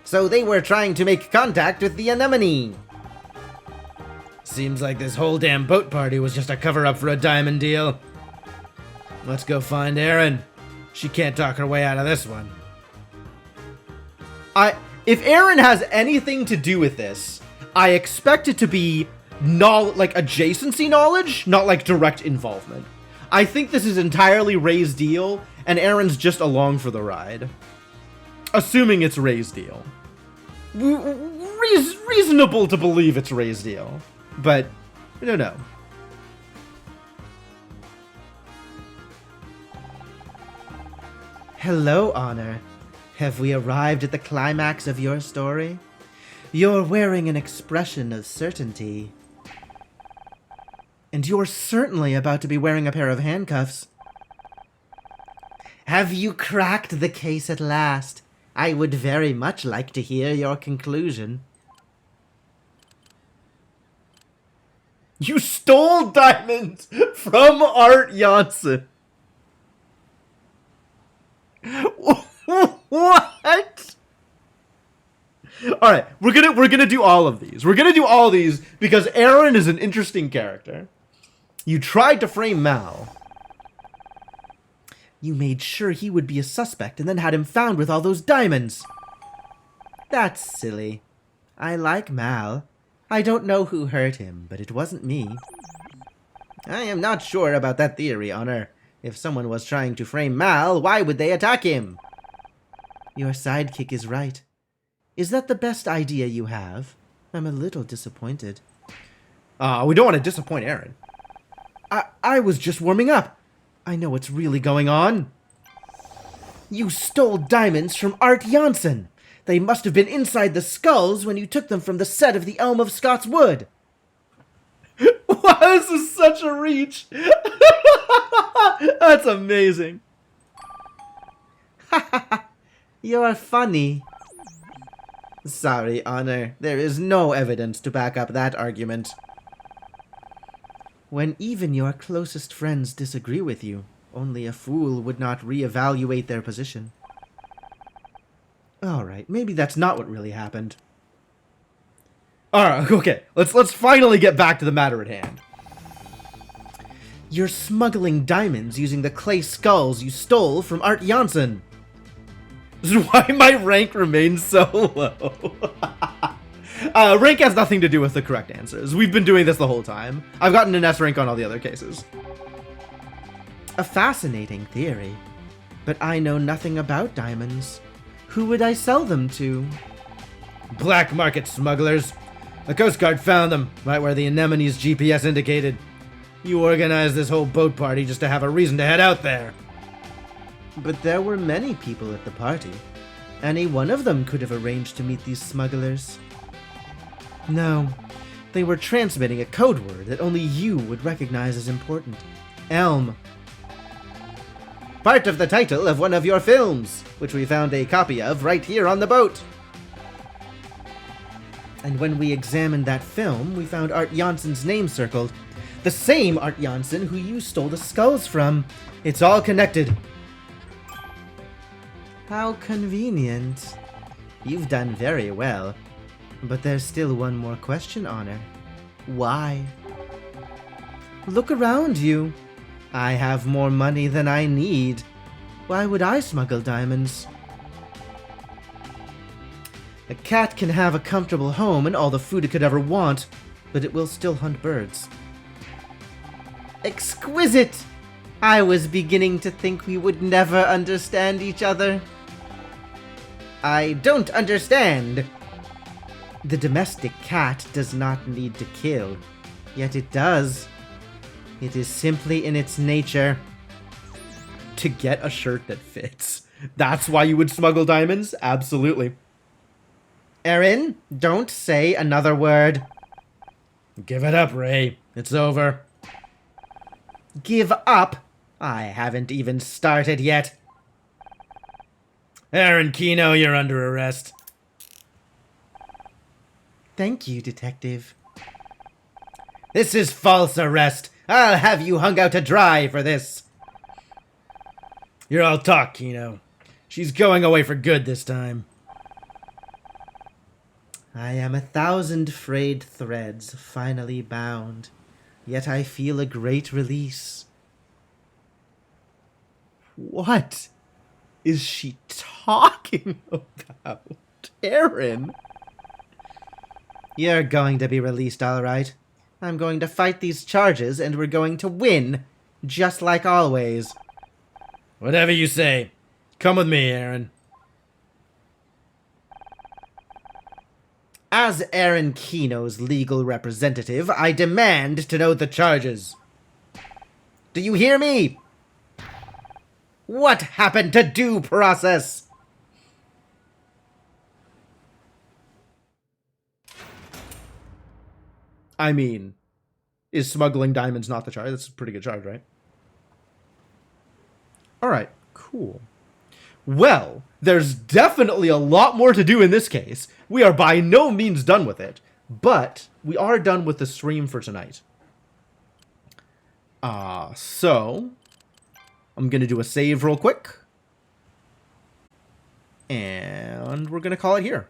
So they were trying to make contact with the Anemone. Seems like this whole damn boat party was just a cover-up for a diamond deal. Let's go find Erin. She can't talk her way out of this one. If Erin has anything to do with this, I expect it to be like adjacency knowledge, not like direct involvement. I think this is entirely Ray's deal, and Erin's just along for the ride. Assuming it's Ray's deal. Reasonable to believe it's Ray's deal, but I don't know. Hello, Honor. Have we arrived at the climax of your story? You're wearing an expression of certainty. And you're certainly about to be wearing a pair of handcuffs. Have you cracked the case at last? I would very much like to hear your conclusion. You stole diamonds from Art Janssen. What? All right, we're gonna do all of these. We're gonna do all these because Aaron is an interesting character. You tried to frame Mal. You made sure he would be a suspect and then had him found with all those diamonds. That's silly. I like Mal. I don't know who hurt him, but it wasn't me. I am not sure about that theory, Honor. If someone was trying to frame Mal, why would they attack him? Your sidekick is right. Is that the best idea you have? I'm a little disappointed. We don't want to disappoint Aaron. I was just warming up. I know what's really going on. You stole diamonds from Art Janssen. They must have been inside the skulls when you took them from the set of the Elm of Scots Wood. Wow, this is such a reach. That's amazing. You're funny. Sorry, Honor. There is no evidence to back up that argument. When even your closest friends disagree with you, only a fool would not reevaluate their position. Alright, maybe that's not what really happened. Alright, okay. Let's finally get back to the matter at hand. You're smuggling diamonds using the clay skulls you stole from Art Janssen. This is why my rank remains so low. Rank has nothing to do with the correct answers. We've been doing this the whole time. I've gotten an S rank on all the other cases. A fascinating theory. But I know nothing about diamonds. Who would I sell them to? Black market smugglers. The Coast Guard found them, right where the Anemone's GPS indicated. You organized this whole boat party just to have a reason to head out there. But there were many people at the party. Any one of them could have arranged to meet these smugglers. No, they were transmitting a code word that only you would recognize as important. Elm. Part of the title of one of your films, which we found a copy of right here on the boat. And when we examined that film, we found Art Janssen's name circled. The same Art Janssen who you stole the skulls from. It's all connected. How convenient. You've done very well. But there's still one more question, Honor. Why? Look around you. I have more money than I need. Why would I smuggle diamonds? A cat can have a comfortable home and all the food it could ever want, but it will still hunt birds. Exquisite! I was beginning to think we would never understand each other. I don't understand. The domestic cat does not need to kill, yet it does. It is simply in its nature. To get a shirt that fits. That's why you would smuggle diamonds? Absolutely. Aaron, don't say another word. Give it up, Ray. It's over. Give up? I haven't even started yet. Aaron Kino, you're under arrest. Thank you, Detective. This is false arrest. I'll have you hung out to dry for this. You're all talk, Kino. She's going away for good this time. I am 1,000 frayed threads finally bound, yet I feel a great release. What is she talking about? Aaron? You're going to be released, all right. I'm going to fight these charges, and we're going to win, just like always. Whatever you say. Come with me, Aaron. As Aaron Kino's legal representative, I demand to know the charges. Do you hear me? What happened to due process? I mean, is smuggling diamonds not the charge? That's a pretty good charge, right? All right, cool. Well, there's definitely a lot more to do in this case. We are by no means done with it, but we are done with the stream for tonight. So I'm going to do a save real quick. And we're going to call it here.